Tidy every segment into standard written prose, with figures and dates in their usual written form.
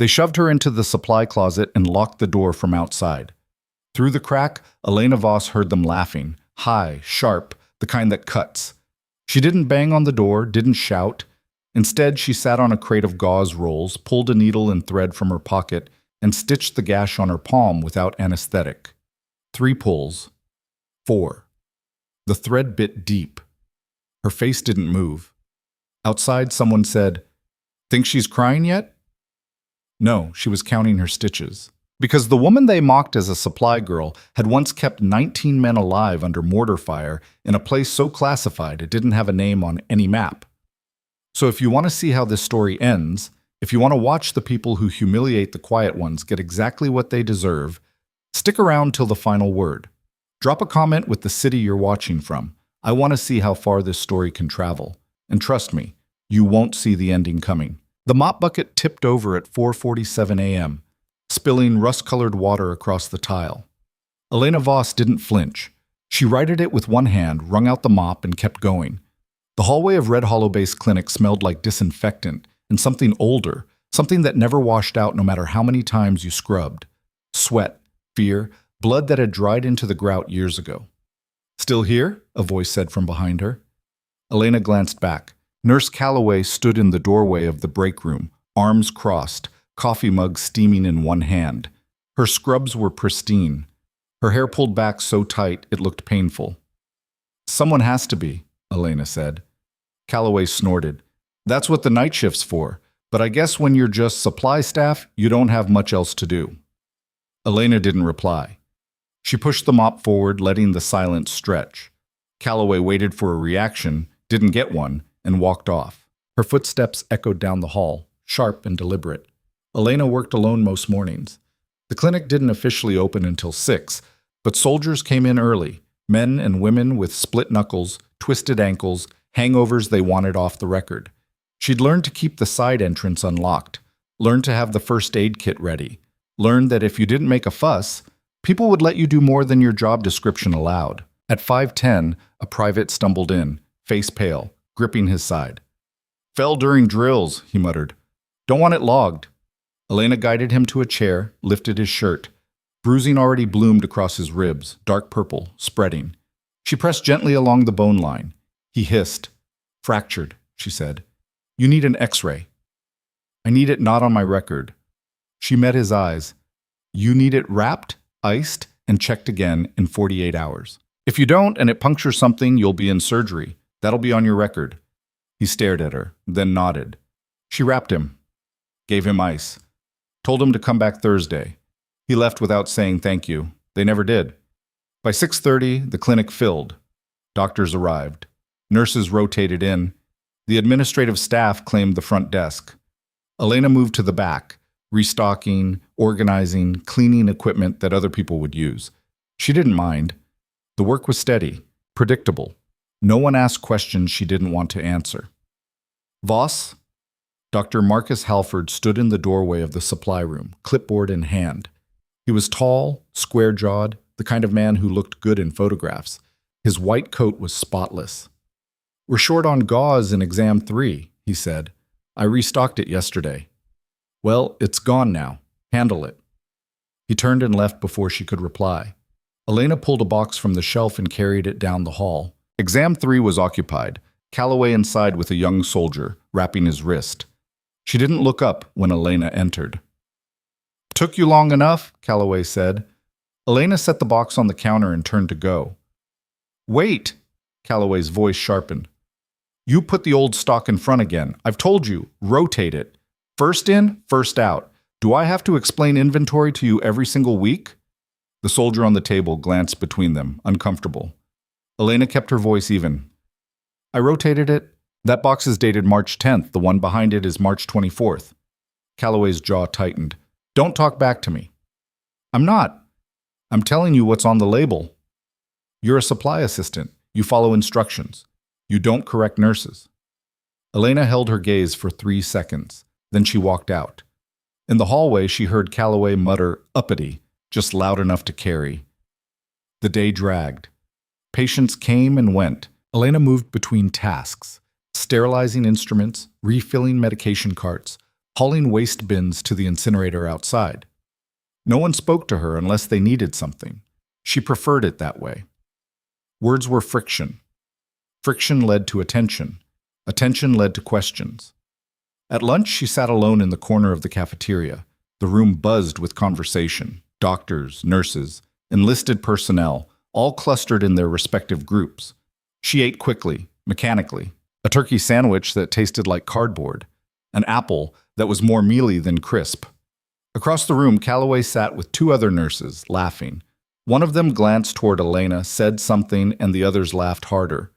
They shoved her into the supply closet and locked the door from outside. Through the crack, Elena Voss heard them laughing, high, sharp, the kind that cuts. She didn't bang on the door, didn't shout. Instead, she sat on a crate of gauze rolls, pulled a needle and thread from her pocket, and stitched the gash on her palm without anesthetic. 3 pulls. 4. The thread bit deep. Her face didn't move. Outside, someone said, "Think she's crying yet?" No, she was counting her stitches. Because the woman they mocked as a supply girl had once kept 19 men alive under mortar fire in a place so classified it didn't have a name on any map. So if you want to see how this story ends, if you want to watch the people who humiliate the quiet ones get exactly what they deserve, stick around till the final word. Drop a comment with the city you're watching from. I want to see how far this story can travel. And trust me, you won't see the ending coming. The mop bucket tipped over at 4:47 a.m., spilling rust-colored water across the tile. Elena Voss didn't flinch. She righted it with one hand, wrung out the mop, and kept going. The hallway of Red Hollow Base Clinic smelled like disinfectant and something older, something that never washed out no matter how many times you scrubbed. Sweat, fear, blood that had dried into the grout years ago. "Still here?" a voice said from behind her. Elena glanced back. Nurse Calloway stood in the doorway of the break room, arms crossed, coffee mug steaming in one hand. Her scrubs were pristine. Her hair pulled back so tight it looked painful. "Someone has to be," Elena said. Calloway snorted. "That's what the night shift's for, but I guess when you're just supply staff, you don't have much else to do." Elena didn't reply. She pushed the mop forward, letting the silence stretch. Calloway waited for a reaction, didn't get one, and walked off. Her footsteps echoed down the hall, sharp and deliberate. Elena worked alone most mornings. The clinic didn't officially open until 6, but soldiers came in early, men and women with split knuckles, twisted ankles, hangovers they wanted off the record. She'd learned to keep the side entrance unlocked, learned to have the first aid kit ready, learned that if you didn't make a fuss, people would let you do more than your job description allowed. At 5:10, a private stumbled in, face pale, gripping his side. "Fell during drills," he muttered. "Don't want it logged." Elena guided him to a chair, lifted his shirt. Bruising already bloomed across his ribs, dark purple, spreading. She pressed gently along the bone line. He hissed. "Fractured," she said. "You need an X-ray." "I need it not on my record." She met his eyes. "You need it wrapped, iced, and checked again in 48 hours. If you don't and it punctures something, you'll be in surgery. That'll be on your record." He stared at her, then nodded. She wrapped him, gave him ice, told him to come back Thursday. He left without saying thank you. They never did. By 6:30, the clinic filled. Doctors arrived. Nurses rotated in. The administrative staff claimed the front desk. Elena moved to the back, restocking, organizing, cleaning equipment that other people would use. She didn't mind. The work was steady, predictable. No one asked questions she didn't want to answer. "Voss?" Dr. Marcus Halford stood in the doorway of the supply room, clipboard in hand. He was tall, square-jawed, the kind of man who looked good in photographs. His white coat was spotless. "We're short on gauze in exam 3, he said. "I restocked it yesterday." "Well, it's gone now. Handle it." He turned and left before she could reply. Elena pulled a box from the shelf and carried it down the hall. Exam 3 was occupied, Calloway inside with a young soldier, wrapping his wrist. She didn't look up when Elena entered. "Took you long enough," Calloway said. Elena set the box on the counter and turned to go. "Wait!" Calloway's voice sharpened. "You put the old stock in front again. I've told you, rotate it. First in, first out. Do I have to explain inventory to you every single week?" The soldier on the table glanced between them, uncomfortable. Elena kept her voice even. "I rotated it. That box is dated March 10th. The one behind it is March 24th. Calloway's jaw tightened. "Don't talk back to me." "I'm not. I'm telling you what's on the label. You're a supply assistant. You follow instructions. You don't correct nurses." Elena held her gaze for 3 seconds. Then she walked out. In the hallway, she heard Calloway mutter, "Uppity," just loud enough to carry. The day dragged. Patients came and went. Elena moved between tasks, sterilizing instruments, refilling medication carts, hauling waste bins to the incinerator outside. No one spoke to her unless they needed something. She preferred it that way. Words were friction. Friction led to attention. Attention led to questions. At lunch, she sat alone in the corner of the cafeteria. The room buzzed with conversation. Doctors, nurses, enlisted personnel, all clustered in their respective groups. She ate quickly, mechanically. A turkey sandwich that tasted like cardboard. An apple that was more mealy than crisp. Across the room, Calloway sat with two other nurses, laughing. One of them glanced toward Elena, said something, and the others laughed harder.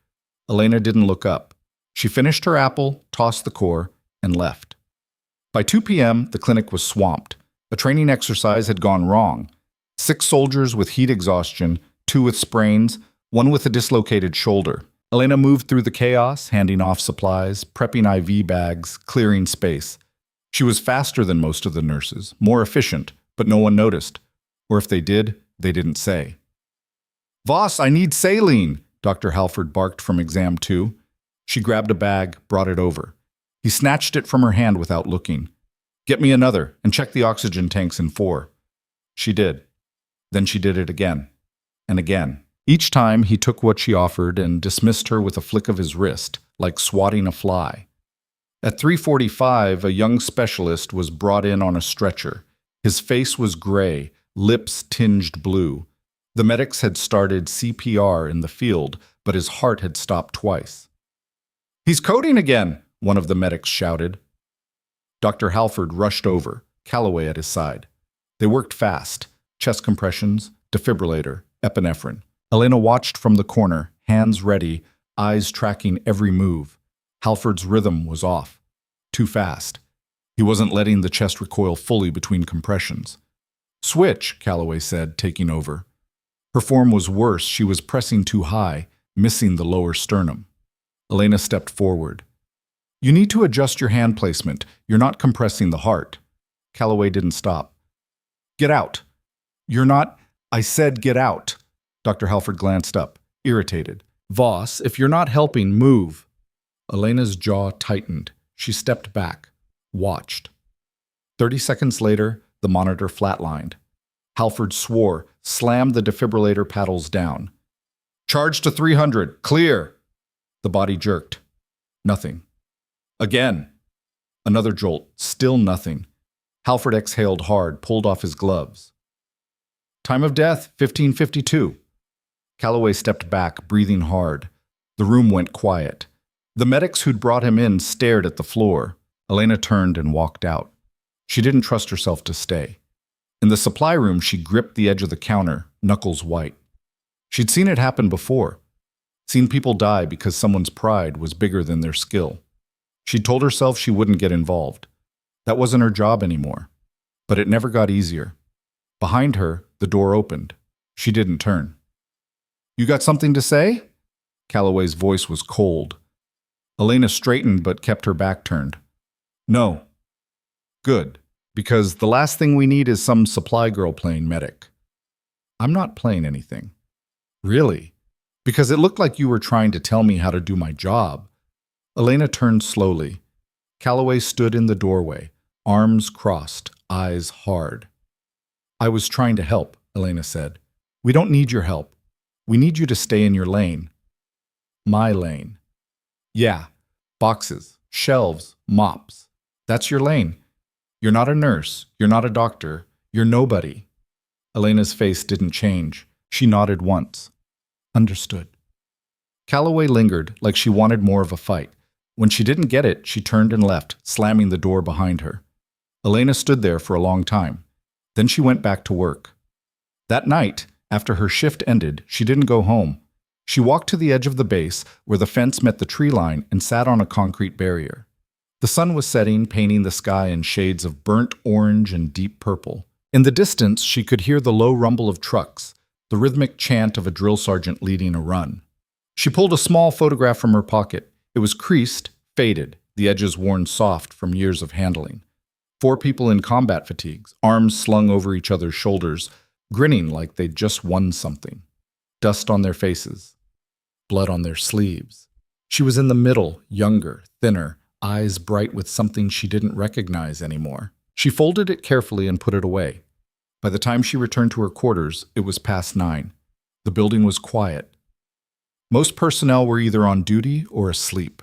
Elena didn't look up. She finished her apple, tossed the core, and left. By 2 p.m., the clinic was swamped. A training exercise had gone wrong. 6 soldiers with heat exhaustion, 2 with sprains, 1 with a dislocated shoulder. Elena moved through the chaos, handing off supplies, prepping IV bags, clearing space. She was faster than most of the nurses, more efficient, but no one noticed. Or if they did, they didn't say. "Voss, I need saline," Dr. Halford barked from exam 2. She grabbed a bag, brought it over. He snatched it from her hand without looking. "Get me another, and check the oxygen tanks in 4. She did. Then she did it again. And again. Each time he took what she offered and dismissed her with a flick of his wrist, like swatting a fly. At 3:45, a young specialist was brought in on a stretcher. His face was gray, lips tinged blue. The medics had started CPR in the field, but his heart had stopped twice. "He's coding again," one of the medics shouted. Dr. Halford rushed over, Calloway at his side. They worked fast. Chest compressions, defibrillator, epinephrine. Elena watched from the corner, hands ready, eyes tracking every move. Halford's rhythm was off. Too fast. He wasn't letting the chest recoil fully between compressions. "Switch," Calloway said, taking over. Her form was worse. She was pressing too high, missing the lower sternum. Elena stepped forward. "You need to adjust your hand placement. You're not compressing the heart." Calloway didn't stop. "Get out." "You're not—" "I said get out." Dr. Halford glanced up, irritated. "Voss, if you're not helping, move." Elena's jaw tightened. She stepped back, watched. 30 seconds later, the monitor flatlined. Halford swore, slammed the defibrillator paddles down. "Charge to 300. Clear." The body jerked. Nothing. Again. Another jolt. Still nothing. Halford exhaled hard, pulled off his gloves. "Time of death, 15:52. Calloway stepped back, breathing hard. The room went quiet. The medics who'd brought him in stared at the floor. Elena turned and walked out. She didn't trust herself to stay. In the supply room, she gripped the edge of the counter, knuckles white. She'd seen it happen before. Seen people die because someone's pride was bigger than their skill. She'd told herself she wouldn't get involved. That wasn't her job anymore. But it never got easier. Behind her, the door opened. She didn't turn. "You got something to say?" Calloway's voice was cold. Elena straightened but kept her back turned. "No." "Good, because the last thing we need is some supply girl playing medic." "I'm not playing anything." "Really? Because it looked like you were trying to tell me how to do my job." Elena turned slowly. Calloway stood in the doorway, arms crossed, eyes hard. "I was trying to help," Elena said. "We don't need your help. We need you to stay in your lane." "My lane." "Yeah, boxes, shelves, mops. That's your lane. You're not a nurse. You're not a doctor. You're nobody." Elena's face didn't change. She nodded once. "Understood." Calloway lingered, like she wanted more of a fight. When she didn't get it, she turned and left, slamming the door behind her. Elena stood there for a long time. Then she went back to work. That night, after her shift ended, she didn't go home. She walked to the edge of the base, where the fence met the tree line, and sat on a concrete barrier. The sun was setting, painting the sky in shades of burnt orange and deep purple. In the distance, she could hear the low rumble of trucks, the rhythmic chant of a drill sergeant leading a run. She pulled a small photograph from her pocket. It was creased, faded, the edges worn soft from years of handling. 4 people in combat fatigues, arms slung over each other's shoulders, grinning like they'd just won something. Dust on their faces, blood on their sleeves. She was in the middle, younger, thinner, eyes bright with something she didn't recognize anymore. She folded it carefully and put it away. By the time she returned to her quarters, it was past 9. The building was quiet. Most personnel were either on duty or asleep.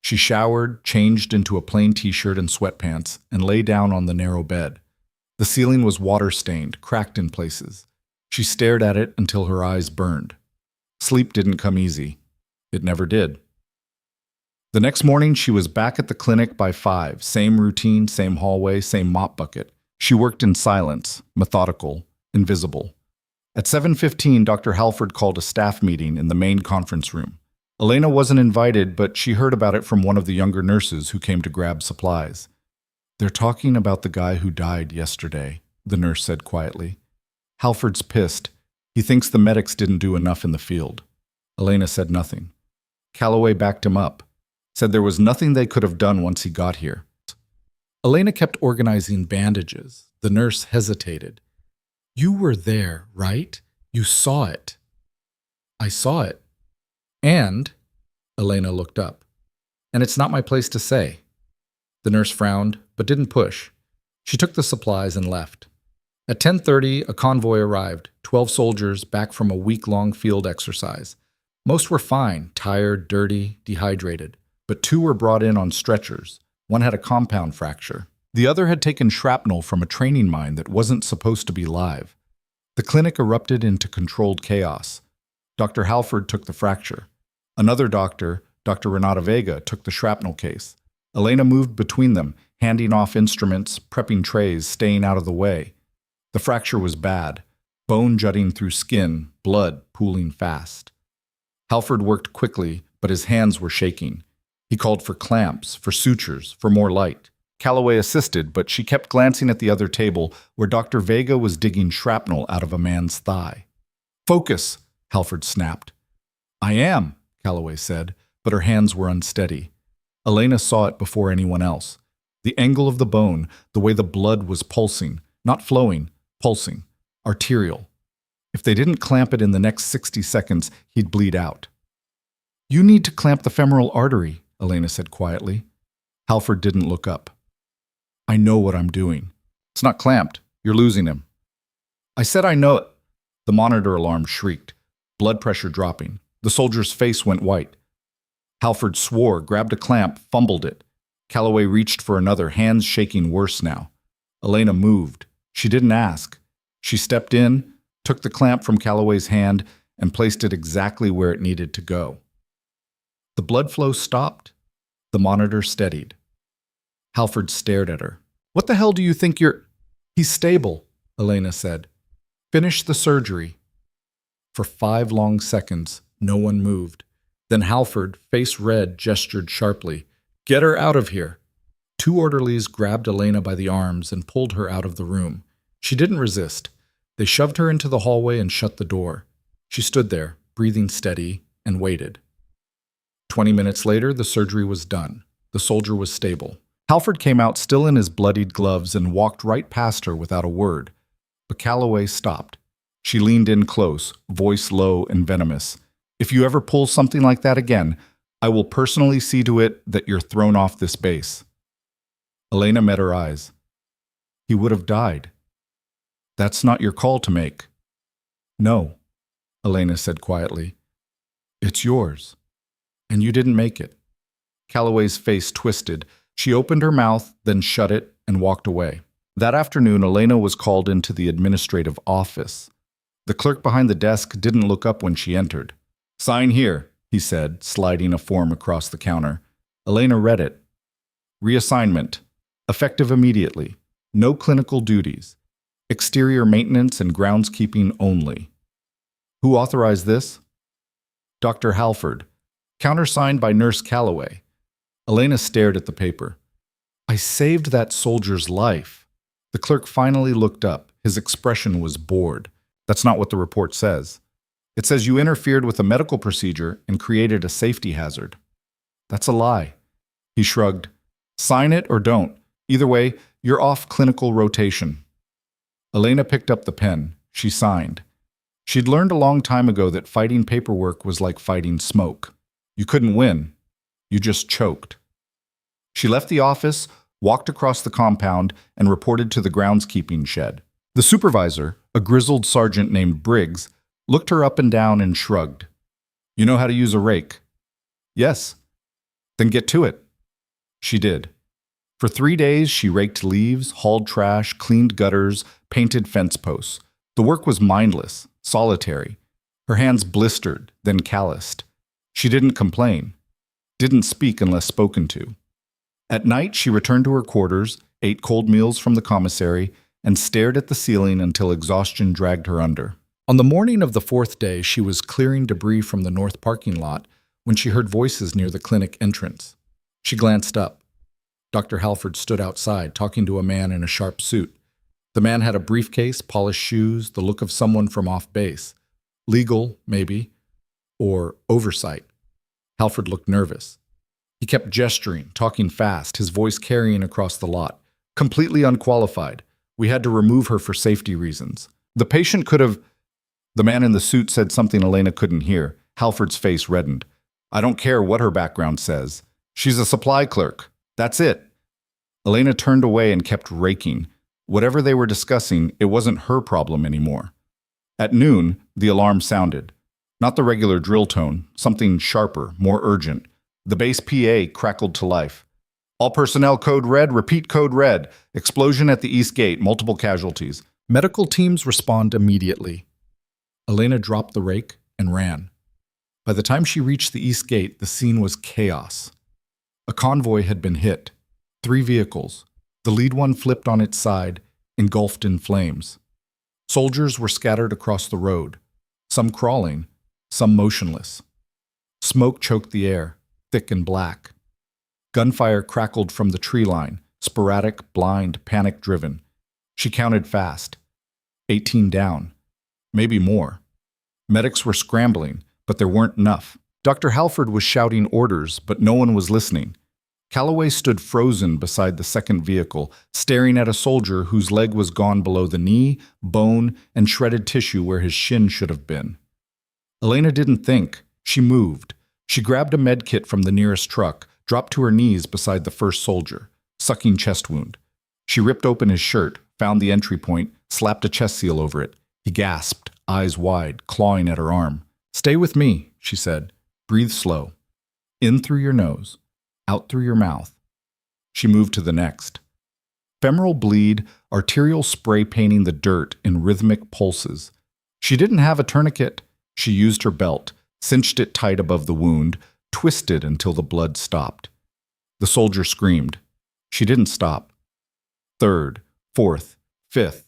She showered, changed into a plain t-shirt and sweatpants, and lay down on the narrow bed. The ceiling was water-stained, cracked in places. She stared at it until her eyes burned. Sleep didn't come easy. It never did. The next morning, she was back at the clinic by 5. Same routine, same hallway, same mop bucket. She worked in silence, methodical, invisible. At 7:15, Dr. Halford called a staff meeting in the main conference room. Elena wasn't invited, but she heard about it from one of the younger nurses who came to grab supplies. "They're talking about the guy who died yesterday," the nurse said quietly. "Halford's pissed. He thinks the medics didn't do enough in the field." Elena said nothing. Calloway backed him up, said there was nothing they could have done once he got here. Elena kept organizing bandages. The nurse hesitated. "You were there, right? You saw it." "I saw it. And," Elena looked up, "and it's not my place to say." The nurse frowned, but didn't push. She took the supplies and left. At 10:30, a convoy arrived, 12 soldiers back from a week-long field exercise. Most were fine, tired, dirty, dehydrated, but 2 were brought in on stretchers. One had a compound fracture. The other had taken shrapnel from a training mine that wasn't supposed to be live. The clinic erupted into controlled chaos. Dr. Halford took the fracture. Another doctor, Dr. Renata Vega, took the shrapnel case. Elena moved between them, handing off instruments, prepping trays, staying out of the way. The fracture was bad, bone jutting through skin, blood pooling fast. Halford worked quickly, but his hands were shaking. He called for clamps, for sutures, for more light. Calloway assisted, but she kept glancing at the other table where Dr. Vega was digging shrapnel out of a man's thigh. "Focus," Halford snapped. "I am," Calloway said, but her hands were unsteady. Elena saw it before anyone else. The angle of the bone, the way the blood was pulsing, not flowing, pulsing, arterial. If they didn't clamp it in the next 60 seconds, he'd bleed out. "You need to clamp the femoral artery," Elena said quietly. Halford didn't look up. "I know what I'm doing." "It's not clamped. You're losing him." "I said I know it." The monitor alarm shrieked, blood pressure dropping. The soldier's face went white. Halford swore, grabbed a clamp, fumbled it. Calloway reached for another, hands shaking worse now. Elena moved. She didn't ask. She stepped in, took the clamp from Calloway's hand, and placed it exactly where it needed to go. The blood flow stopped. The monitor steadied. Halford stared at her. "What the hell do you think you're—" "He's stable," Elena said. "Finish the surgery." For 5 long seconds, no one moved. Then Halford, face red, gestured sharply. "Get her out of here." 2 orderlies grabbed Elena by the arms and pulled her out of the room. She didn't resist. They shoved her into the hallway and shut the door. She stood there, breathing steady, and waited. 20 minutes later, the surgery was done. The soldier was stable. Halford came out still in his bloodied gloves and walked right past her without a word. But Calloway stopped. She leaned in close, voice low and venomous. "If you ever pull something like that again, I will personally see to it that you're thrown off this base." Elena met her eyes. "He would have died." "That's not your call to make." "No," Elena said quietly. "It's yours. And you didn't make it." Calloway's face twisted. She opened her mouth, then shut it, and walked away. That afternoon, Elena was called into the administrative office. The clerk behind the desk didn't look up when she entered. "Sign here," he said, sliding a form across the counter. Elena read it. "Reassignment. Effective immediately. No clinical duties. Exterior maintenance and groundskeeping only." "Who authorized this?" "Dr. Halford. Countersigned by Nurse Calloway." Elena stared at the paper. "I saved that soldier's life." The clerk finally looked up. His expression was bored. "That's not what the report says. It says you interfered with a medical procedure and created a safety hazard." "That's a lie." He shrugged. "Sign it or don't. Either way, you're off clinical rotation." Elena picked up the pen. She signed. She'd learned a long time ago that fighting paperwork was like fighting smoke. You couldn't win. You just choked. She left the office, walked across the compound, and reported to the groundskeeping shed. The supervisor, a grizzled sergeant named Briggs, looked her up and down and shrugged. "You know how to use a rake?" "Yes." "Then get to it." She did. For 3 days, she raked leaves, hauled trash, cleaned gutters, painted fence posts. The work was mindless, solitary. Her hands blistered, then calloused. She didn't complain, didn't speak unless spoken to. At night, she returned to her quarters, ate cold meals from the commissary, and stared at the ceiling until exhaustion dragged her under. On the morning of the 4th day, she was clearing debris from the north parking lot when she heard voices near the clinic entrance. She glanced up. Dr. Halford stood outside, talking to a man in a sharp suit. The man had a briefcase, polished shoes, the look of someone from off base. Legal, maybe, or oversight. Halford looked nervous. He kept gesturing, talking fast, his voice carrying across the lot. Completely unqualified. We had to remove her for safety reasons. The patient could have... The man in the suit said something Elena couldn't hear. Halford's face reddened. "I don't care what her background says. She's a supply clerk. That's it." Elena turned away and kept raking. Whatever they were discussing, it wasn't her problem anymore. At noon, the alarm sounded. Not the regular drill tone, something sharper, more urgent. The base PA crackled to life. "All personnel code red, repeat code red. Explosion at the east gate, multiple casualties. Medical teams respond immediately." Elena dropped the rake and ran. By the time she reached the east gate, the scene was chaos. A convoy had been hit. 3 vehicles. The lead one flipped on its side, engulfed in flames. Soldiers were scattered across the road, some crawling, some motionless. Smoke choked the air, thick and black. Gunfire crackled from the tree line, sporadic, blind, panic-driven. She counted fast. 18 down. Maybe more. Medics were scrambling, but there weren't enough. Dr. Halford was shouting orders, but no one was listening. Calloway stood frozen beside the second vehicle, staring at a soldier whose leg was gone below the knee, bone, and shredded tissue where his shin should have been. Elena didn't think. She moved. She grabbed a med kit from the nearest truck, dropped to her knees beside the first soldier, sucking chest wound. She ripped open his shirt, found the entry point, slapped a chest seal over it. He gasped, eyes wide, clawing at her arm. "Stay with me," she said. "Breathe slow. In through your nose, out through your mouth." She moved to the next. Femoral bleed, arterial spray painting the dirt in rhythmic pulses. She didn't have a tourniquet. She used her belt, cinched it tight above the wound, twisted until the blood stopped. The soldier screamed. She didn't stop. 3rd, 4th, 5th.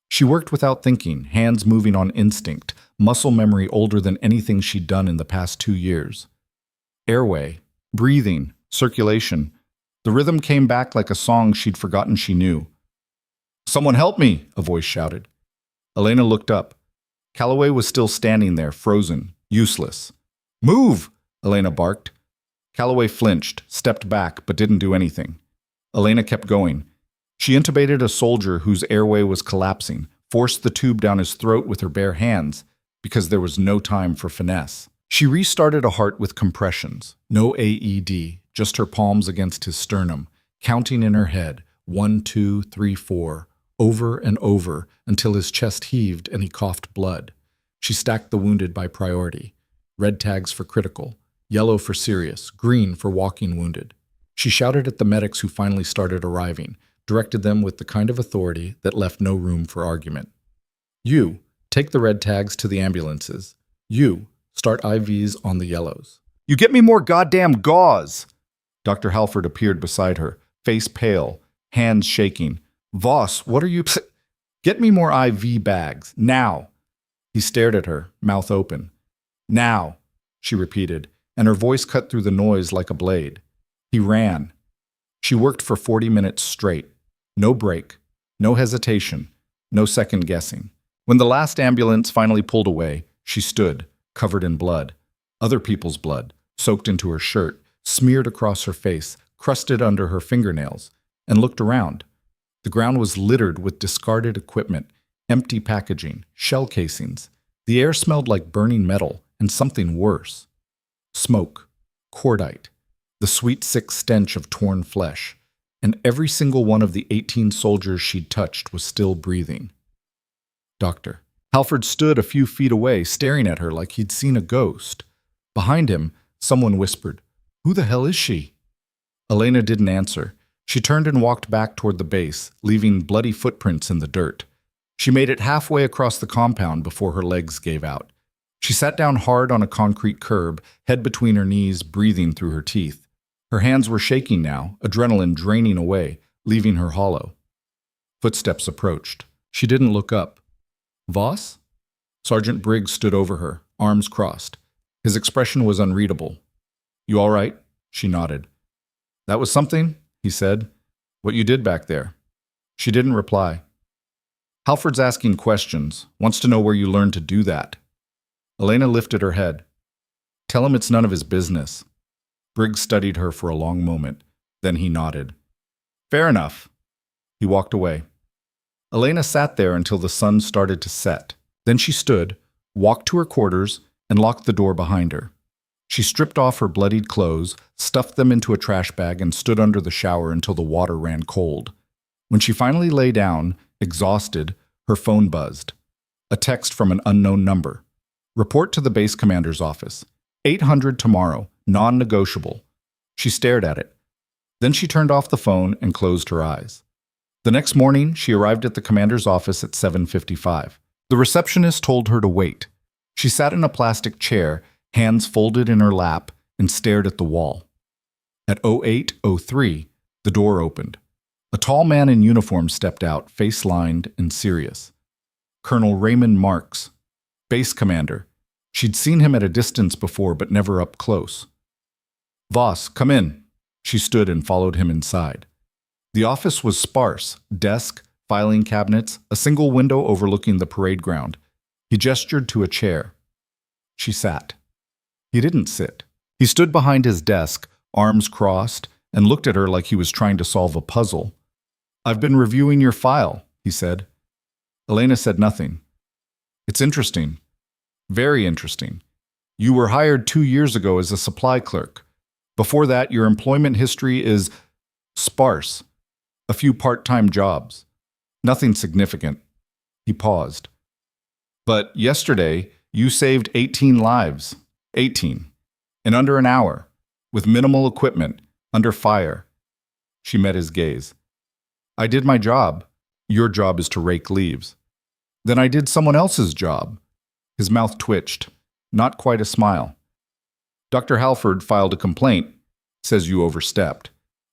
She worked without thinking, hands moving on instinct, muscle memory older than anything she'd done in the past 2 years. Airway, breathing, circulation. The rhythm came back like a song she'd forgotten she knew. "Someone help me!" a voice shouted. Elena looked up. Calloway was still standing there, frozen, useless. "Move!" Elena barked. Calloway flinched, stepped back, but didn't do anything. Elena kept going. She intubated a soldier whose airway was collapsing, forced the tube down his throat with her bare hands, because there was no time for finesse. She restarted a heart with compressions. No AED, just her palms against his sternum, counting in her head, 1, 2, 3, 4, over and over, until his chest heaved and he coughed blood. She stacked the wounded by priority. Red tags for critical, yellow for serious, green for walking wounded. She shouted at the medics who finally started arriving, directed them with the kind of authority that left no room for argument. "You, take the red tags to the ambulances. You, start IVs on the yellows." "You get me more goddamn gauze!" Dr. Halford appeared beside her, face pale, hands shaking. "Voss, what are you... Get me more IV bags, now!" He stared at her, mouth open. "Now," she repeated, and her voice cut through the noise like a blade. He ran. She worked for 40 minutes straight. No break, no hesitation, no second guessing. When the last ambulance finally pulled away, she stood, covered in blood. Other people's blood, soaked into her shirt, smeared across her face, crusted under her fingernails, and looked around. The ground was littered with discarded equipment, empty packaging, shell casings. The air smelled like burning metal and something worse. Smoke, cordite. the sweet, sick stench of torn flesh, and every single one of the 18 soldiers she'd touched was still breathing. Doctor. Halford stood a few feet away, staring at her like he'd seen a ghost. Behind him, someone whispered, "Who the hell is she?" Elena didn't answer. She turned and walked back toward the base, leaving bloody footprints in the dirt. She made it halfway across the compound before her legs gave out. She sat down hard on a concrete curb, head between her knees, breathing through her teeth. Her hands were shaking now, adrenaline draining away, leaving her hollow. Footsteps approached. She didn't look up. Voss? Sergeant Briggs stood over her, arms crossed. His expression was unreadable. "You all right?" She nodded. "That was something," he said. "What you did back there." She didn't reply. "Halford's asking questions, wants to know where you learned to do that." Elena lifted her head. "Tell him it's none of his business." Briggs studied her for a long moment. Then he nodded. "Fair enough." He walked away. Elena sat there until the sun started to set. Then she stood, walked to her quarters, and locked the door behind her. She stripped off her bloodied clothes, stuffed them into a trash bag, and stood under the shower until the water ran cold. When she finally lay down, exhausted, her phone buzzed. A text from an unknown number. "Report to the base commander's office. 800 tomorrow, non-negotiable." She stared at it. Then she turned off the phone and closed her eyes. The next morning, she arrived at the commander's office at 7:55. The receptionist told her to wait. She sat in a plastic chair, hands folded in her lap, and stared at the wall. At 08:03, the door opened. A tall man in uniform stepped out, face-lined and serious. Colonel Raymond Marks, base commander. She'd seen him at a distance before, but never up close. "Voss, come in." She stood and followed him inside. The office was sparse, desk, filing cabinets, a single window overlooking the parade ground. He gestured to a chair. She sat. He didn't sit. He stood behind his desk, arms crossed, and looked at her like he was trying to solve a puzzle. "I've been reviewing your file," he said. Elena said nothing. "It's interesting. Very interesting. You were hired 2 years ago as a supply clerk. Before that, your employment history is sparse. A few part-time jobs. Nothing significant." He paused. "But yesterday, you saved 18 lives. 18. In under an hour. With minimal equipment. Under fire." She met his gaze. "I did my job. Your job is to rake leaves." "Then I did someone else's job." His mouth twitched. Not quite a smile. "Dr. Halford filed a complaint. Says you overstepped.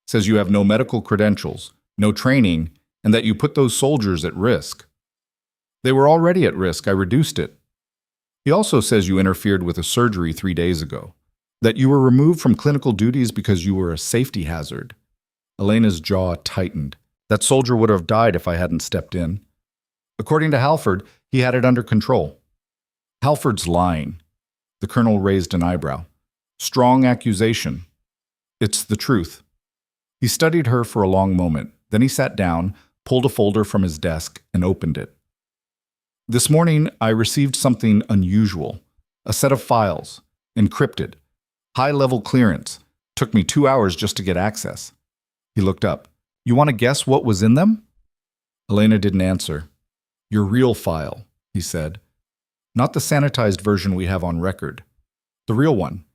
Says you have no medical credentials, no training, and that you put those soldiers at risk." "They were already at risk. I reduced it." "He also says you interfered with a surgery 3 days ago. That you were removed from clinical duties because you were a safety hazard." Elena's jaw tightened. "That soldier would have died if I hadn't stepped in." "According to Halford, he had it under control." "Halford's lying." The colonel raised an eyebrow. "Strong accusation." "It's the truth." He studied her for a long moment. Then he sat down, pulled a folder from his desk, and opened it. "This morning, I received something unusual. A set of files. Encrypted. High-level clearance. Took me 2 hours just to get access." He looked up. "You want to guess what was in them?" Elena didn't answer. "Your real file," he said. "Not the sanitized version we have on record. The real one.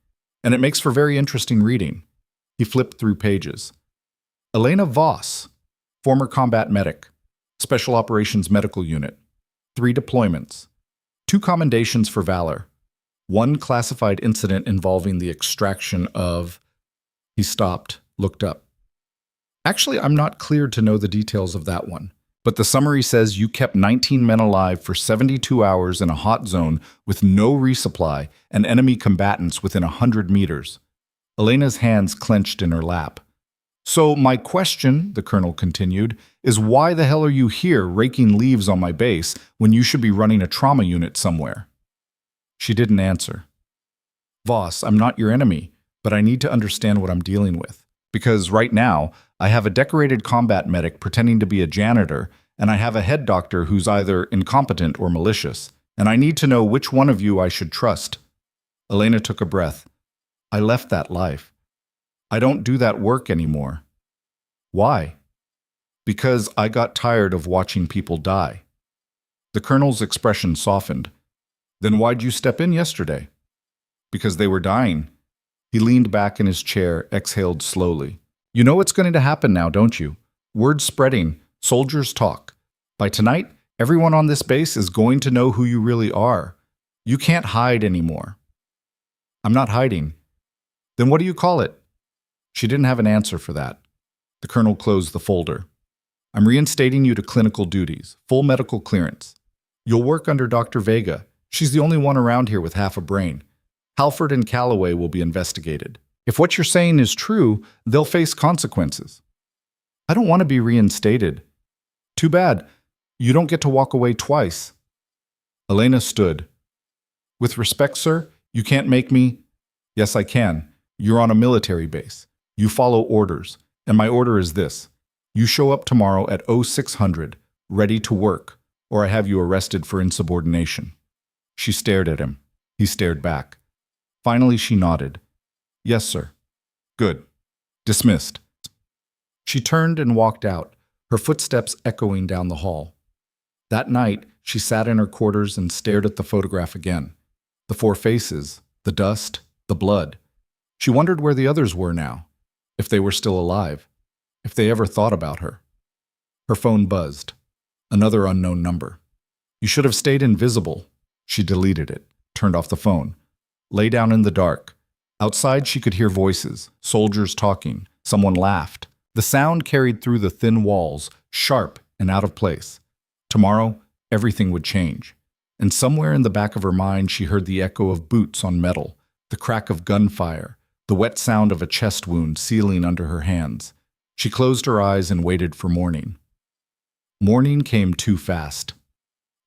And it makes for very interesting reading." He flipped through pages. "Elena Voss, former combat medic, Special Operations Medical Unit, 3 deployments, 2 commendations for valor, 1 classified incident involving the extraction of..." He stopped, looked up. "Actually, I'm not cleared to know the details of that one. But the summary says you kept 19 men alive for 72 hours in a hot zone with no resupply and enemy combatants within 100 meters. Elena's hands clenched in her lap. "So my question," the colonel continued, "is why the hell are you here raking leaves on my base when you should be running a trauma unit somewhere?" She didn't answer. "Voss, I'm not your enemy, but I need to understand what I'm dealing with. Because right now, I have a decorated combat medic pretending to be a janitor, and I have a head doctor who's either incompetent or malicious, and I need to know which one of you I should trust." Elena took a breath. "I left that life." I don't do that work anymore. Why? Because I got tired of watching people die. The colonel's expression softened. Then why'd you step in yesterday? Because they were dying. He leaned back in his chair, exhaled slowly. You know what's going to happen now, don't you? Word's spreading. Soldiers talk. By tonight, everyone on this base is going to know who you really are. You can't hide anymore. I'm not hiding. Then what do you call it? She didn't have an answer for that. The colonel closed the folder. I'm reinstating you to clinical duties, full medical clearance. You'll work under Dr. Vega. She's the only one around here with half a brain. Halford and Calloway will be investigated. If what you're saying is true, they'll face consequences. I don't want to be reinstated. Too bad. You don't get to walk away twice. Elena stood. With respect, sir, you can't make me. Yes, I can. You're on a military base. You follow orders. And my order is this. You show up tomorrow at 0600, ready to work, or I have you arrested for insubordination. She stared at him. He stared back. Finally, she nodded. Yes, sir. Good. Dismissed. She turned and walked out, her footsteps echoing down the hall. That night, she sat in her quarters and stared at the photograph again. The four faces, the dust, the blood. She wondered where the others were now, if they were still alive, if they ever thought about her. Her phone buzzed. Another unknown number. You should have stayed invisible. She deleted it, turned off the phone. Lay down in the dark. Outside, she could hear voices, soldiers talking. Someone laughed. The sound carried through the thin walls, sharp and out of place. Tomorrow, everything would change. And somewhere in the back of her mind, she heard the echo of boots on metal, the crack of gunfire, the wet sound of a chest wound sealing under her hands. She closed her eyes and waited for morning. Morning came too fast.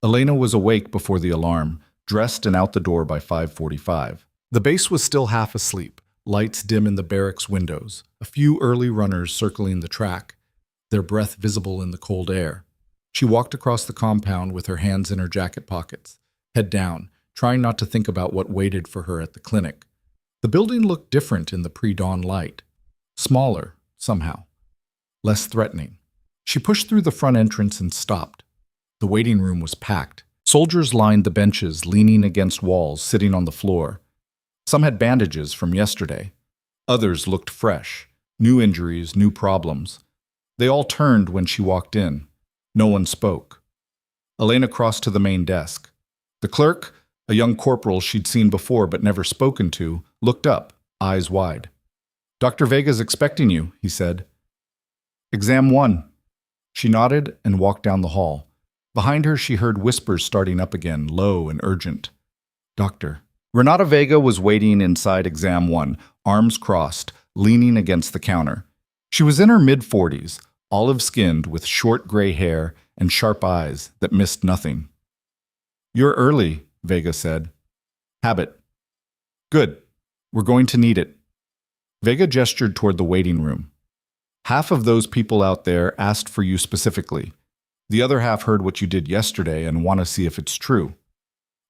Elena was awake before the alarm, dressed and out the door by 5:45. The base was still half asleep, lights dim in the barracks windows, a few early runners circling the track, their breath visible in the cold air. She walked across the compound with her hands in her jacket pockets, head down, trying not to think about what waited for her at the clinic. The building looked different in the pre-dawn light. Smaller, somehow. Less threatening. She pushed through the front entrance and stopped. The waiting room was packed. Soldiers lined the benches, leaning against walls, sitting on the floor. Some had bandages from yesterday. Others looked fresh. New injuries, new problems. They all turned when she walked in. No one spoke. Elena crossed to the main desk. The clerk, a young corporal she'd seen before but never spoken to, looked up, eyes wide. Dr. Vega's expecting you, he said. Exam 1. She nodded and walked down the hall. Behind her, she heard whispers starting up again, low and urgent. Doctor. Renata Vega was waiting inside Exam 1, arms crossed, leaning against the counter. She was in her mid-40s, olive-skinned with short gray hair and sharp eyes that missed nothing. You're early, Vega said. Habit. Good. We're going to need it. Vega gestured toward the waiting room. Half of those people out there asked for you specifically. The other half heard what you did yesterday and want to see if it's true.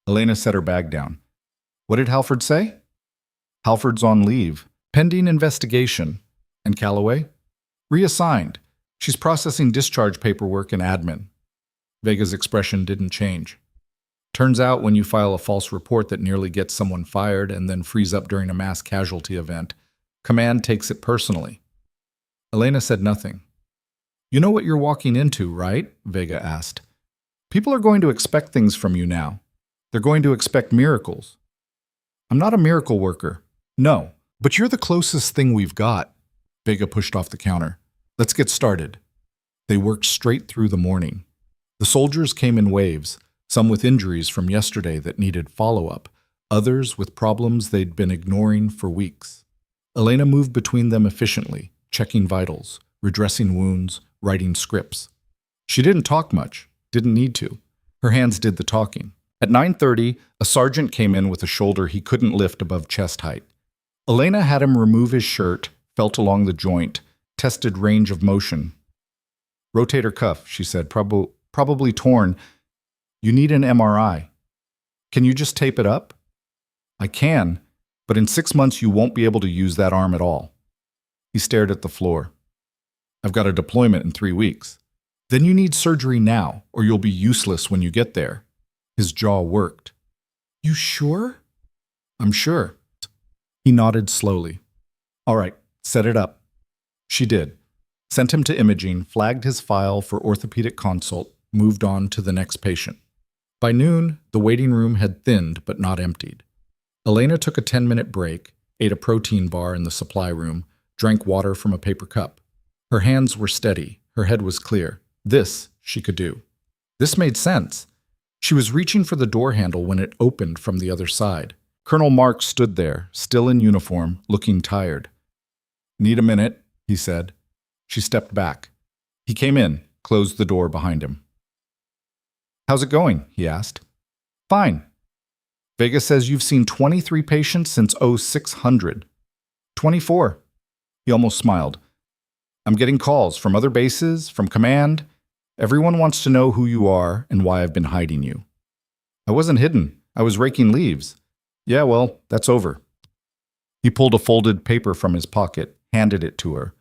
Elena set her bag down. What did Halford say? Halford's on leave, pending investigation. And Calloway? Reassigned. She's processing discharge paperwork and admin. Vega's expression didn't change. Turns out when you file a false report that nearly gets someone fired and then frees up during a mass casualty event, command takes it personally. Elena said nothing. You know what you're walking into, right? Vega asked. People are going to expect things from you now. They're going to expect miracles. I'm not a miracle worker. No, but you're the closest thing we've got. Vega pushed off the counter. Let's get started. They worked straight through the morning. The soldiers came in waves, some with injuries from yesterday that needed follow-up, others with problems they'd been ignoring for weeks. Elena moved between them efficiently, checking vitals, redressing wounds, writing scripts. She didn't talk much, didn't need to. Her hands did the talking. At 9:30, a sergeant came in with a shoulder he couldn't lift above chest height. Elena had him remove his shirt, felt along the joint, tested range of motion. Rotator cuff, she said, probably torn. You need an MRI. Can you just tape it up? I can, but in 6 months you won't be able to use that arm at all. He stared at the floor. I've got a deployment in 3 weeks. Then you need surgery now, or you'll be useless when you get there. His jaw worked. You sure? I'm sure. He nodded slowly. All right, set it up. She did. Sent him to imaging, flagged his file for orthopedic consult, moved on to the next patient. By noon, the waiting room had thinned but not emptied. Elena took a 10-minute break, ate a protein bar in the supply room, drank water from a paper cup. Her hands were steady, her head was clear. This she could do. This made sense. She was reaching for the door handle when it opened from the other side. Colonel Marks stood there, still in uniform, looking tired. Need a minute, he said. She stepped back. He came in, closed the door behind him. How's it going? He asked. Fine. Vega says you've seen 23 patients since 0600. 24. He almost smiled. I'm getting calls from other bases, from command. Everyone wants to know who you are and why I've been hiding you. I wasn't hidden. I was raking leaves. Yeah, well, that's over. He pulled a folded paper from his pocket, handed it to her.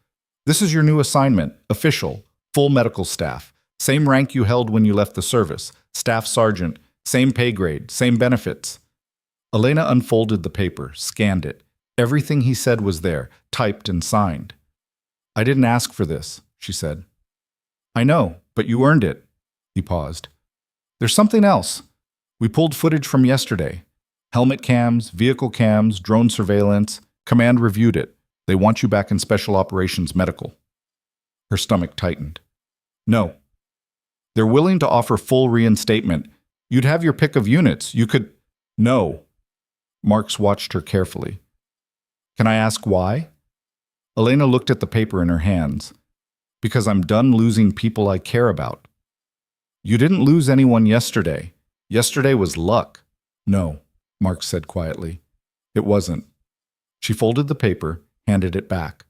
This is your new assignment, official, full medical staff. Same rank you held when you left the service, staff sergeant, same pay grade, same benefits. Elena unfolded the paper, scanned it. Everything he said was there, typed and signed. I didn't ask for this, she said. I know, but you earned it. He paused. There's something else. We pulled footage from yesterday. Helmet cams, vehicle cams, drone surveillance. Command reviewed it. They want you back in Special Operations Medical. Her stomach tightened. No. They're willing to offer full reinstatement. You'd have your pick of units. You could... No. Marks watched her carefully. Can I ask why? Elena looked at the paper in her hands. Because I'm done losing people I care about. You didn't lose anyone yesterday. Yesterday was luck. No, Marks said quietly. It wasn't. She folded the paper, handed it back.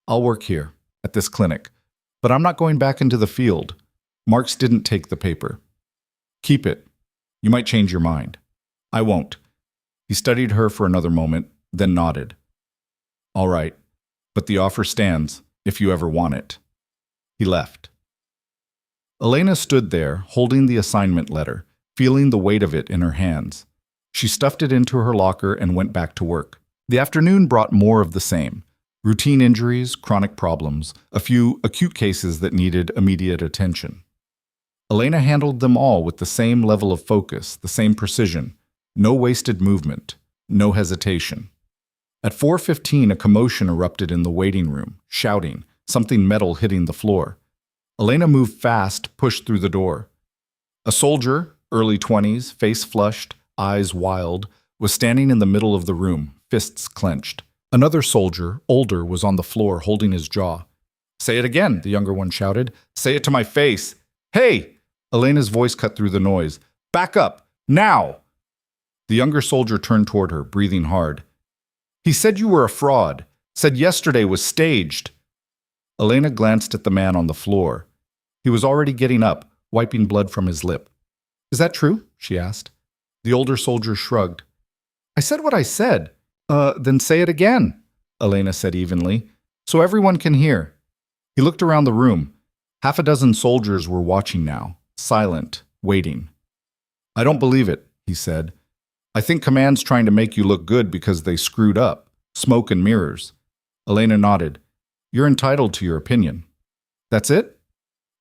I'll work here, at this clinic, but I'm not going back into the field. Marks didn't take the paper. Keep it. You might change your mind. I won't. He studied her for another moment, then nodded. All right, but the offer stands if you ever want it. He left. Elena stood there, holding the assignment letter, feeling the weight of it in her hands. She stuffed it into her locker and went back to work. The afternoon brought more of the same. Routine injuries, chronic problems, a few acute cases that needed immediate attention. Elena handled them all with the same level of focus, the same precision. No wasted movement, no hesitation. At 4:15, a commotion erupted in the waiting room, shouting, something metal hitting the floor. Elena moved fast, pushed through the door. A soldier, early 20s, face flushed, eyes wild, was standing in the middle of the room, fists clenched. Another soldier, older, was on the floor holding his jaw. Say it again, the younger one shouted. Say it to my face. Hey! Elena's voice cut through the noise. Back up! Now! The younger soldier turned toward her, breathing hard. He said you were a fraud. Said yesterday was staged. Elena glanced at the man on the floor. He was already getting up, wiping blood from his lip. Is that true? She asked. The older soldier shrugged. I said what I said. Then say it again, Elena said evenly, so everyone can hear. He looked around the room. Half a dozen soldiers were watching now, silent, waiting. I don't believe it, he said. I think command's trying to make you look good because they screwed up. Smoke and mirrors. Elena nodded. You're entitled to your opinion. That's it?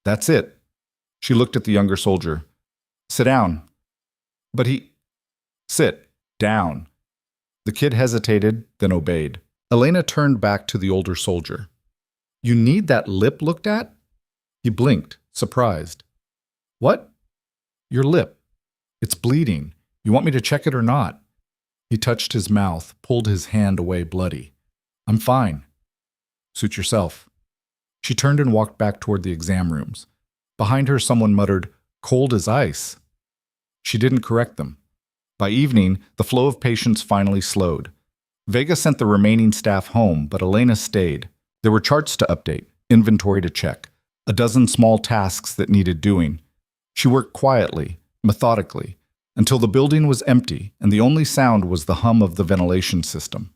That's it. She looked at the younger soldier. Sit down. But he... Sit. Down. The kid hesitated, then obeyed. Elena turned back to the older soldier. You need that lip looked at? He blinked, surprised. What? Your lip. It's bleeding. You want me to check it or not? He touched his mouth, pulled his hand away bloody. I'm fine. Suit yourself. She turned and walked back toward the exam rooms. Behind her, someone muttered, cold as ice. She didn't correct them. By evening, the flow of patients finally slowed. Vega sent the remaining staff home, but Elena stayed. There were charts to update, inventory to check, a dozen small tasks that needed doing. She worked quietly, methodically, until the building was empty and the only sound was the hum of the ventilation system.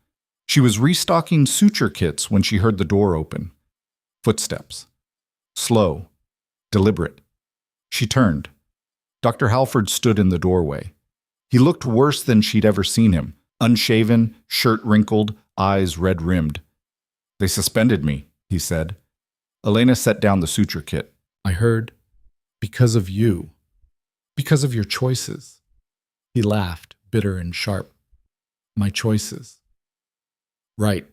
She was restocking suture kits when she heard the door open. Footsteps. Slow. Deliberate. She turned. Dr. Halford stood in the doorway. He looked worse than she'd ever seen him. Unshaven, shirt wrinkled, eyes red-rimmed. "They suspended me," he said. Elena set down the suture kit. "I heard. Because of you. Because of your choices." He laughed, bitter and sharp. "My choices." "Right.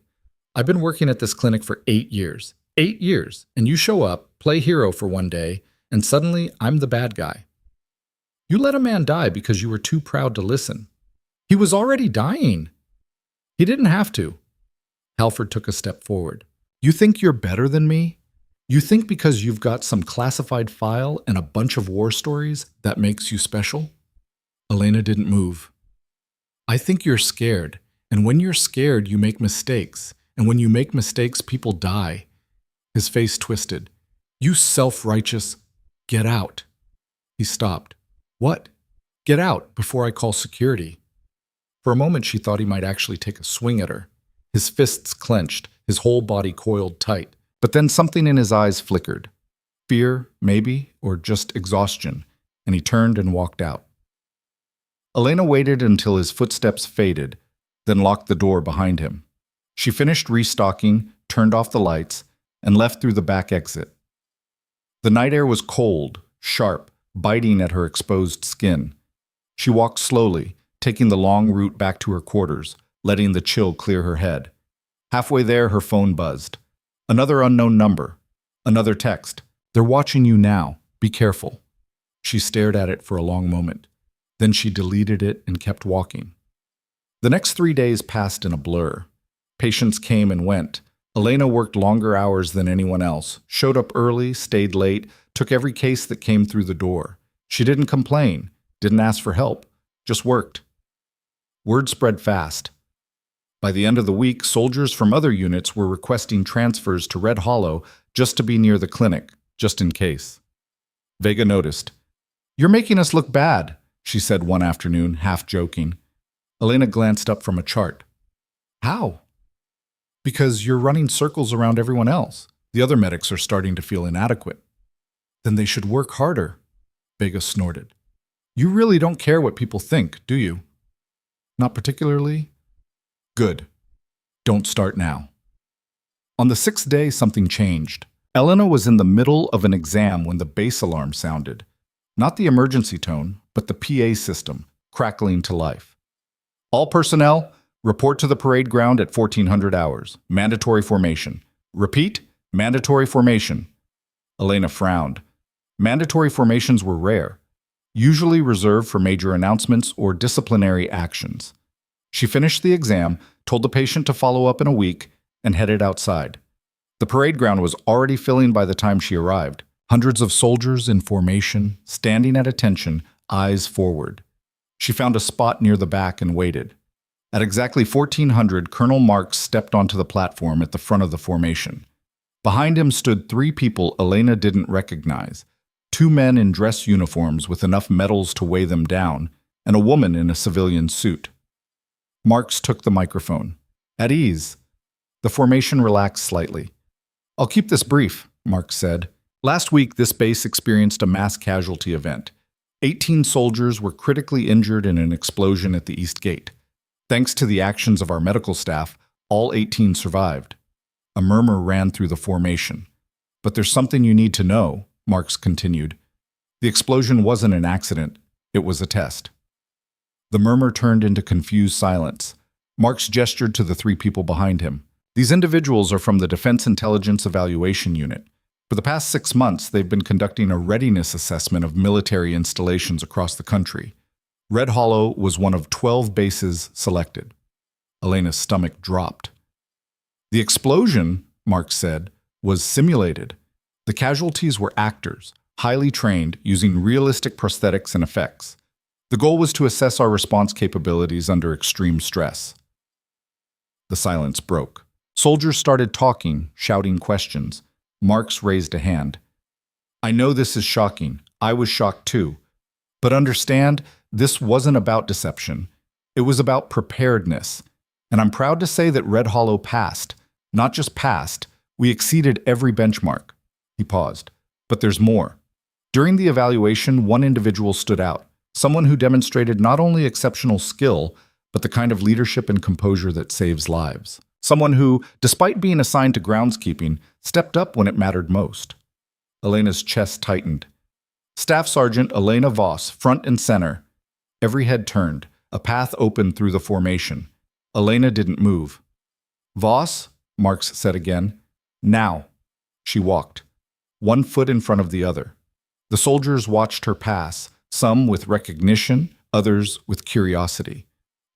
I've been working at this clinic for 8 years. 8 years, and you show up, play hero for one day, and suddenly I'm the bad guy. You let a man die because you were too proud to listen. He was already dying. He didn't have to." Halford took a step forward. "You think you're better than me? You think because you've got some classified file and a bunch of war stories, that makes you special?" Elena didn't move. "I think you're scared, and when you're scared, you make mistakes, and when you make mistakes, people die." His face twisted. "You self-righteous, get out." He stopped. "What?" "Get out before I call security." For a moment, she thought he might actually take a swing at her. His fists clenched, his whole body coiled tight. But then something in his eyes flickered. Fear, maybe, or just exhaustion, and he turned and walked out. Elena waited until his footsteps faded, then locked the door behind him. She finished restocking, turned off the lights, and left through the back exit. The night air was cold, sharp, biting at her exposed skin. She walked slowly, taking the long route back to her quarters, letting the chill clear her head. Halfway there, her phone buzzed. Another unknown number. Another text. "They're watching you now. Be careful." She stared at it for a long moment. Then she deleted it and kept walking. The next 3 days passed in a blur. Patients came and went. Elena worked longer hours than anyone else, showed up early, stayed late, took every case that came through the door. She didn't complain, didn't ask for help, just worked. Word spread fast. By the end of the week, soldiers from other units were requesting transfers to Red Hollow just to be near the clinic, just in case. Vega noticed. "You're making us look bad," she said one afternoon, half joking. Elena glanced up from a chart. "How?" "Because you're running circles around everyone else. The other medics are starting to feel inadequate." "Then they should work harder," Vega snorted. "You really don't care what people think, do you?" "Not particularly." "Good. Don't start now." On the 6th day, something changed. Elena was in the middle of an exam when the base alarm sounded. Not the emergency tone, but the PA system, crackling to life. "All personnel, report to the parade ground at 1400 hours. Mandatory formation. Repeat, mandatory formation." Elena frowned. Mandatory formations were rare, usually reserved for major announcements or disciplinary actions. She finished the exam, told the patient to follow up in a week, and headed outside. The parade ground was already filling by the time she arrived. Hundreds of soldiers in formation, standing at attention, eyes forward. She found a spot near the back and waited. At exactly 1400, Colonel Marks stepped onto the platform at the front of the formation. Behind him stood 3 people Elena didn't recognize. 2 men in dress uniforms with enough medals to weigh them down, and a woman in a civilian suit. Marks took the microphone. "At ease." The formation relaxed slightly. "I'll keep this brief," Marks said. "Last week, this base experienced a mass casualty event. 18 soldiers were critically injured in an explosion at the East Gate. Thanks to the actions of our medical staff, all 18 survived." A murmur ran through the formation. "But there's something you need to know," Marks continued. "The explosion wasn't an accident. It was a test." The murmur turned into confused silence. Marks gestured to the 3 people behind him. "These individuals are from the Defense Intelligence Evaluation Unit. For the past 6 months, they've been conducting a readiness assessment of military installations across the country. Red Hollow was one of 12 bases selected." Elena's stomach dropped. "The explosion," Marks said, "was simulated. The casualties were actors, highly trained, using realistic prosthetics and effects. The goal was to assess our response capabilities under extreme stress." The silence broke. Soldiers started talking, shouting questions. Marks raised a hand. "I know this is shocking. I was shocked too. But understand, this wasn't about deception. It was about preparedness. And I'm proud to say that Red Hollow passed. Not just passed, we exceeded every benchmark. He paused. But there's more. During the evaluation, one individual stood out. Someone who demonstrated not only exceptional skill, but the kind of leadership and composure that saves lives. Someone who, despite being assigned to groundskeeping, stepped up when it mattered most. Elena's chest tightened. Staff Sergeant Elena Voss, front and center. Every head turned. A path opened through the formation. Elena didn't move. Voss, Marks said again. Now. She walked, one foot in front of the other. The soldiers watched her pass, some with recognition, others with curiosity.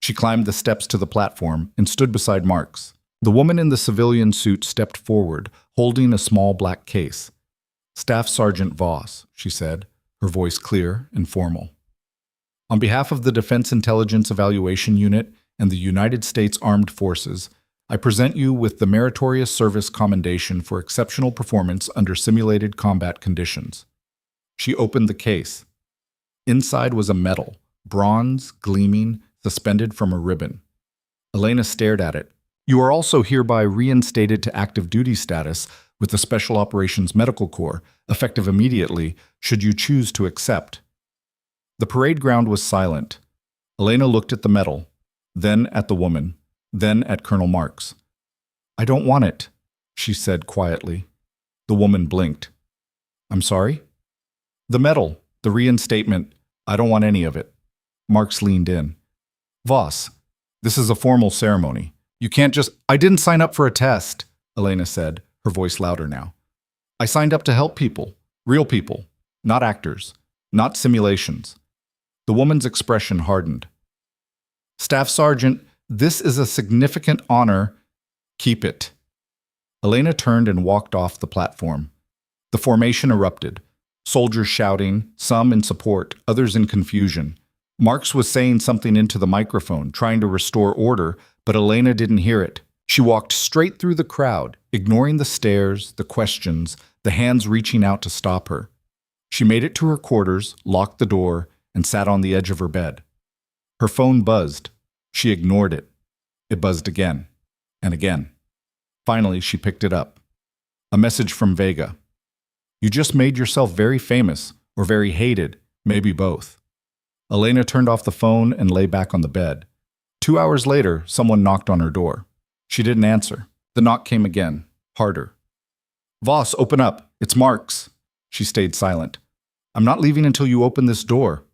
She climbed the steps to the platform and stood beside Marks. The woman in the civilian suit stepped forward, holding a small black case. Staff Sergeant Voss, she said, her voice clear and formal. On behalf of the Defense Intelligence Evaluation Unit and the United States Armed Forces, I present you with the Meritorious Service Commendation for exceptional performance under simulated combat conditions. She opened the case. Inside was a medal, bronze, gleaming, suspended from a ribbon. Elena stared at it. You are also hereby reinstated to active duty status with the Special Operations Medical Corps, effective immediately, should you choose to accept. The parade ground was silent. Elena looked at the medal, then at the woman, then at Colonel Marks. I don't want it, she said quietly. The woman blinked. I'm sorry? The medal, the reinstatement, I don't want any of it. Marks leaned in. Voss, this is a formal ceremony. You can't just— I didn't sign up for a test, Elena said, her voice louder now. I signed up to help people, real people, not actors, not simulations. The woman's expression hardened. Staff Sergeant, this is a significant honor. Keep it. Elena turned and walked off the platform. The formation erupted, soldiers shouting, some in support, others in confusion. Marks was saying something into the microphone, trying to restore order, but Elena didn't hear it. She walked straight through the crowd, ignoring the stares, the questions, the hands reaching out to stop her. She made it to her quarters, locked the door, and sat on the edge of her bed. Her phone buzzed. She ignored it. It buzzed again, and again. Finally, she picked it up. A message from Vega. You just made yourself very famous, or very hated, maybe both. Elena turned off the phone and lay back on the bed. 2 hours later, someone knocked on her door. She didn't answer. The knock came again, harder. Voss, open up. It's Marks. She stayed silent. I'm not leaving until you open this door.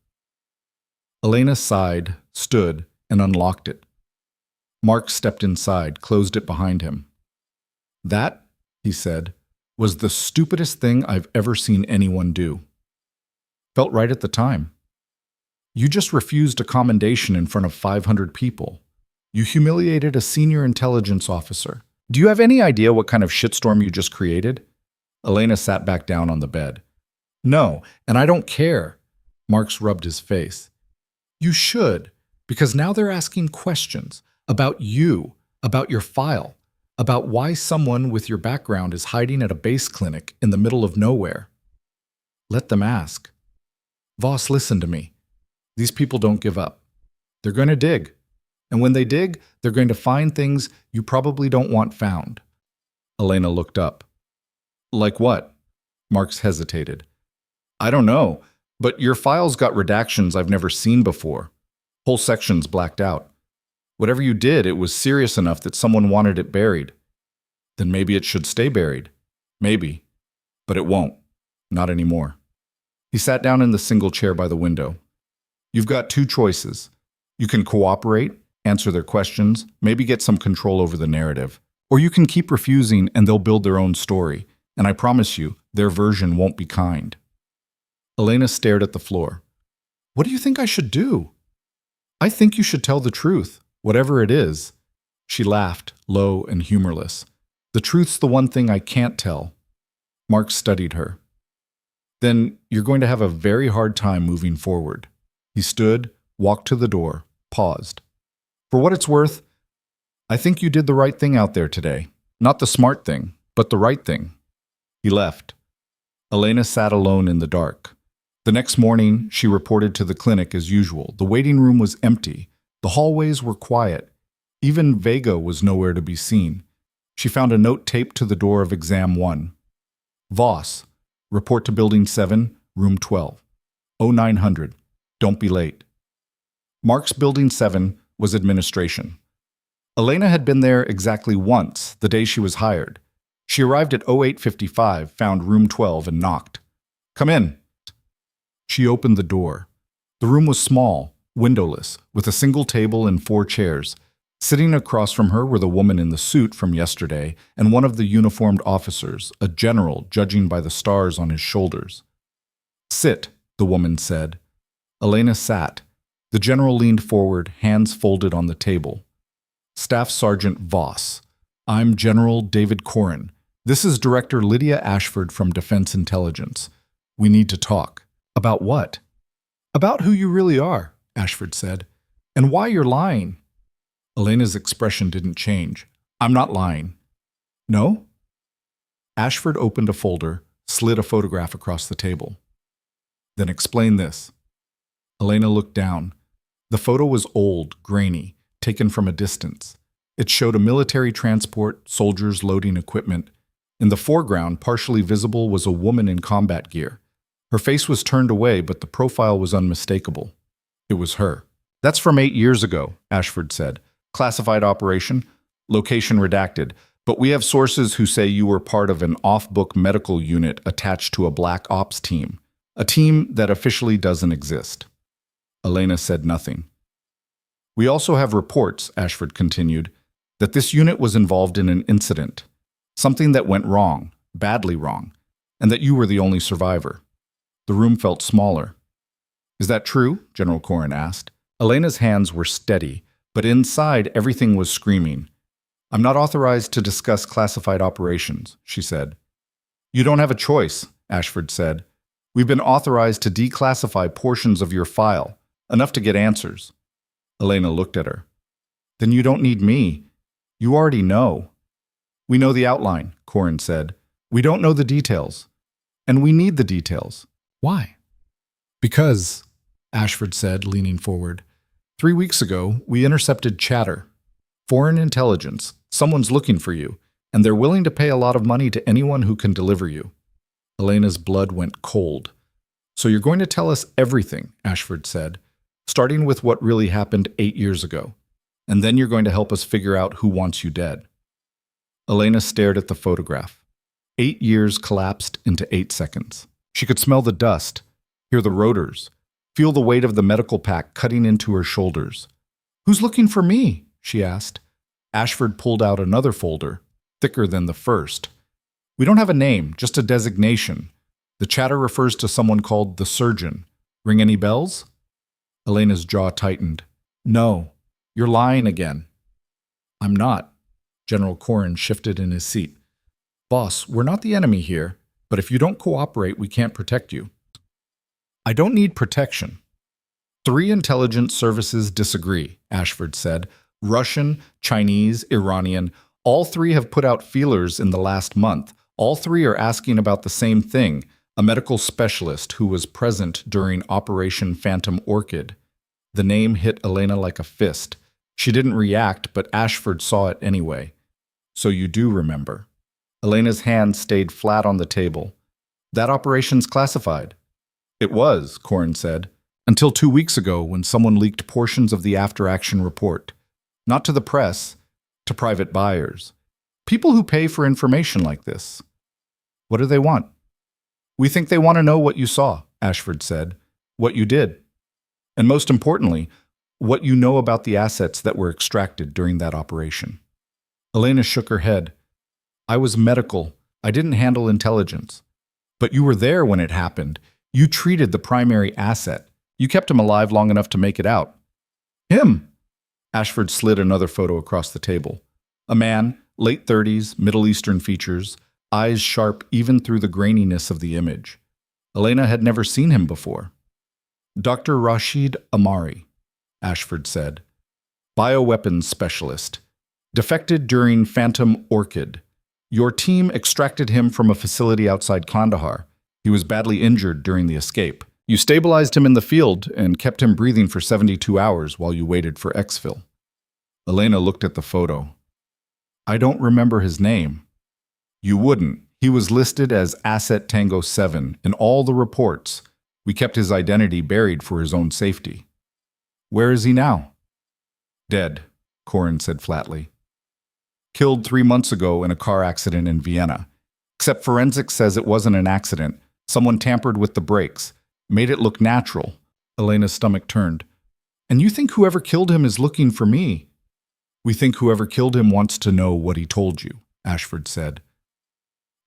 Elena sighed, stood, and unlocked it. Marks stepped inside, closed it behind him. That, he said, was the stupidest thing I've ever seen anyone do. Felt right at the time. You just refused a commendation in front of 500 people. You humiliated a senior intelligence officer. Do you have any idea what kind of shitstorm you just created? Elena sat back down on the bed. No, and I don't care. Marks rubbed his face. You should, because now they're asking questions about you, about your file, about why someone with your background is hiding at a base clinic in the middle of nowhere. Let them ask. Voss, listen to me. These people don't give up. They're going to dig. And when they dig, they're going to find things you probably don't want found. Elena looked up. Like what? Marks hesitated. I don't know, but your file's got redactions I've never seen before. Whole sections blacked out. Whatever you did, it was serious enough that someone wanted it buried. Then maybe it should stay buried. Maybe. But it won't. Not anymore. He sat down in the single chair by the window. You've got two choices. You can cooperate, answer their questions, maybe get some control over the narrative. Or you can keep refusing and they'll build their own story. And I promise you, their version won't be kind. Elena stared at the floor. What do you think I should do? I think you should tell the truth, whatever it is. She laughed, low and humorless. The truth's the one thing I can't tell. Mark studied her. Then you're going to have a very hard time moving forward. He stood, walked to the door, paused. For what it's worth, I think you did the right thing out there today. Not the smart thing, but the right thing. He left. Elena sat alone in the dark. The next morning, she reported to the clinic as usual. The waiting room was empty. The hallways were quiet. Even Vega was nowhere to be seen. She found a note taped to the door of Exam 1. Voss, report to Building 7, Room 12. 0900. Don't be late. Mark's Building 7 was administration. Elena had been there exactly once, the day she was hired. She arrived at 0855, found Room 12, and knocked. Come in. She opened the door. The room was small, windowless, with a single table and 4 chairs. Sitting across from her were the woman in the suit from yesterday and one of the uniformed officers, a general, judging by the stars on his shoulders. Sit, the woman said. Elena sat. The general leaned forward, hands folded on the table. Staff Sergeant Voss. I'm General David Corrin. This is Director Lydia Ashford from Defense Intelligence. We need to talk. About what? About who you really are, Ashford said, and why you're lying. Elena's expression didn't change. I'm not lying. No? Ashford opened a folder, slid a photograph across the table. Then explain this. Elena looked down. The photo was old, grainy, taken from a distance. It showed a military transport, soldiers loading equipment. In the foreground, partially visible, was a woman in combat gear. Her face was turned away, but the profile was unmistakable. It was her. That's from 8 years ago, Ashford said. Classified operation, location redacted, but we have sources who say you were part of an off-book medical unit attached to a black ops team, a team that officially doesn't exist. Elena said nothing. We also have reports, Ashford continued, that this unit was involved in an incident, something that went wrong, badly wrong, and that you were the only survivor. The room felt smaller. Is that true? General Corrin asked. Elena's hands were steady, but inside everything was screaming. I'm not authorized to discuss classified operations, she said. You don't have a choice, Ashford said. We've been authorized to declassify portions of your file, enough to get answers. Elena looked at her. Then you don't need me. You already know. We know the outline, Corrin said. We don't know the details. And we need the details. Why? Because, Ashford said, leaning forward, 3 weeks ago, we intercepted chatter. Foreign intelligence. Someone's looking for you, and they're willing to pay a lot of money to anyone who can deliver you. Elena's blood went cold. So you're going to tell us everything, Ashford said, starting with what really happened 8 years ago. And then you're going to help us figure out who wants you dead. Elena stared at the photograph. 8 years collapsed into 8 seconds. She could smell the dust, hear the rotors, feel the weight of the medical pack cutting into her shoulders. Who's looking for me? She asked. Ashford pulled out another folder, thicker than the first. We don't have a name, just a designation. The chatter refers to someone called the surgeon. Ring any bells? Elena's jaw tightened. No, you're lying again. I'm not. General Corrin shifted in his seat. Boss, we're not the enemy here, but if you don't cooperate, we can't protect you. I don't need protection. 3 intelligence services disagree, Ashford said. Russian, Chinese, Iranian, all 3 have put out feelers in the last month. All 3 are asking about the same thing, a medical specialist who was present during Operation Phantom Orchid. The name hit Elena like a fist. She didn't react, but Ashford saw it anyway. So you do remember. Elena's hand stayed flat on the table. That operation's classified. It was, Corrin said, until 2 weeks ago when someone leaked portions of the after-action report. Not to the press, to private buyers. People who pay for information like this. What do they want? We think they want to know what you saw, Ashford said, what you did. And most importantly, what you know about the assets that were extracted during that operation. Elena shook her head. I was medical. I didn't handle intelligence. But you were there when it happened. You treated the primary asset. You kept him alive long enough to make it out. Him! Ashford slid another photo across the table. A man, late 30s, Middle Eastern features, eyes sharp even through the graininess of the image. Elena had never seen him before. Dr. Rashid Amari, Ashford said. Bioweapons specialist. Defected during Phantom Orchid. Your team extracted him from a facility outside Kandahar. He was badly injured during the escape. You stabilized him in the field and kept him breathing for 72 hours while you waited for exfil. Elena looked at the photo. I don't remember his name. You wouldn't. He was listed as Asset Tango 7 in all the reports. We kept his identity buried for his own safety. Where is he now? Dead, Corin said flatly. Killed 3 months ago in a car accident in Vienna. Except forensics says it wasn't an accident. Someone tampered with the brakes, made it look natural. Elena's stomach turned. And you think whoever killed him is looking for me? We think whoever killed him wants to know what he told you, Ashford said.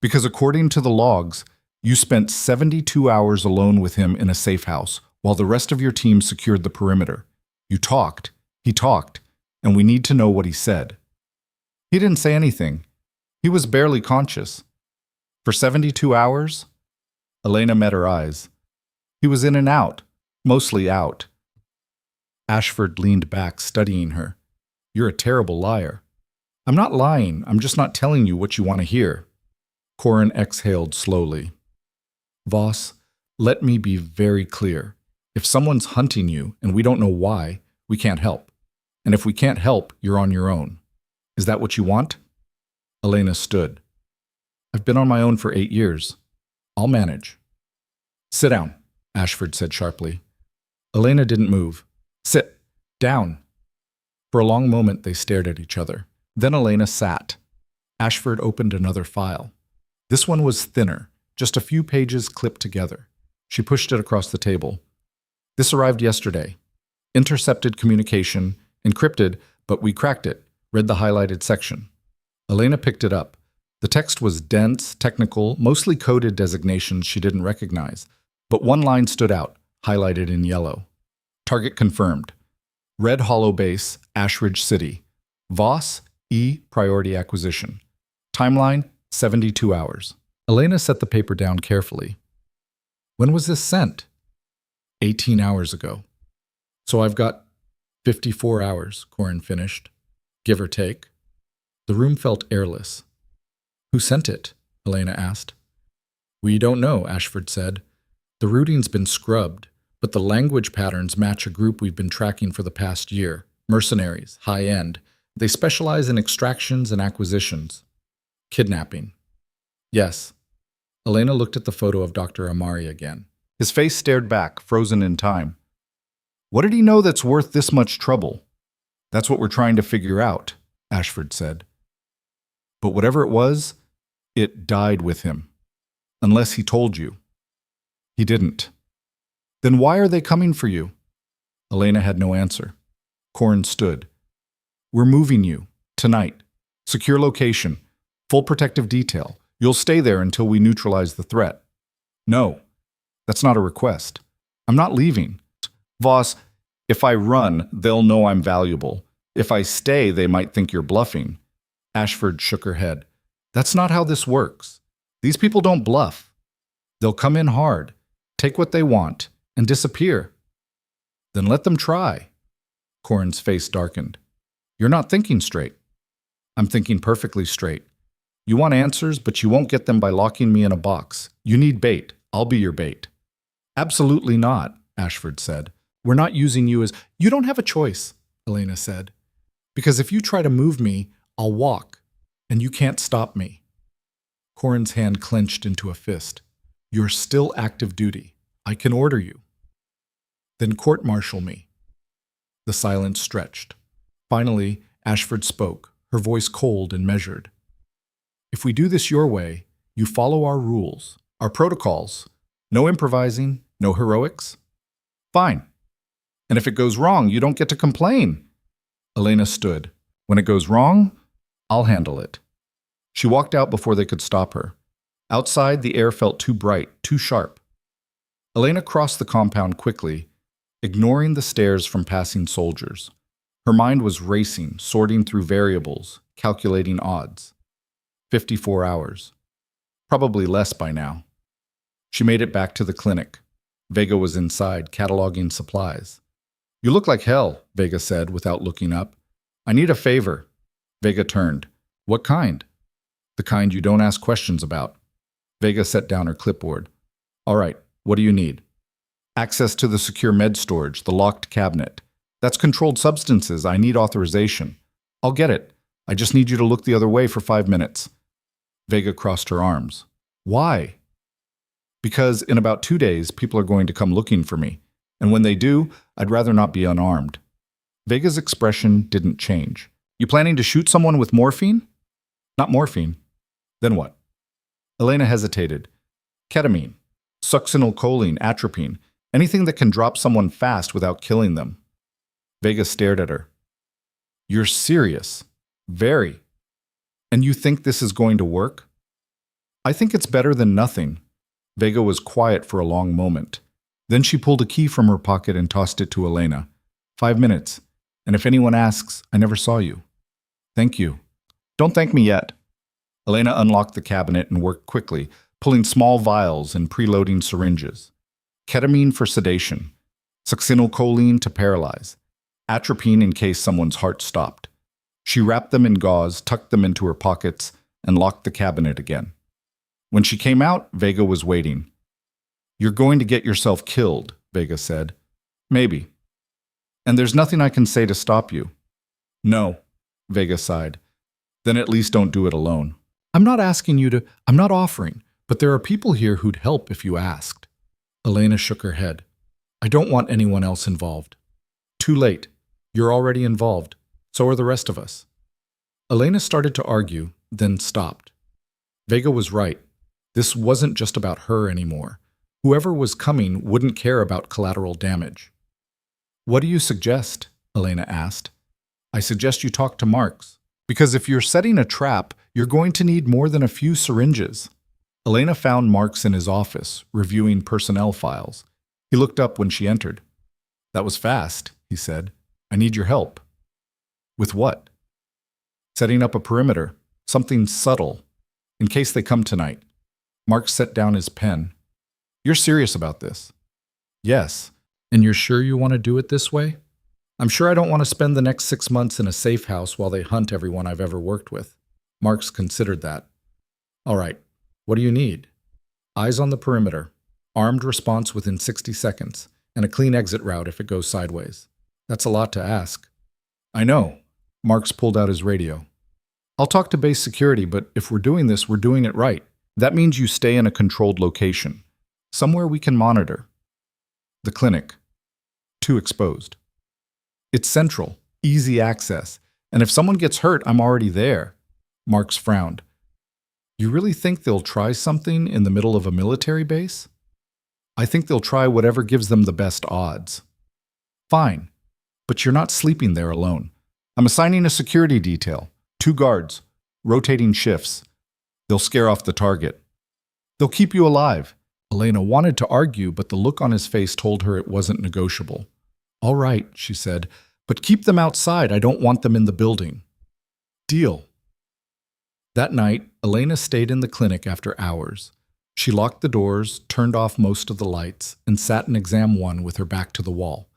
Because according to the logs, you spent 72 hours alone with him in a safe house while the rest of your team secured the perimeter. You talked, he talked, and we need to know what he said. He didn't say anything. He was barely conscious. For 72 hours? Elena met her eyes. He was in and out, mostly out. Ashford leaned back, studying her. You're a terrible liar. I'm not lying, I'm just not telling you what you want to hear. Corin exhaled slowly. Voss, let me be very clear. If someone's hunting you and we don't know why, we can't help. And if we can't help, you're on your own. Is that what you want? Elena stood. I've been on my own for 8 years. I'll manage. Sit down, Ashford said sharply. Elena didn't move. Sit. Down. For a long moment they stared at each other. Then Elena sat. Ashford opened another file. This one was thinner, just a few pages clipped together. She pushed it across the table. This arrived yesterday. Intercepted communication, encrypted, but we cracked it, read the highlighted section. Elena picked it up. The text was dense, technical, mostly coded designations she didn't recognize, but one line stood out, highlighted in yellow. Target confirmed. Red Hollow Base, Ashridge City. Voss, E. Priority Acquisition. Timeline, 72 hours. Elena set the paper down carefully. When was this sent? 18 hours ago. So I've got 54 hours, Corin finished, give or take. The room felt airless. Who sent it? Elena asked. We don't know, Ashford said. The routing's been scrubbed, but the language patterns match a group we've been tracking for the past year. Mercenaries, high-end. They specialize in extractions and acquisitions. Kidnapping. Yes. Elena looked at the photo of Dr. Amari again. His face stared back, frozen in time. What did he know that's worth this much trouble? That's what we're trying to figure out, Ashford said. But whatever it was, it died with him. Unless he told you. He didn't. Then why are they coming for you? Elena had no answer. Corin stood. We're moving you. Tonight. Secure location. Full protective detail. You'll stay there until we neutralize the threat. No. That's not a request. I'm not leaving. Voss, if I run, they'll know I'm valuable. If I stay, they might think you're bluffing. Ashford shook her head. That's not how this works. These people don't bluff. They'll come in hard, take what they want, and disappear. Then let them try. Corin's face darkened. You're not thinking straight. I'm thinking perfectly straight. You want answers, but you won't get them by locking me in a box. You need bait. I'll be your bait. Absolutely not, Ashford said. We're not using you as... You don't have a choice, Elena said. Because if you try to move me, I'll walk, and you can't stop me. Corin's hand clenched into a fist. You're still active duty. I can order you. Then court-martial me. The silence stretched. Finally, Ashford spoke, her voice cold and measured. If we do this your way, you follow our rules, our protocols. No improvising, no heroics. Fine. And if it goes wrong, you don't get to complain. Elena stood. When it goes wrong, I'll handle it. She walked out before they could stop her. Outside, the air felt too bright, too sharp. Elena crossed the compound quickly, ignoring the stares from passing soldiers. Her mind was racing, sorting through variables, calculating odds. 54 hours. Probably less by now. She made it back to the clinic. Vega was inside, cataloging supplies. You look like hell, Vega said without looking up. I need a favor. Vega turned. What kind? The kind you don't ask questions about. Vega set down her clipboard. All right, what do you need? Access to the secure med storage, the locked cabinet. That's controlled substances. I need authorization. I'll get it. I just need you to look the other way for 5 minutes. Vega crossed her arms. Why? Because in about 2 days, people are going to come looking for me. And when they do, I'd rather not be unarmed. Vega's expression didn't change. You planning to shoot someone with morphine? Not morphine. Then what? Elena hesitated. Ketamine, succinylcholine, atropine, anything that can drop someone fast without killing them. Vega stared at her. You're serious. Very. And you think this is going to work? I think it's better than nothing. Vega was quiet for a long moment. Then she pulled a key from her pocket and tossed it to Elena. 5 minutes. And if anyone asks, I never saw you. Thank you. Don't thank me yet. Elena unlocked the cabinet and worked quickly, pulling small vials and preloading syringes. Ketamine for sedation. Succinylcholine to paralyze. Atropine in case someone's heart stopped. She wrapped them in gauze, tucked them into her pockets, and locked the cabinet again. When she came out, Vega was waiting. You're going to get yourself killed, Vega said. Maybe. And there's nothing I can say to stop you. No, Vega sighed. Then at least don't do it alone. I'm not offering, but there are people here who'd help if you asked. Elena shook her head. I don't want anyone else involved. Too late. You're already involved. So are the rest of us. Elena started to argue, then stopped. Vega was right. This wasn't just about her anymore. Whoever was coming wouldn't care about collateral damage. What do you suggest? Elena asked. I suggest you talk to Marks. Because if you're setting a trap, you're going to need more than a few syringes. Elena found Marks in his office, reviewing personnel files. He looked up when she entered. That was fast, he said. I need your help. With what? Setting up a perimeter, something subtle, in case they come tonight. Marks set down his pen. You're serious about this? Yes. And you're sure you want to do it this way? I'm sure I don't want to spend the next 6 months in a safe house while they hunt everyone I've ever worked with. Marks considered that. All right. What do you need? Eyes on the perimeter, armed response within 60 seconds, and a clean exit route if it goes sideways. That's a lot to ask. I know. Marks pulled out his radio. I'll talk to base security, but if we're doing this, we're doing it right. That means you stay in a controlled location. Somewhere we can monitor. The clinic. Too exposed. It's central, easy access, and if someone gets hurt, I'm already there. Marks frowned. You really think they'll try something in the middle of a military base? I think they'll try whatever gives them the best odds. Fine, but you're not sleeping there alone. I'm assigning a security detail, 2 guards, rotating shifts. They'll scare off the target. They'll keep you alive. Elena wanted to argue, but the look on his face told her it wasn't negotiable. All right, she said, but keep them outside. I don't want them in the building. Deal. That night, Elena stayed in the clinic after hours. She locked the doors, turned off most of the lights, and sat in exam 1 with her back to the wall.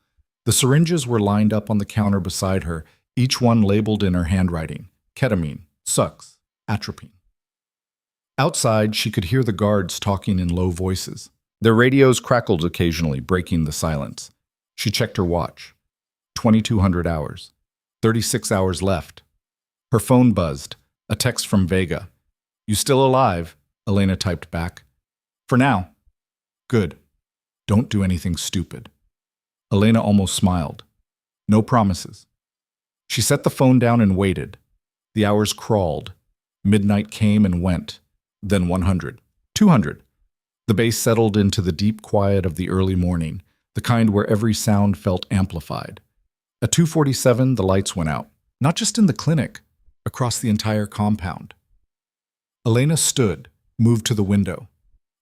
The syringes were lined up on the counter beside her, each one labeled in her handwriting: ketamine, sucks, atropine. Outside, she could hear the guards talking in low voices. Their radios crackled occasionally, breaking the silence. She checked her watch. 2,200 hours. 36 hours left. Her phone buzzed. A text from Vega. You still alive? Elena typed back. For now. Good. Don't do anything stupid. Elena almost smiled. No promises. She set the phone down and waited. The hours crawled. Midnight came and went. Then 100. 200. The base settled into the deep quiet of the early morning, the kind where every sound felt amplified. At 2:47, the lights went out. Not just in the clinic, across the entire compound. Elena stood, moved to the window.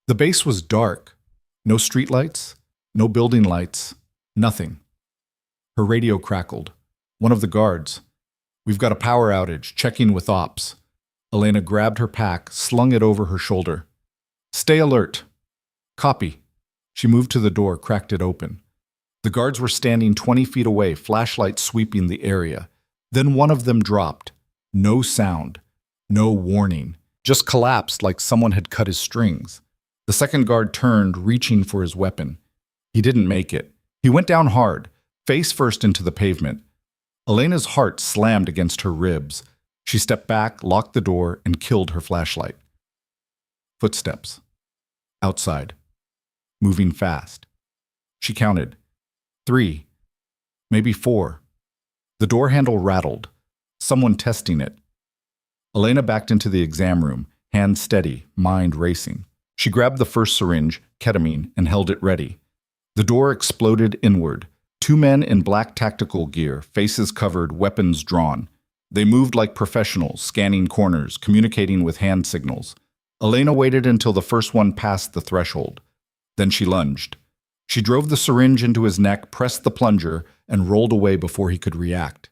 The base was dark. No streetlights, no building lights, nothing. Her radio crackled. One of the guards. We've got a power outage, checking with ops. Elena grabbed her pack, slung it over her shoulder. Stay alert. Copy. She moved to the door, cracked it open. The guards were standing 20 feet away, flashlights sweeping the area. Then one of them dropped. No sound. No warning. Just collapsed like someone had cut his strings. The second guard turned, reaching for his weapon. He didn't make it. He went down hard, face first into the pavement. Elena's heart slammed against her ribs. She stepped back, locked the door, and killed her flashlight. Footsteps. Outside. Moving fast. She counted. 3. Maybe 4. The door handle rattled. Someone testing it. Elena backed into the exam room, hand steady, mind racing. She grabbed the first syringe, ketamine, and held it ready. The door exploded inward. 2 men in black tactical gear, faces covered, weapons drawn. They moved like professionals, scanning corners, communicating with hand signals. Elena waited until the first one passed the threshold. Then she lunged. She drove the syringe into his neck, pressed the plunger, and rolled away before he could react.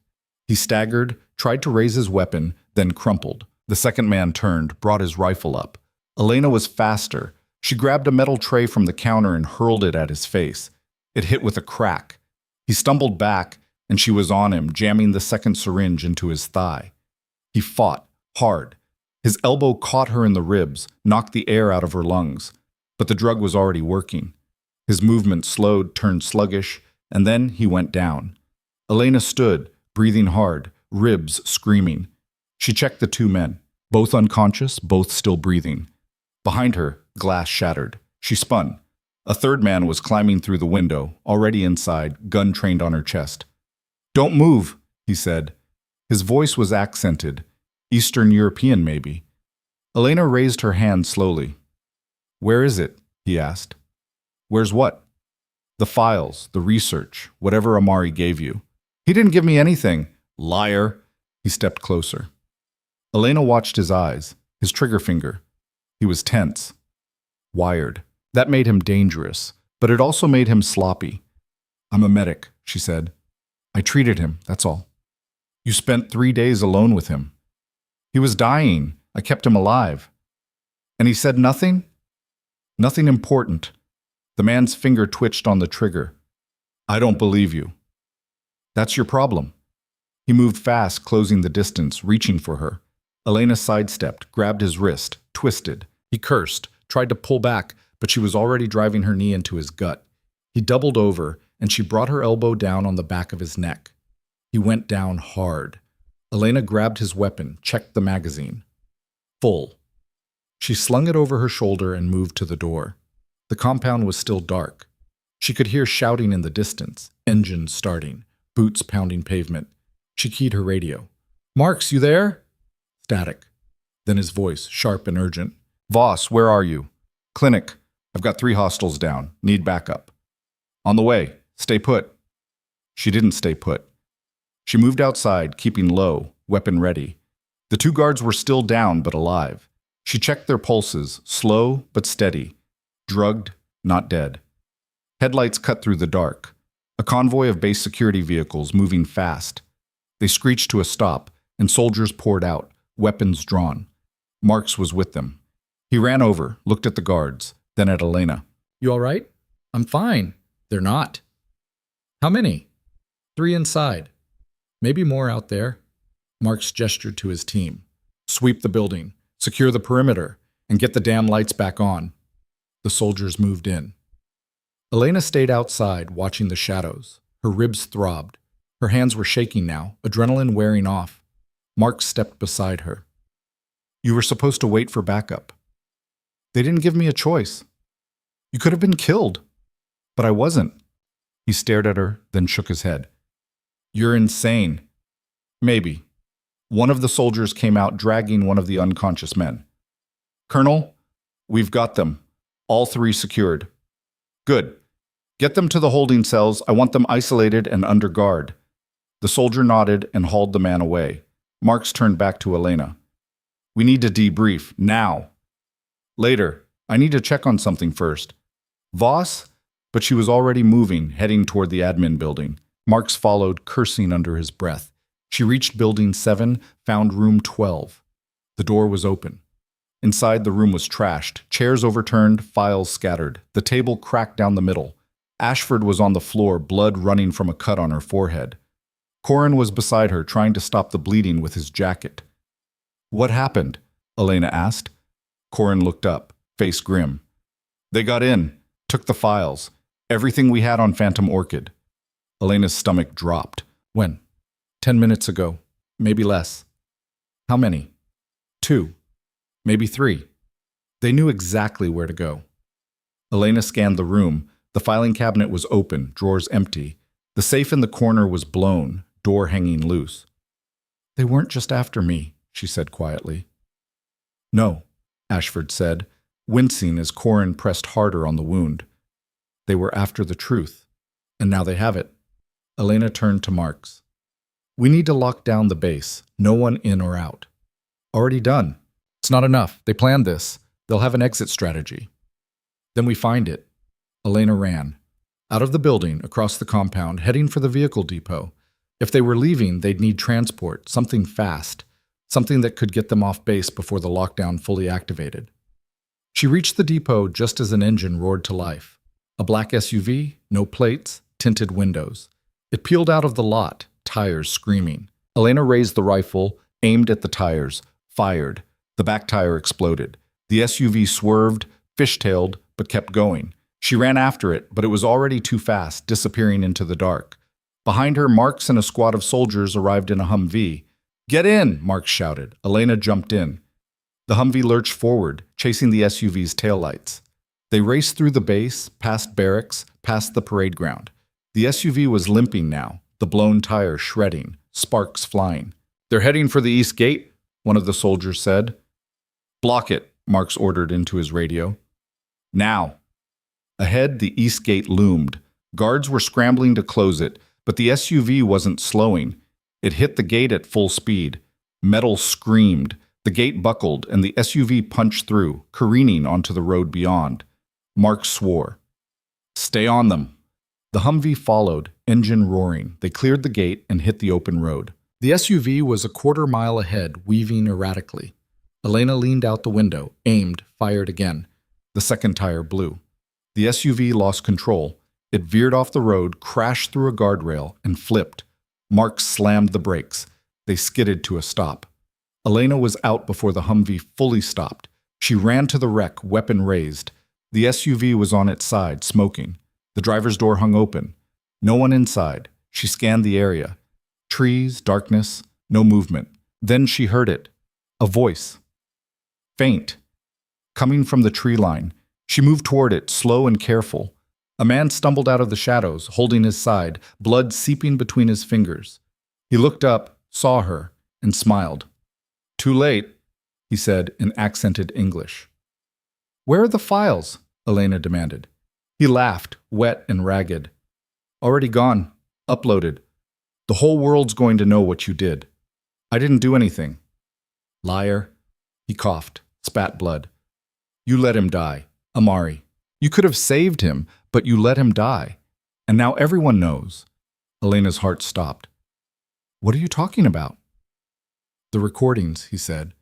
He staggered, tried to raise his weapon, then crumpled. The second man turned, brought his rifle up. Elena was faster. She grabbed a metal tray from the counter and hurled it at his face. It hit with a crack. He stumbled back, and she was on him, jamming the second syringe into his thigh. He fought, hard. His elbow caught her in the ribs, knocked the air out of her lungs. But the drug was already working. His movement slowed, turned sluggish, and then he went down. Elena stood, breathing hard, ribs screaming. She checked the 2 men, both unconscious, both still breathing. Behind her, glass shattered. She spun. A third man was climbing through the window, already inside, gun trained on her chest. "Don't move," he said. His voice was accented. Eastern European, maybe. Elena raised her hand slowly. "Where is it?" he asked. "Where's what?" "The files, the research, whatever Amari gave you." "He didn't give me anything." "Liar." He stepped closer. Elena watched his eyes, his trigger finger. He was tense. Wired. That made him dangerous, but it also made him sloppy. "I'm a medic," she said. "I treated him, that's all." "You spent 3 days alone with him." "He was dying. I kept him alive." "And he said nothing?" "Nothing important." The man's finger twitched on the trigger. "I don't believe you." "That's your problem." He moved fast, closing the distance, reaching for her. Elena sidestepped, grabbed his wrist, twisted. He cursed, tried to pull back, but she was already driving her knee into his gut. He doubled over, and she brought her elbow down on the back of his neck. He went down hard. Elena grabbed his weapon, checked the magazine. Full. She slung it over her shoulder and moved to the door. The compound was still dark. She could hear shouting in the distance, engines starting, boots pounding pavement. She keyed her radio. "Marks, you there?" Static. Then his voice, sharp and urgent. "Voss, where are you?" "Clinic. I've got 3 hostiles down. Need backup." "On the way. Stay put." She didn't stay put. She moved outside, keeping low, weapon ready. The 2 guards were still down but alive. She checked their pulses, slow but steady. Drugged, not dead. Headlights cut through the dark. A convoy of base security vehicles moving fast. They screeched to a stop, and soldiers poured out, weapons drawn. Marks was with them. He ran over, looked at the guards, then at Elena. "You all right?" "I'm fine." "They're not." "How many?" "3 inside. Maybe more out there." Marks gestured to his team. "Sweep the building, secure the perimeter, and get the damn lights back on." The soldiers moved in. Elena stayed outside, watching the shadows. Her ribs throbbed. Her hands were shaking now, adrenaline wearing off. Marks stepped beside her. "You were supposed to wait for backup." "They didn't give me a choice." "You could have been killed." "But I wasn't." He stared at her, then shook his head. "You're insane." "Maybe." One of the soldiers came out dragging one of the unconscious men. "Colonel, we've got them. All 3 secured." "Good. Get them to the holding cells. I want them isolated and under guard." The soldier nodded and hauled the man away. Marks turned back to Elena. "We need to debrief, now." "Later. I need to check on something first." "Voss?" But she was already moving, heading toward the admin building. Marks followed, cursing under his breath. She reached building 7, found room 12. The door was open. Inside, the room was trashed, chairs overturned, files scattered. The table cracked down the middle. Ashford was on the floor, blood running from a cut on her forehead. Corin was beside her, trying to stop the bleeding with his jacket. "What happened?" Elena asked. Corin looked up, face grim. "They got in, took the files, everything we had on Phantom Orchid." Elena's stomach dropped. "When?" 10 minutes ago. Maybe less. How many? 2. Maybe 3. They knew exactly where to go. Elena scanned the room. The filing cabinet was open, drawers empty. The safe in the corner was blown, door hanging loose. They weren't just after me, she said quietly. No, Ashford said, wincing as Corin pressed harder on the wound. They were after the truth, and now they have it. Elena turned to Marks. We need to lock down the base, no one in or out. Already done. It's not enough. They planned this. They'll have an exit strategy. Then we find it. Elena ran. Out of the building, across the compound, heading for the vehicle depot. If they were leaving, they'd need transport, something fast, something that could get them off base before the lockdown fully activated. She reached the depot just as an engine roared to life. A black SUV, no plates, tinted windows. It peeled out of the lot, tires screaming. Elena raised the rifle, aimed at the tires, fired. The back tire exploded. The SUV swerved, fishtailed, but kept going. She ran after it, but it was already too fast, disappearing into the dark. Behind her, Marks and a squad of soldiers arrived in a Humvee. Get in, Marks shouted. Elena jumped in. The Humvee lurched forward, chasing the SUV's taillights. They raced through the base, past barracks, past the parade ground. The SUV was limping now, the blown tire shredding, sparks flying. They're heading for the east gate, one of the soldiers said. Block it, Marks ordered into his radio. Now. Ahead, the east gate loomed. Guards were scrambling to close it, but the SUV wasn't slowing. It hit the gate at full speed. Metal screamed. The gate buckled, and the SUV punched through, careening onto the road beyond. Mark swore. Stay on them. The Humvee followed, engine roaring. They cleared the gate and hit the open road. The SUV was a quarter-mile ahead, weaving erratically. Elena leaned out the window, aimed, fired again. The second tire blew. The SUV lost control. It veered off the road, crashed through a guardrail, and flipped. Mark slammed the brakes. They skidded to a stop. Elena was out before the Humvee fully stopped. She ran to the wreck, weapon raised. The SUV was on its side, smoking. The driver's door hung open. No one inside. She scanned the area. Trees, darkness, no movement. Then she heard it. A voice. Faint. Coming from the tree line. She moved toward it, slow and careful. A man stumbled out of the shadows, holding his side, blood seeping between his fingers. He looked up, saw her, and smiled. Too late, he said in accented English. Where are the files? Elena demanded. He laughed, wet and ragged. Already gone. Uploaded. The whole world's going to know what you did. I didn't do anything. Liar. He coughed, spat blood. You let him die, Amari. You could have saved him, but you let him die. And now everyone knows. Elena's heart stopped. What are you talking about? The recordings, he said.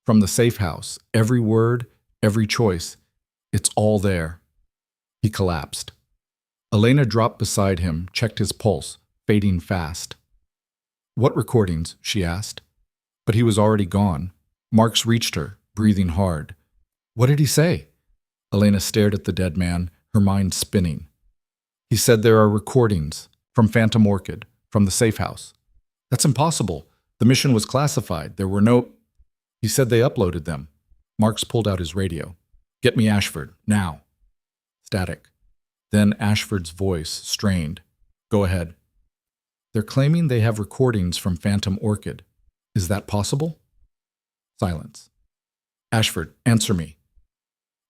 From the safe house, every word, every choice. It's all there. He collapsed. Elena dropped beside him, checked his pulse, fading fast. What recordings? She asked. But he was already gone. Marks reached her, breathing hard. What did he say? Elena stared at the dead man, her mind spinning. He said there are recordings from Phantom Orchid, from the safe house. That's impossible. The mission was classified. There were no... He said they uploaded them. Marks pulled out his radio. Get me Ashford, now. Static. Then Ashford's voice, strained. Go ahead. They're claiming they have recordings from Phantom Orchid. Is that possible? Silence. Ashford, answer me.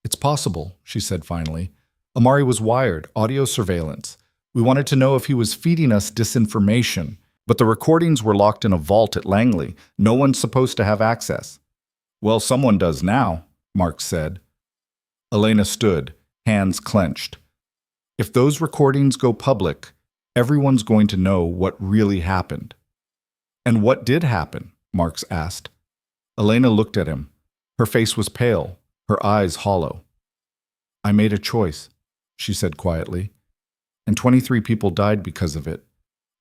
It's possible, she said finally. Amari was wired, audio surveillance. We wanted to know if he was feeding us disinformation, but the recordings were locked in a vault at Langley. No one's supposed to have access. Well, someone does now, Mark said. Elena stood, hands clenched. If those recordings go public, everyone's going to know what really happened. And what did happen? Marks asked. Elena looked at him. Her face was pale, her eyes hollow. I made a choice, she said quietly, and 23 people died because of it.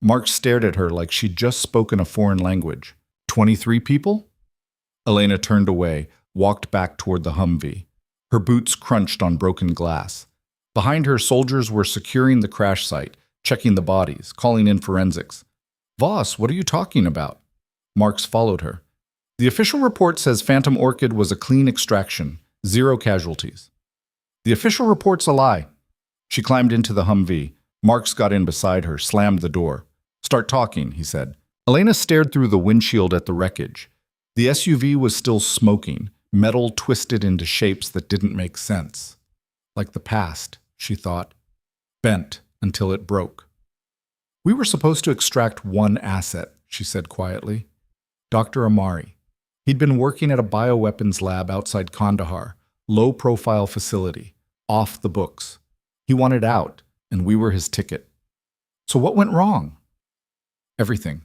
Mark stared at her like she'd just spoken a foreign language. 23 people? Elena turned away, walked back toward the Humvee. Her boots crunched on broken glass. Behind her, soldiers were securing the crash site, checking the bodies, calling in forensics. Voss, what are you talking about? Marks followed her. The official report says Phantom Orchid was a clean extraction, 0 casualties. The official report's a lie. She climbed into the Humvee. Marks got in beside her, slammed the door. Start talking, he said. Elena stared through the windshield at the wreckage. The SUV was still smoking, metal twisted into shapes that didn't make sense. Like the past, she thought. Bent until it broke. We were supposed to extract one asset, she said quietly. Dr. Amari. He'd been working at a bioweapons lab outside Kandahar, low-profile facility, off the books. He wanted out, and we were his ticket. So what went wrong? Everything.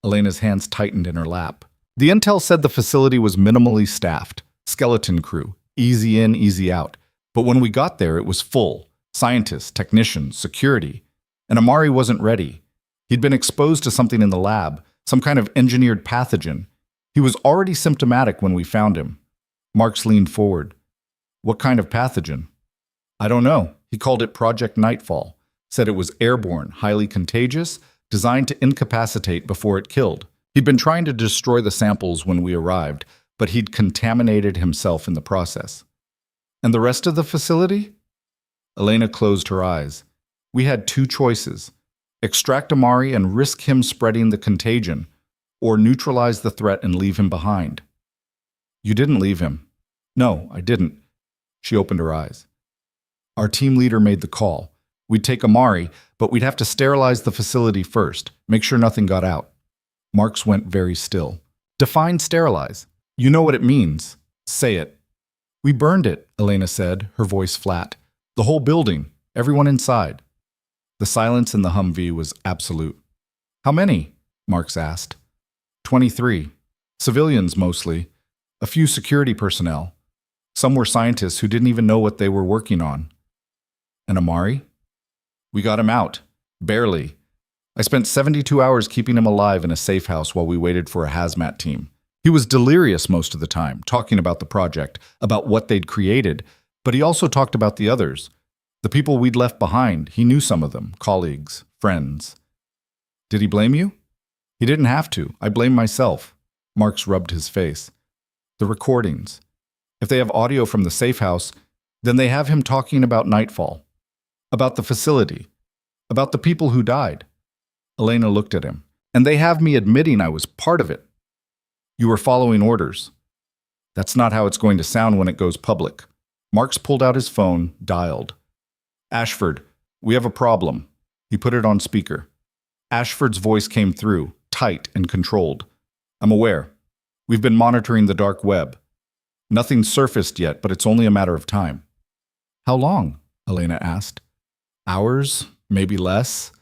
Elena's hands tightened in her lap. The intel said the facility was minimally staffed, skeleton crew, easy in, easy out. But when we got there, it was full. Scientists, technicians, security. And Amari wasn't ready. He'd been exposed to something in the lab, some kind of engineered pathogen. He was already symptomatic when we found him. Marks leaned forward. What kind of pathogen? I don't know. He called it Project Nightfall. Said it was airborne, highly contagious, designed to incapacitate before it killed. He'd been trying to destroy the samples when we arrived, but he'd contaminated himself in the process. And the rest of the facility? Elena closed her eyes. We had 2 choices. Extract Amari and risk him spreading the contagion, or neutralize the threat and leave him behind. You didn't leave him. No, I didn't. She opened her eyes. Our team leader made the call. We'd take Amari, but we'd have to sterilize the facility first, make sure nothing got out. Marks went very still. Define sterilize. You know what it means. Say it. We burned it, Elena said, her voice flat. The whole building, everyone inside. The silence in the Humvee was absolute. How many? Marks asked. 23. Civilians mostly. A few security personnel. Some were scientists who didn't even know what they were working on. And Amari? We got him out. Barely. I spent 72 hours keeping him alive in a safe house while we waited for a hazmat team. He was delirious most of the time, talking about the project, about what they'd created, but he also talked about the others. The people we'd left behind, he knew some of them, colleagues, friends. Did he blame you? He didn't have to. I blame myself. Marks rubbed his face. The recordings. If they have audio from the safe house, then they have him talking about Nightfall, about the facility, about the people who died. Elena looked at him. And they have me admitting I was part of it. You were following orders. That's not how it's going to sound when it goes public. Marks pulled out his phone, dialed. Ashford, we have a problem. He put it on speaker. Ashford's voice came through, tight and controlled. I'm aware. We've been monitoring the dark web. Nothing's surfaced yet, but it's only a matter of time. How long? Elena asked. Hours? Maybe less?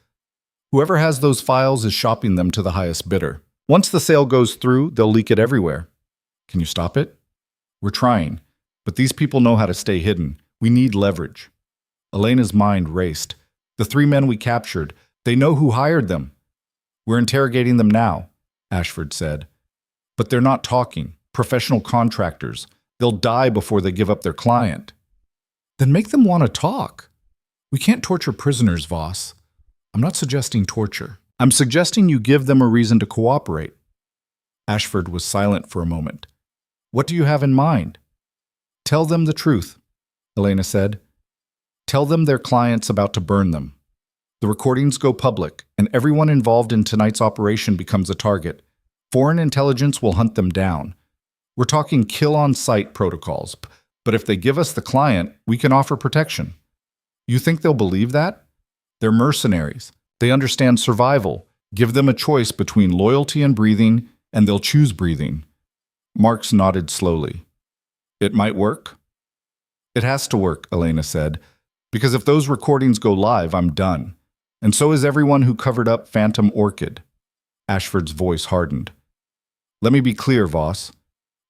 Whoever has those files is shopping them to the highest bidder. Once the sale goes through, they'll leak it everywhere. Can you stop it? We're trying, but these people know how to stay hidden. We need leverage. Elena's mind raced. The 3 men we captured, they know who hired them. We're interrogating them now, Ashford said. But they're not talking. Professional contractors. They'll die before they give up their client. Then make them want to talk. We can't torture prisoners, Voss. I'm not suggesting torture. I'm suggesting you give them a reason to cooperate. Ashford was silent for a moment. What do you have in mind? Tell them the truth, Elena said. Tell them their client's about to burn them. The recordings go public, and everyone involved in tonight's operation becomes a target. Foreign intelligence will hunt them down. We're talking kill-on-sight protocols, but if they give us the client, we can offer protection. You think they'll believe that? They're mercenaries. They understand survival. Give them a choice between loyalty and breathing, and they'll choose breathing. Marks nodded slowly. It might work? It has to work, Elena said, because if those recordings go live, I'm done. And so is everyone who covered up Phantom Orchid. Ashford's voice hardened. Let me be clear, Voss.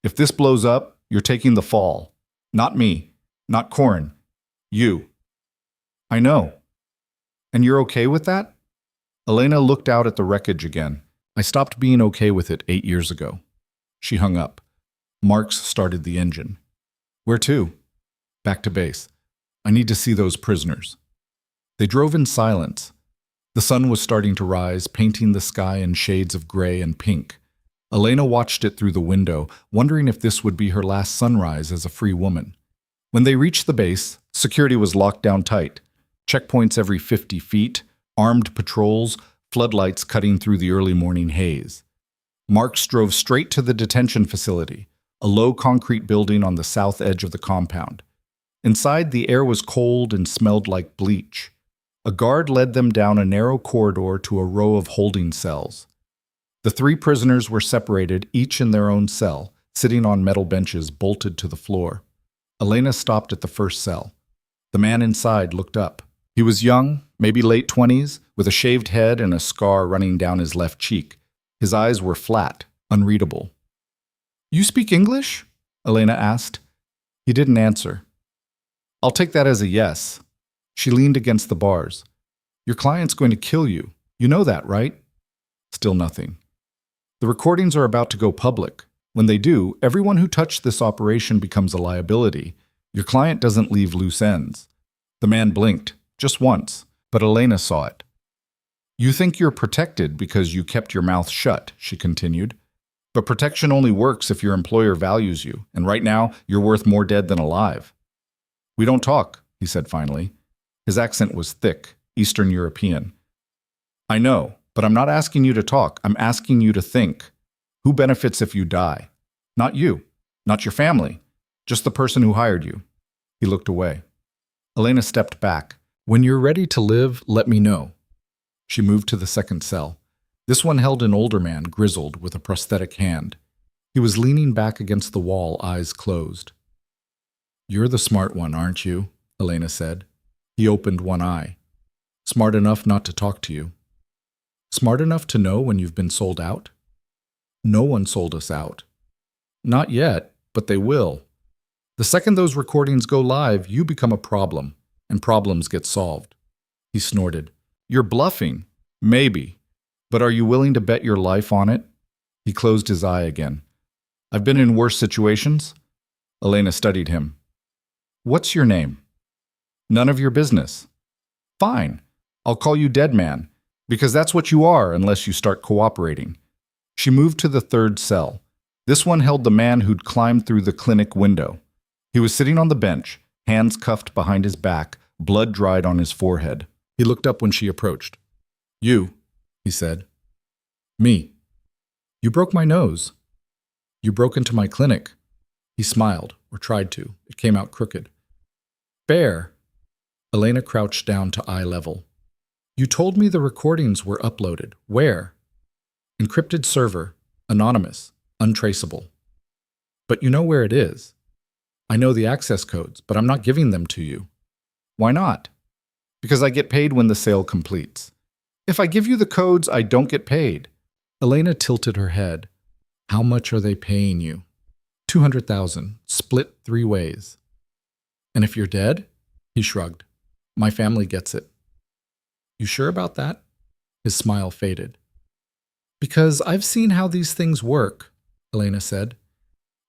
If this blows up, you're taking the fall. Not me. Not Corin. You. I know. And you're okay with that? Elena looked out at the wreckage again. I stopped being okay with it 8 years ago. She hung up. Marks started the engine. Where to? Back to base. I need to see those prisoners. They drove in silence. The sun was starting to rise, painting the sky in shades of gray and pink. Elena watched it through the window, wondering if this would be her last sunrise as a free woman. When they reached the base, security was locked down tight. Checkpoints every 50 feet, armed patrols, floodlights cutting through the early morning haze. Marks drove straight to the detention facility, a low concrete building on the south edge of the compound. Inside, the air was cold and smelled like bleach. A guard led them down a narrow corridor to a row of holding cells. The 3 prisoners were separated, each in their own cell, sitting on metal benches bolted to the floor. Elena stopped at the first cell. The man inside looked up. He was young, maybe late 20s, with a shaved head and a scar running down his left cheek. His eyes were flat, unreadable. "You speak English?" Elena asked. He didn't answer. "I'll take that as a yes." She leaned against the bars. "Your client's going to kill you. You know that, right?" Still nothing. "The recordings are about to go public. When they do, everyone who touched this operation becomes a liability. Your client doesn't leave loose ends." The man blinked, just once, but Elena saw it. "You think you're protected because you kept your mouth shut," she continued. "But protection only works if your employer values you, and right now, you're worth more dead than alive." "We don't talk," he said finally. His accent was thick, Eastern European. "I know, but I'm not asking you to talk. I'm asking you to think. Who benefits if you die? Not you, not your family, just the person who hired you." He looked away. Elena stepped back. "When you're ready to live, let me know." She moved to the second cell. This one held an older man, grizzled, with a prosthetic hand. He was leaning back against the wall, eyes closed. "You're the smart one, aren't you?" Elena said. He opened one eye. "Smart enough not to talk to you. Smart enough to know when you've been sold out?" "No one sold us out." "Not yet, but they will. The second those recordings go live, you become a problem, and problems get solved." He snorted. "You're bluffing." "Maybe. But are you willing to bet your life on it?" He closed his eye again. "I've been in worse situations." Elena studied him. "What's your name?" "None of your business." "Fine. I'll call you Dead Man, because that's what you are unless you start cooperating." She moved to the third cell. This one held the man who'd climbed through the clinic window. He was sitting on the bench, hands cuffed behind his back, blood dried on his forehead. He looked up when she approached. "You," he said. "Me. You broke my nose. You broke into my clinic." He smiled, or tried to. It came out crooked. "Fair." Elena crouched down to eye level. "You told me the recordings were uploaded. Where?" "Encrypted server, anonymous, untraceable." "But you know where it is." "I know the access codes, but I'm not giving them to you." "Why not?" "Because I get paid when the sale completes." "If I give you the codes, I don't get paid." Elena tilted her head. "How much are they paying you?" 200,000, split 3 ways. "And if you're dead?" He shrugged. "My family gets it." "You sure about that?" His smile faded. "Because I've seen how these things work," Elena said.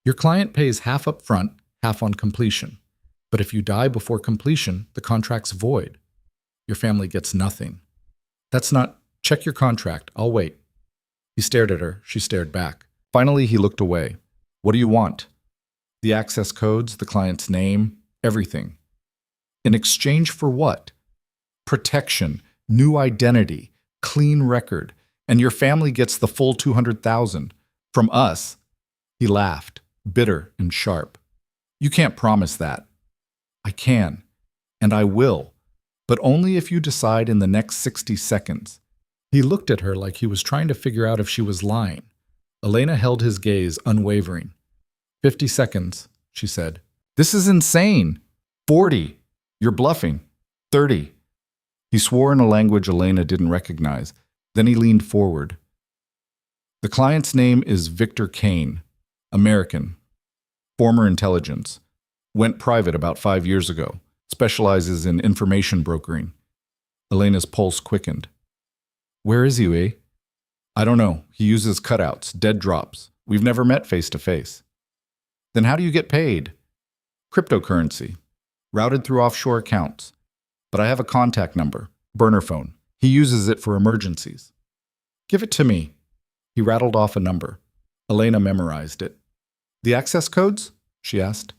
"Your client pays half up front, half on completion. But if you die before completion, the contract's void. Your family gets nothing." "That's not... Check your contract. I'll wait." He stared at her. She stared back. Finally, he looked away. "What do you want?" "The access codes, the client's name, everything." "In exchange for what?" "Protection, new identity, clean record, and your family gets the full 200,000. From us." He laughed, bitter and sharp. "You can't promise that." "I can, and I will, but only if you decide in the next 60 seconds. He looked at her like he was trying to figure out if she was lying. Elena held his gaze unwavering. 50 seconds, she said. "This is insane." 40. "You're bluffing." 30. He swore in a language Elena didn't recognize. Then he leaned forward. "The client's name is Victor Kane, American, former intelligence. Went private about 5 years ago. Specializes in information brokering." Elena's pulse quickened. "Where is he, eh?" "I don't know. He uses cutouts, dead drops. We've never met face to face." "Then how do you get paid?" "Cryptocurrency. Routed through offshore accounts. But I have a contact number, burner phone. He uses it for emergencies. Give it to me. He rattled off a number. Elena memorized it. The access codes? She asked.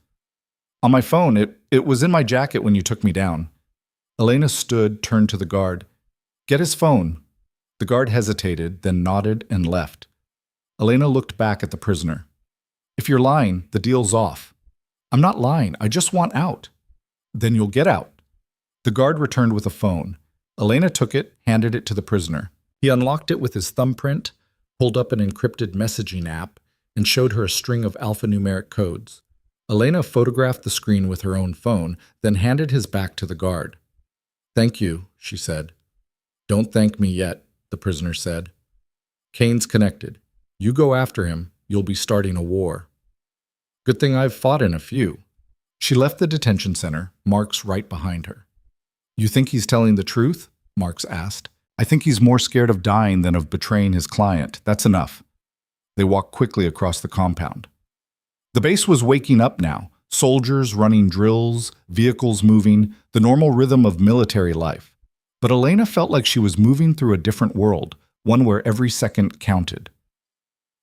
On my phone. It was in my jacket when you took me down. Elena stood, turned to the guard. Get his phone. The guard hesitated, then nodded and left. Elena looked back at the prisoner. If you're lying, the deal's off. I'm not lying. I just want out. Then you'll get out. The guard returned with a phone. Elena took it, handed it to the prisoner. He unlocked it with his thumbprint, pulled up an encrypted messaging app, and showed her a string of alphanumeric codes. Elena photographed the screen with her own phone, then handed his back to the guard. Thank you, she said. Don't thank me yet, the prisoner said. Kane's connected. You go after him, you'll be starting a war. Good thing I've fought in a few. She left the detention center, Marks right behind her. You think he's telling the truth? Marks asked. I think he's more scared of dying than of betraying his client. That's enough. They walked quickly across the compound. The base was waking up now. Soldiers running drills, vehicles moving, the normal rhythm of military life. But Elena felt like she was moving through a different world, one where every second counted.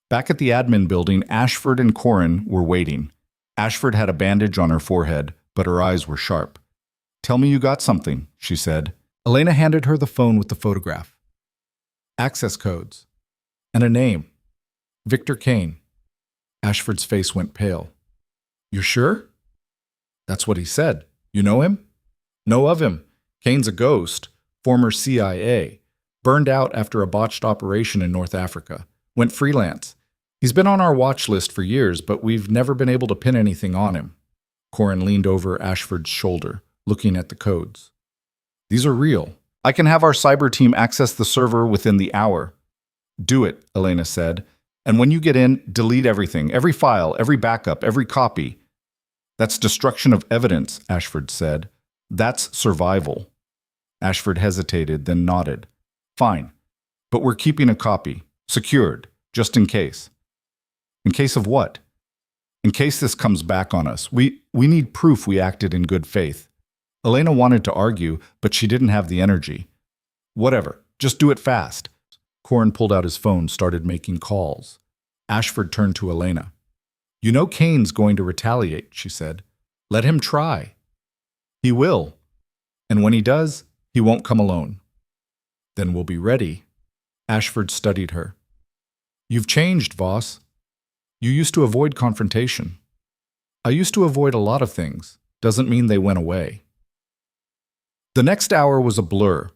Back at the admin building, Ashford and Corin were waiting. Ashford had a bandage on her forehead, but her eyes were sharp. Tell me you got something, she said. Elena handed her the phone with the photograph. Access codes. And a name. Victor Kane. Ashford's face went pale. You're sure? That's what he said. You know him? Know of him. Kane's a ghost, former CIA, burned out after a botched operation in North Africa, went freelance. He's been on our watch list for years, but we've never been able to pin anything on him. Corin leaned over Ashford's shoulder, looking at the codes. These are real. I can have our cyber team access the server within the hour. Do it, Elena said. And when you get in, delete everything, every file, every backup, every copy. That's destruction of evidence, Ashford said. That's survival. Ashford hesitated, then nodded. Fine, but we're keeping a copy, secured, just in case. In case of what? In case this comes back on us. We need proof we acted in good faith. Elena wanted to argue, but she didn't have the energy. Whatever, just do it fast. Corin pulled out his phone, started making calls. Ashford turned to Elena. You know Kane's going to retaliate, she said. Let him try. He will. And when he does, he won't come alone. Then we'll be ready. Ashford studied her. You've changed, Voss. You used to avoid confrontation. I used to avoid a lot of things. Doesn't mean they went away. The next hour was a blur.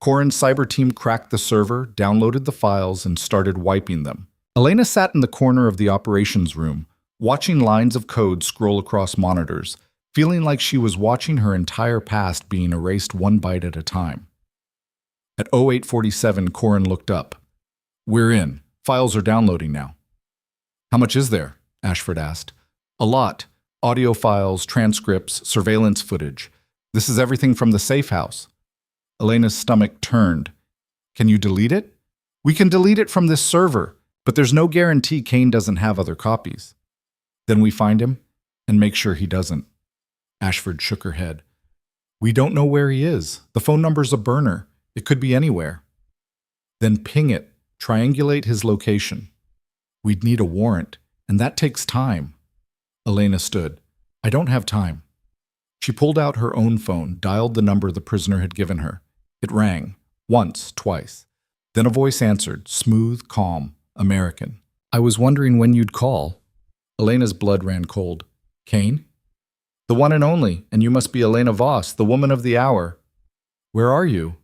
Corin's cyber team cracked the server, downloaded the files, and started wiping them. Elena sat in the corner of the operations room, watching lines of code scroll across monitors, feeling like she was watching her entire past being erased one byte at a time. At 0847, Corin looked up. We're in. Files are downloading now. How much is there? Ashford asked. A lot. Audio files, transcripts, surveillance footage. This is everything from the safe house. Elena's stomach turned. Can you delete it? We can delete it from this server, but there's no guarantee Kane doesn't have other copies. Then we find him and make sure he doesn't. Ashford shook her head. We don't know where he is. The phone number's a burner. It could be anywhere. Then ping it. Triangulate his location. We'd need a warrant, and that takes time. Elena stood. I don't have time. She pulled out her own phone, dialed the number the prisoner had given her. It rang. Once, twice. Then a voice answered, smooth, calm, American. I was wondering when you'd call. Elena's blood ran cold. Kane? The one and only, and you must be Elena Voss, the woman of the hour. Where are you?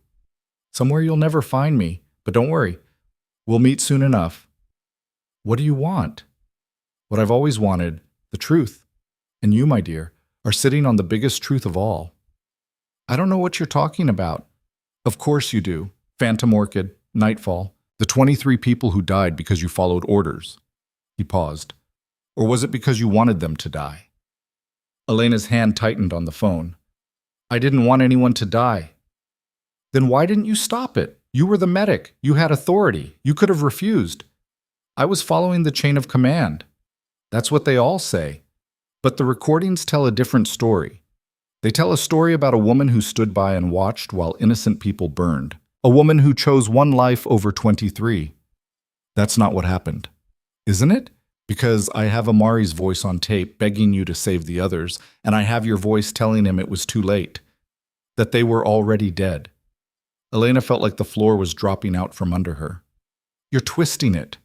Somewhere you'll never find me, but don't worry. We'll meet soon enough. What do you want? What I've always wanted, the truth. And you, my dear, are sitting on the biggest truth of all. I don't know what you're talking about. Of course you do. Phantom Orchid, Nightfall, the 23 people who died because you followed orders. He paused. Or was it because you wanted them to die? Elena's hand tightened on the phone. I didn't want anyone to die. Then why didn't you stop it? You were the medic. You had authority. You could have refused. I was following the chain of command. That's what they all say. But the recordings tell a different story. They tell a story about a woman who stood by and watched while innocent people burned. A woman who chose one life over 23. That's not what happened, isn't it? Because I have Amari's voice on tape begging you to save the others, and I have your voice telling him it was too late, that they were already dead. Elena felt like the floor was dropping out from under her. You're twisting it.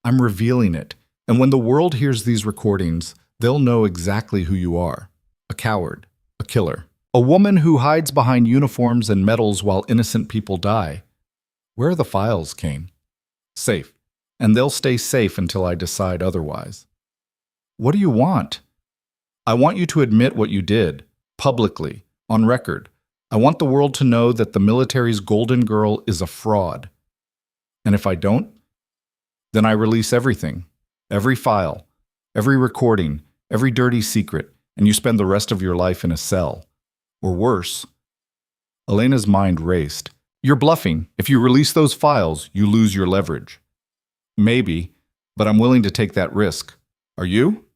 I'm revealing it, and when the world hears these recordings, they'll know exactly who you are. A coward, a killer. A woman who hides behind uniforms and medals while innocent people die. Where are the files, Kane? Safe. And they'll stay safe until I decide otherwise. What do you want? I want you to admit what you did, publicly, on record. I want the world to know that the military's golden girl is a fraud. And if I don't, then I release everything, every file, every recording, every dirty secret, and you spend the rest of your life in a cell. Or worse. Elena's mind raced. You're bluffing. If you release those files, you lose your leverage. Maybe, but I'm willing to take that risk. Are you?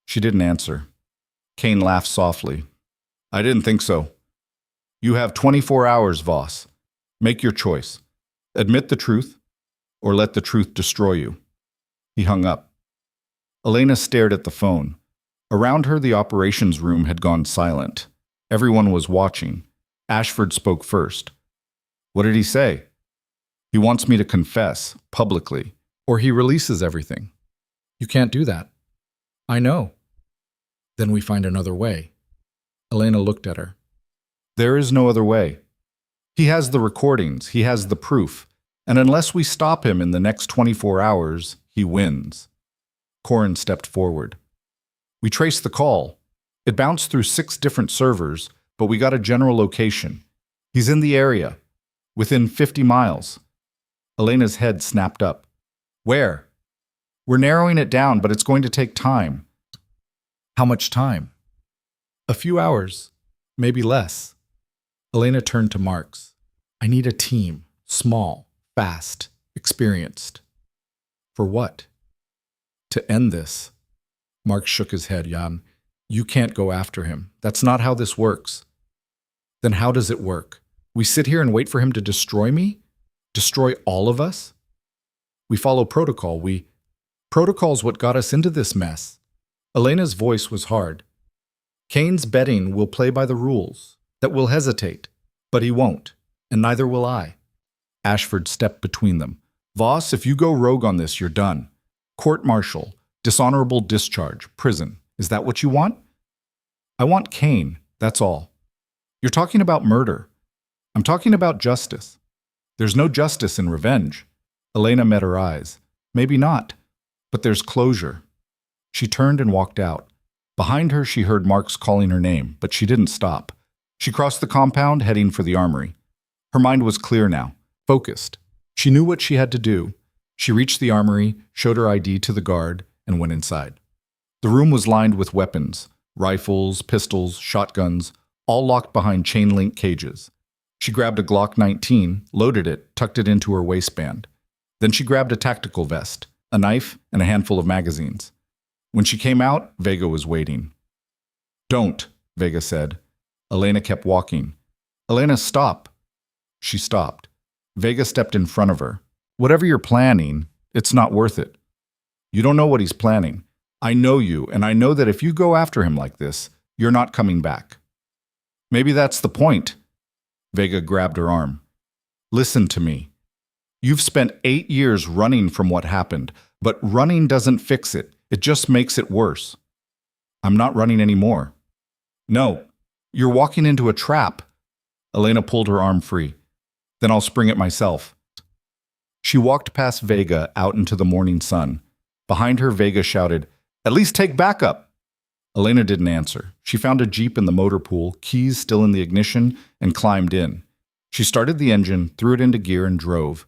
She didn't answer. Kane laughed softly. I didn't think so. You have 24 hours, Voss. Make your choice. Admit the truth, or let the truth destroy you. He hung up. Elena stared at the phone. Around her, the operations room had gone silent. Everyone was watching. Ashford spoke first. What did he say? He wants me to confess, publicly, or he releases everything. You can't do that. I know. Then we find another way. Elena looked at her. There is no other way. He has the recordings, he has the proof, and unless we stop him in the next 24 hours, he wins. Corin stepped forward. We traced the call. It bounced through 6 different servers, but we got a general location. He's in the area, within 50 miles. Elena's head snapped up. Where? We're narrowing it down, but it's going to take time. How much time? A few hours, maybe less. Elena turned to Marks. I need a team, small, fast, experienced. For what? To end this. Marks shook his head, Jan. You can't go after him. That's not how this works. Then how does it work? We sit here and wait for him to destroy me? Destroy all of us? We follow protocol. Protocol's what got us into this mess. Elena's voice was hard. Kane's betting will play by the rules, that we'll hesitate, but he won't, and neither will I. Ashford stepped between them. Voss, if you go rogue on this, you're done. Court-martial, dishonorable discharge, prison. Is that what you want? I want Kane, that's all. You're talking about murder. I'm talking about justice. There's no justice in revenge. Elena met her eyes. Maybe not, but there's closure. She turned and walked out. Behind her, she heard Marks calling her name, but she didn't stop. She crossed the compound, heading for the armory. Her mind was clear now, focused. She knew what she had to do. She reached the armory, showed her ID to the guard, and went inside. The room was lined with weapons, rifles, pistols, shotguns, all locked behind chain-link cages. She grabbed a Glock 19, loaded it, tucked it into her waistband. Then she grabbed a tactical vest, a knife, and a handful of magazines. When she came out, Vega was waiting. Don't, Vega said. Elena kept walking. Elena, stop. She stopped. Vega stepped in front of her. Whatever you're planning, it's not worth it. You don't know what he's planning. I know you, and I know that if you go after him like this, you're not coming back. Maybe that's the point. Vega grabbed her arm. Listen to me. You've spent 8 years running from what happened, but running doesn't fix it. It just makes it worse. I'm not running anymore. No, you're walking into a trap. Elena pulled her arm free. Then I'll spring it myself. She walked past Vega out into the morning sun. Behind her, Vega shouted, At least take backup. Elena didn't answer. She found a Jeep in the motor pool, keys still in the ignition, and climbed in. She started the engine, threw it into gear, and drove.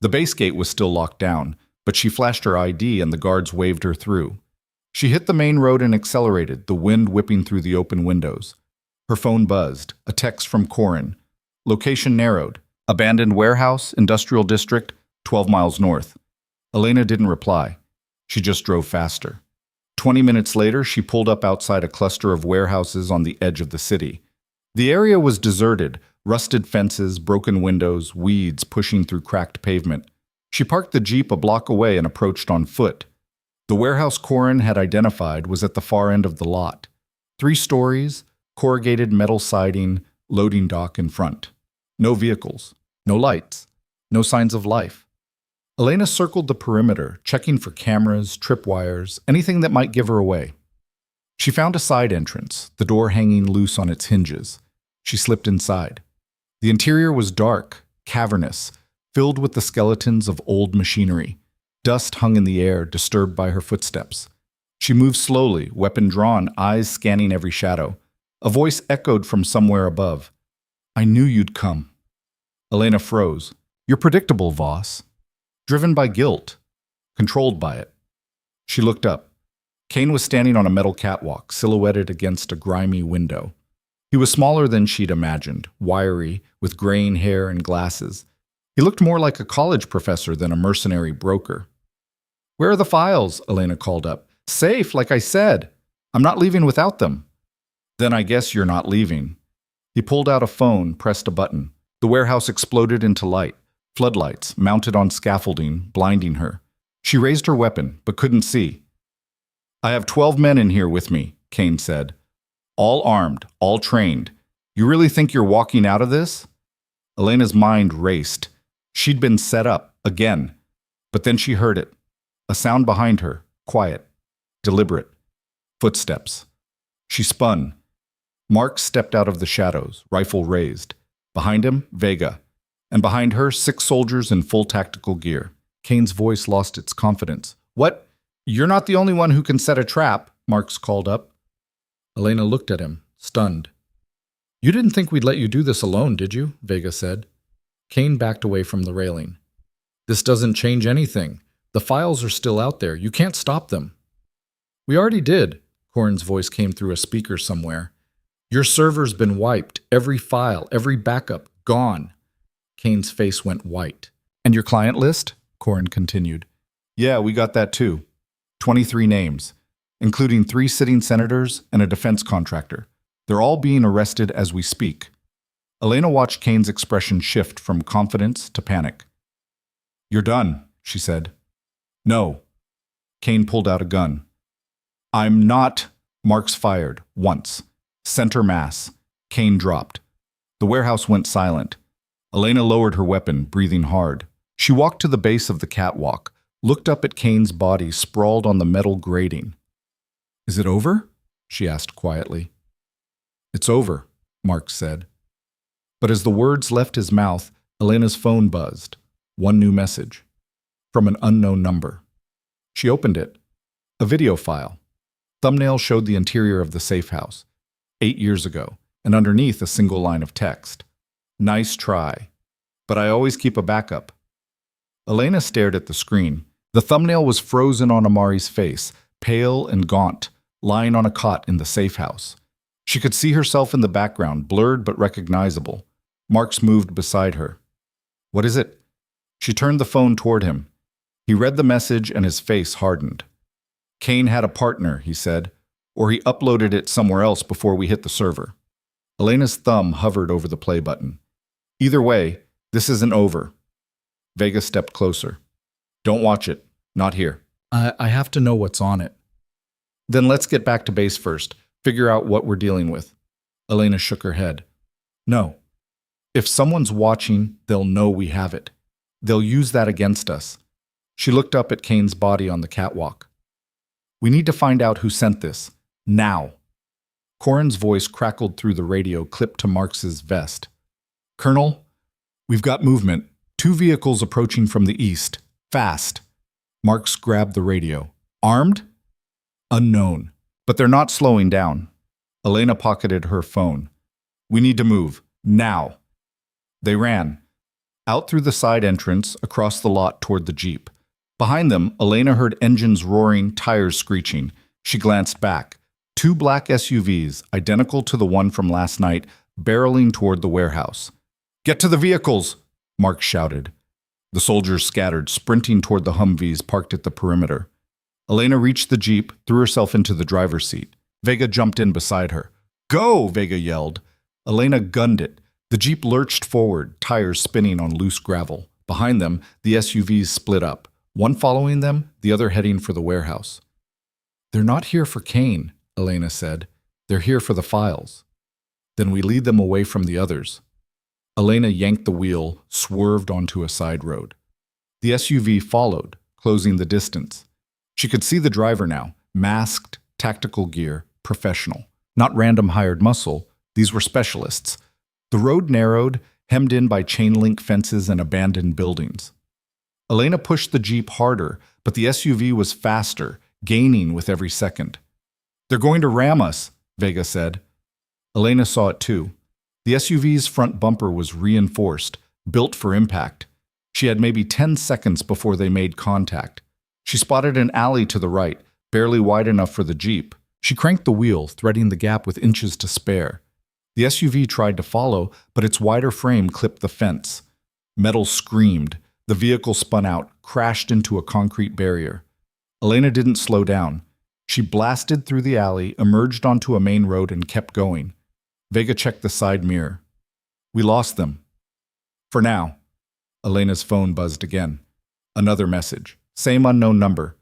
The base gate was still locked down, but she flashed her ID and the guards waved her through. She hit the main road and accelerated, the wind whipping through the open windows. Her phone buzzed, a text from Corin. Location narrowed. Abandoned warehouse, industrial district, 12 miles north. Elena didn't reply. She just drove faster. 20 minutes later, she pulled up outside a cluster of warehouses on the edge of the city. The area was deserted, Rusted fences, broken windows, weeds pushing through cracked pavement. She parked the Jeep a block away and approached on foot. The warehouse Corin had identified was at the far end of the lot. 3 stories, corrugated metal siding, loading dock in front. No vehicles, no lights, no signs of life. Elena circled the perimeter, checking for cameras, tripwires, anything that might give her away. She found a side entrance, the door hanging loose on its hinges. She slipped inside. The interior was dark, cavernous, filled with the skeletons of old machinery. Dust hung in the air, disturbed by her footsteps. She moved slowly, weapon drawn, eyes scanning every shadow. A voice echoed from somewhere above. "I knew you'd come." Elena froze. "You're predictable, Voss." Driven by guilt. Controlled by it. She looked up. Kane was standing on a metal catwalk, silhouetted against a grimy window. He was smaller than she'd imagined, wiry, with graying hair and glasses. He looked more like a college professor than a mercenary broker. "Where are the files?" Elena called up. "Safe, like I said. I'm not leaving without them." "Then I guess you're not leaving." He pulled out a phone, pressed a button. The warehouse exploded into light, floodlights mounted on scaffolding, blinding her. She raised her weapon, but couldn't see. "I have 12 men in here with me," Kane said. "All armed, all trained. You really think you're walking out of this?" Elena's mind raced. She'd been set up, again. But then she heard it. A sound behind her, quiet, deliberate. Footsteps. She spun. Mark stepped out of the shadows, rifle raised. Behind him, Vega. And behind her, 6 soldiers in full tactical gear. Kane's voice lost its confidence. "What? You're not the only one who can set a trap," Marks called up. Elena looked at him, stunned. "You didn't think we'd let you do this alone, did you?" Vega said. Kane backed away from the railing. "This doesn't change anything. The files are still out there. You can't stop them." "We already did," Corin's voice came through a speaker somewhere. "Your server's been wiped. Every file, every backup, gone." Kane's face went white. "And your client list?" Corin continued. "Yeah, we got that too. 23 names, including 3 sitting senators and a defense contractor. They're all being arrested as we speak." Elena watched Kane's expression shift from confidence to panic. "You're done," she said. "No." Kane pulled out a gun. "I'm not." Marks fired, once. Center mass. Kane dropped. The warehouse went silent. Elena lowered her weapon, breathing hard. She walked to the base of the catwalk, looked up at Kane's body sprawled on the metal grating. "Is it over?" she asked quietly. "It's over," Mark said. But as the words left his mouth, Elena's phone buzzed. One new message. From an unknown number. She opened it. A video file. Thumbnail showed the interior of the safe house. 8 years ago, and underneath a single line of text. "Nice try. But I always keep a backup." Elena stared at the screen. The thumbnail was frozen on Amari's face, pale and gaunt, lying on a cot in the safe house. She could see herself in the background, blurred but recognizable. Marks moved beside her. "What is it?" She turned the phone toward him. He read the message and his face hardened. "Kane had a partner," he said, "or he uploaded it somewhere else before we hit the server." Elena's thumb hovered over the play button. "Either way, this isn't over." Vega stepped closer. "Don't watch it. Not here." I have to know what's on it." "Then let's get back to base first. Figure out what we're dealing with." Elena shook her head. "No. If someone's watching, they'll know we have it. They'll use that against us." She looked up at Kane's body on the catwalk. "We need to find out who sent this. Now." Corin's voice crackled through the radio clipped to Marks's vest. "Colonel, we've got movement. 2 vehicles approaching from the east. Fast." Marks grabbed the radio. "Armed?" "Unknown. But they're not slowing down." Elena pocketed her phone. "We need to move. Now." They ran. Out through the side entrance, across the lot toward the Jeep. Behind them, Elena heard engines roaring, tires screeching. She glanced back. 2 black SUVs, identical to the one from last night, barreling toward the warehouse. "Get to the vehicles!" Mark shouted. The soldiers scattered, sprinting toward the Humvees parked at the perimeter. Elena reached the Jeep, threw herself into the driver's seat. Vega jumped in beside her. "Go!" Vega yelled. Elena gunned it. The Jeep lurched forward, tires spinning on loose gravel. Behind them, the SUVs split up, one following them, the other heading for the warehouse. "They're not here for Kane," Elena said. "They're here for the files." "Then we lead them away from the others." Elena yanked the wheel, swerved onto a side road. The SUV followed, closing the distance. She could see the driver now, masked, tactical gear, professional. Not random hired muscle, these were specialists. The road narrowed, hemmed in by chain-link fences and abandoned buildings. Elena pushed the Jeep harder, but the SUV was faster, gaining with every second. "They're going to ram us," Vega said. Elena saw it too. The SUV's front bumper was reinforced, built for impact. She had maybe 10 seconds before they made contact. She spotted an alley to the right, barely wide enough for the Jeep. She cranked the wheel, threading the gap with inches to spare. The SUV tried to follow, but its wider frame clipped the fence. Metal screamed. The vehicle spun out, crashed into a concrete barrier. Elena didn't slow down. She blasted through the alley, emerged onto a main road, and kept going. Vega checked the side mirror. "We lost them." "For now." Elena's phone buzzed again. Another message. Same unknown number.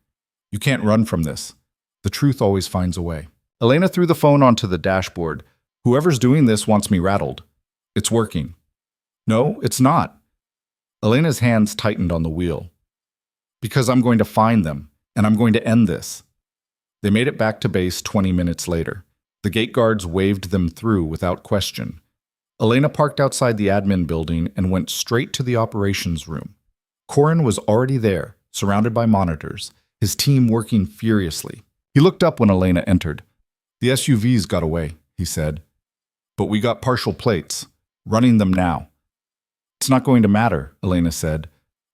"You can't run from this. The truth always finds a way." Elena threw the phone onto the dashboard. "Whoever's doing this wants me rattled. It's working." "No, it's not." Elena's hands tightened on the wheel. "Because I'm going to find them, and I'm going to end this." They made it back to base 20 minutes later. The gate guards waved them through without question. Elena parked outside the admin building and went straight to the operations room. Corin was already there, surrounded by monitors, his team working furiously. He looked up when Elena entered. "The SUVs got away," he said. "But we got partial plates. Running them now." "It's not going to matter," Elena said.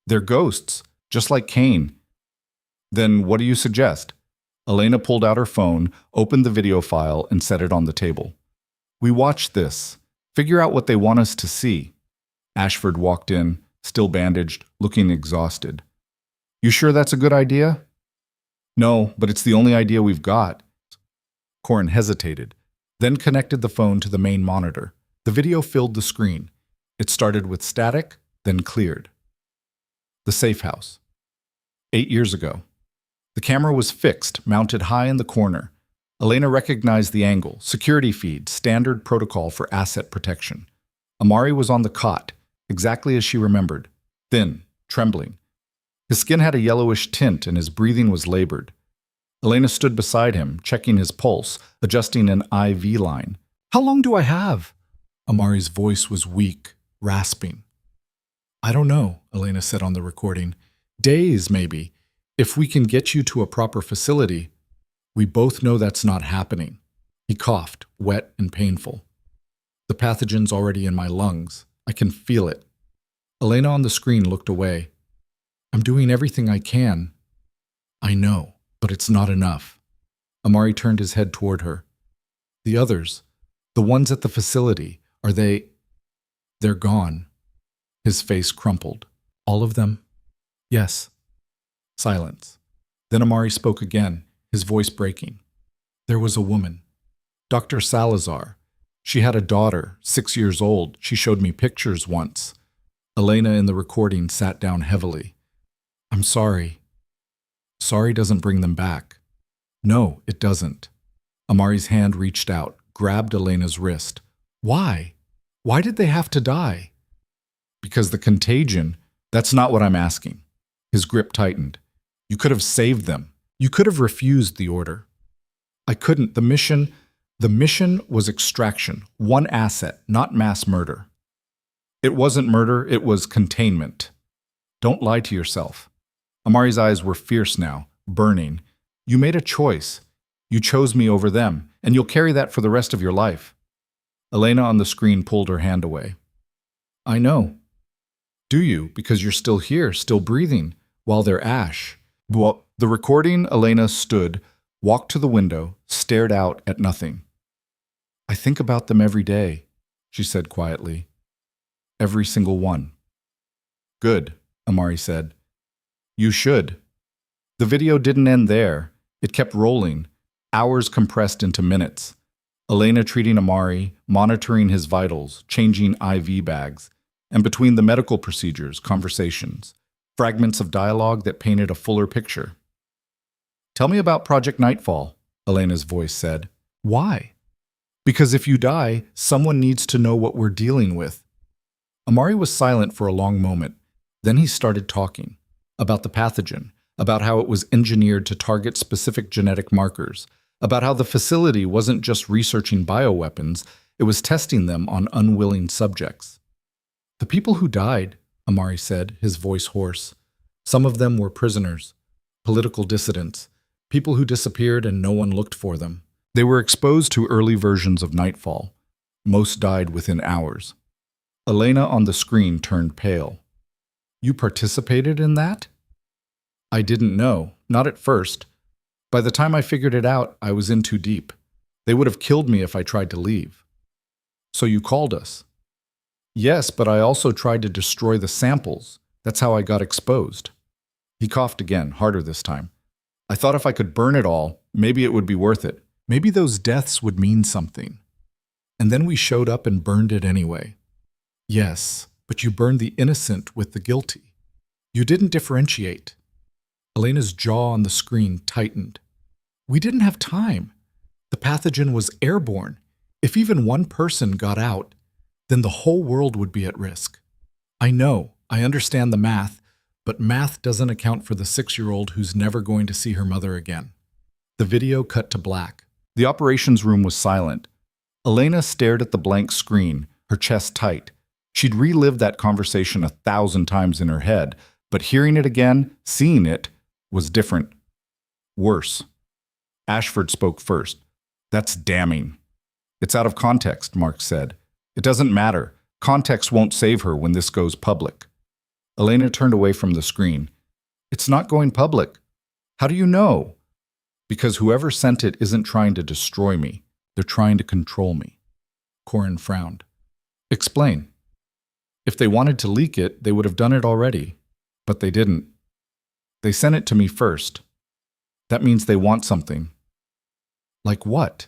"They're ghosts, just like Kane." "Then what do you suggest?" Elena pulled out her phone, opened the video file, and set it on the table. "We watch this. Figure out what they want us to see." Ashford walked in, still bandaged, looking exhausted. "You sure that's a good idea?" "No, but it's the only idea we've got." Corin hesitated, then connected the phone to the main monitor. The video filled the screen. It started with static, then cleared. The safe house. 8 years ago. The camera was fixed, mounted high in the corner. Elena recognized the angle, security feed, standard protocol for asset protection. Amari was on the cot, exactly as she remembered, thin, trembling. His skin had a yellowish tint and his breathing was labored. Elena stood beside him, checking his pulse, adjusting an IV line. "How long do I have?" Amari's voice was weak, rasping. "I don't know," Elena said on the recording. "Days, maybe. If we can get you to a proper facility." "We both know that's not happening." He coughed, wet and painful. "The pathogen's already in my lungs. I can feel it." Elena on the screen looked away. "I'm doing everything I can." "I know, but it's not enough." Amari turned his head toward her. "The others, the ones at the facility, are they—" "They're gone." His face crumpled. "All of them?" "Yes." Silence. Then Amari spoke again, his voice breaking. "There was a woman. Dr. Salazar. She had a daughter, 6 years old. She showed me pictures once." Elena in the recording sat down heavily. "I'm sorry." "Sorry doesn't bring them back." "No, it doesn't." Amari's hand reached out, grabbed Elena's wrist. "Why? Why did they have to die?" "Because the contagion—" "That's not what I'm asking." His grip tightened. "You could have saved them. You could have refused the order." "I couldn't. The mission was extraction, one asset, not mass murder." "It wasn't murder, it was containment." "Don't lie to yourself." Amari's eyes were fierce now, burning. "You made a choice. You chose me over them, and you'll carry that for the rest of your life." Elena on the screen pulled her hand away. "I know." "Do you? Because you're still here, still breathing, while they're ash." The recording, Elena stood, walked to the window, stared out at nothing. "I think about them every day," she said quietly. "Every single one." "Good," Amari said. "You should." The video didn't end there. It kept rolling, hours compressed into minutes. Elena treating Amari, monitoring his vitals, changing IV bags, and between the medical procedures, conversations, fragments of dialogue that painted a fuller picture. "Tell me about Project Nightfall," Elena's voice said. "Why?" "Because if you die, someone needs to know what we're dealing with." Amari was silent for a long moment. Then he started talking about the pathogen, about how it was engineered to target specific genetic markers, about how the facility wasn't just researching bioweapons, it was testing them on unwilling subjects. "The people who died," Amari said, his voice hoarse, "some of them were prisoners, political dissidents, people who disappeared and no one looked for them. They were exposed to early versions of Nightfall. Most died within hours." Elena on the screen turned pale. "You participated in that?" "I didn't know, not at first. By the time I figured it out, I was in too deep. They would have killed me if I tried to leave." "So you called us?" "Yes, but I also tried to destroy the samples. That's how I got exposed." He coughed again, harder this time. "I thought if I could burn it all, maybe it would be worth it. Maybe those deaths would mean something. And then we showed up and burned it anyway." "Yes, but you burned the innocent with the guilty. You didn't differentiate." Elena's jaw on the screen tightened. "We didn't have time. The pathogen was airborne. If even one person got out, then the whole world would be at risk. I know, I understand the math, but math doesn't account for the 6-year-old who's never going to see her mother again." The video cut to black. The operations room was silent. Elena stared at the blank screen, her chest tight. She'd relived that conversation 1,000 times in her head, but hearing it again, seeing it, was different. Worse. Ashford spoke first. "That's damning." "It's out of context," Mark said. "It doesn't matter. Context won't save her when this goes public." Elena turned away from the screen. "It's not going public." "How do you know?" "Because whoever sent it isn't trying to destroy me. They're trying to control me." Corin frowned. "Explain." "If they wanted to leak it, they would have done it already. But they didn't. They sent it to me first. That means they want something." "Like what?"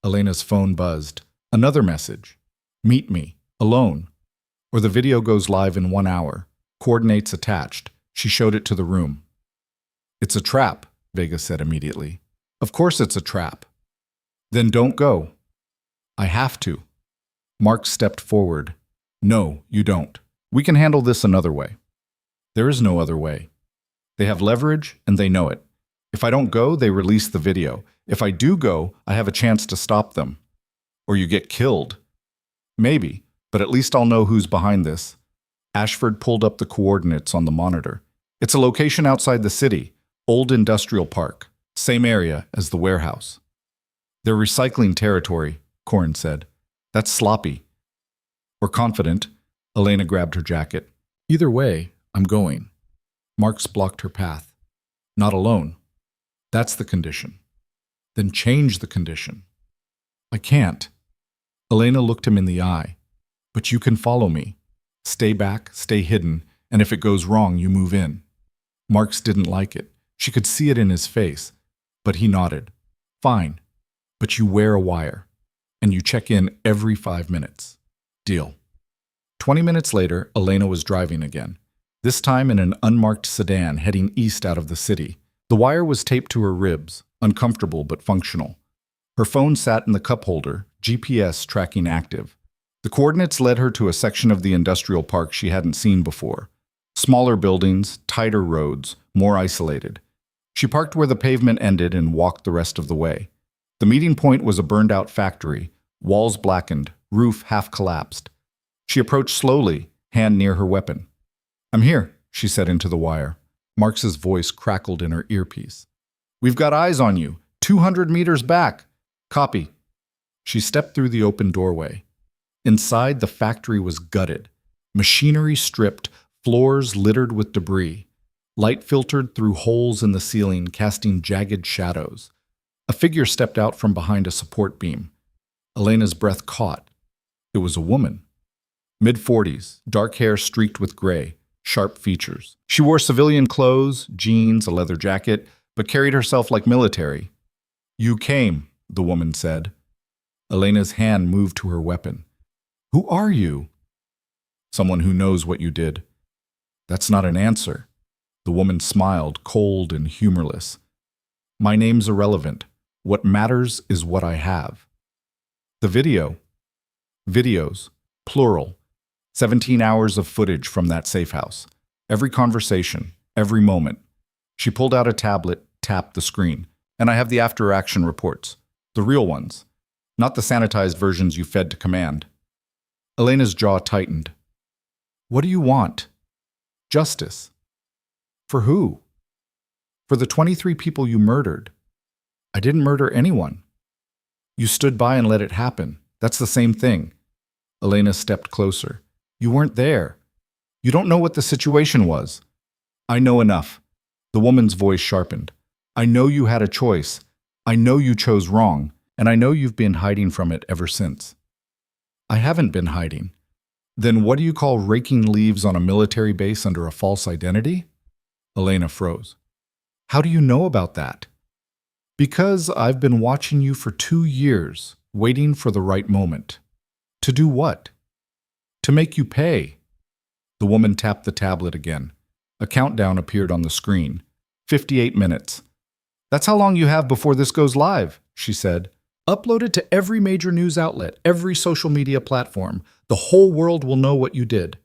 Elena's phone buzzed. Another message. "Meet me. Alone. Or the video goes live in 1 hour. Coordinates attached." She showed it to the room. "It's a trap," Vega said immediately. "Of course it's a trap." "Then don't go." "I have to." Mark stepped forward. "No, you don't. We can handle this another way." "There is no other way. They have leverage, and they know it. If I don't go, they release the video. If I do go, I have a chance to stop them. Or you get killed. Maybe, but at least I'll know who's behind this." Ashford pulled up the coordinates on the monitor. "It's a location outside the city, old industrial park, same area as the warehouse." "They're recycling territory," Corin said. "That's sloppy." "Or confident." Elena grabbed her jacket. "Either way, I'm going." Marks blocked her path. "Not alone." "That's the condition." "Then change the condition." "I can't." Elena looked him in the eye. "But you can follow me. Stay back, stay hidden, and if it goes wrong, you move in." Marks didn't like it. She could see it in his face, but he nodded. "Fine, but you wear a wire, and you check in every 5 minutes. Deal." 20 minutes later, Elena was driving again, this time in an unmarked sedan heading east out of the city. The wire was taped to her ribs, uncomfortable but functional. Her phone sat in the cup holder, GPS tracking active. The coordinates led her to a section of the industrial park she hadn't seen before. Smaller buildings, tighter roads, more isolated. She parked where the pavement ended and walked the rest of the way. The meeting point was a burned-out factory, walls blackened, roof half collapsed. She approached slowly, hand near her weapon. "I'm here," she said into the wire. Marks's voice crackled in her earpiece. "We've got eyes on you. 200 meters back." "Copy." She stepped through the open doorway. Inside, the factory was gutted. Machinery stripped, floors littered with debris. Light filtered through holes in the ceiling, casting jagged shadows. A figure stepped out from behind a support beam. Elena's breath caught. It was a woman. Mid-40s, dark hair streaked with gray, sharp features. She wore civilian clothes, jeans, a leather jacket, but carried herself like military. "You came," the woman said. Elena's hand moved to her weapon. Who are you? Someone who knows what you did. That's not an answer. The woman smiled, cold and humorless. My name's irrelevant. What matters is what I have. The video. Videos. Plural. 17 hours of footage from that safe house. Every conversation. Every moment. She pulled out a tablet, tapped the screen. And I have the after-action reports. The real ones. Not the sanitized versions you fed to command. Elena's jaw tightened. What do you want? Justice. For who? For the 23 people you murdered. I didn't murder anyone. You stood by and let it happen. That's the same thing. Elena stepped closer. You weren't there. You don't know what the situation was. I know enough. The woman's voice sharpened. I know you had a choice. I know you chose wrong, and I know you've been hiding from it ever since. I haven't been hiding. Then what do you call raking leaves on a military base under a false identity? Elena froze. How do you know about that? Because I've been watching you for 2 years, waiting for the right moment. To do what? To make you pay. The woman tapped the tablet again. A countdown appeared on the screen. 58 minutes. That's how long you have before this goes live, she said. Upload it to every major news outlet, every social media platform. The whole world will know what you did.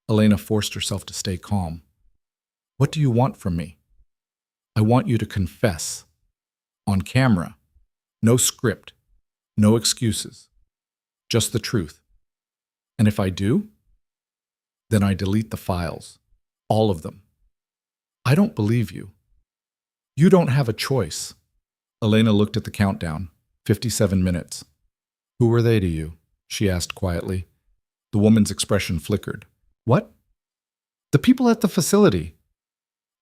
Elena forced herself to stay calm. What do you want from me? I want you to confess. On camera. No script. No excuses. Just the truth. And if I do, then I delete the files. All of them. I don't believe you. You don't have a choice. Elena looked at the countdown. 57 minutes. Who were they to you? She asked quietly. The woman's expression flickered. What? The people at the facility.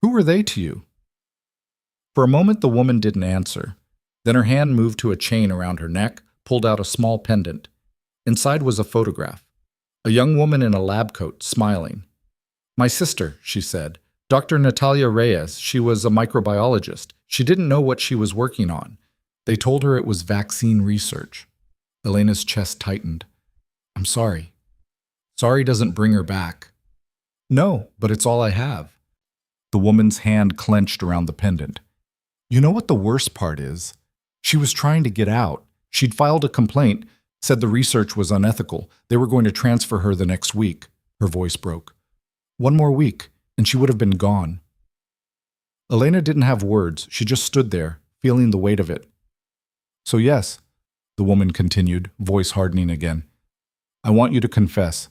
Who were they to you? For a moment, the woman didn't answer. Then her hand moved to a chain around her neck, pulled out a small pendant. Inside was a photograph. A young woman in a lab coat, smiling. My sister, she said. Dr. Natalia Reyes. She was a microbiologist. She didn't know what she was working on. They told her it was vaccine research. Elena's chest tightened. I'm sorry. Sorry doesn't bring her back. No, but it's all I have. The woman's hand clenched around the pendant. You know what the worst part is? She was trying to get out. She'd filed a complaint, said the research was unethical. They were going to transfer her the next week. Her voice broke. 1 more week, and she would have been gone. Elena didn't have words. She just stood there, feeling the weight of it. So yes, the woman continued, voice hardening again. I want you to confess.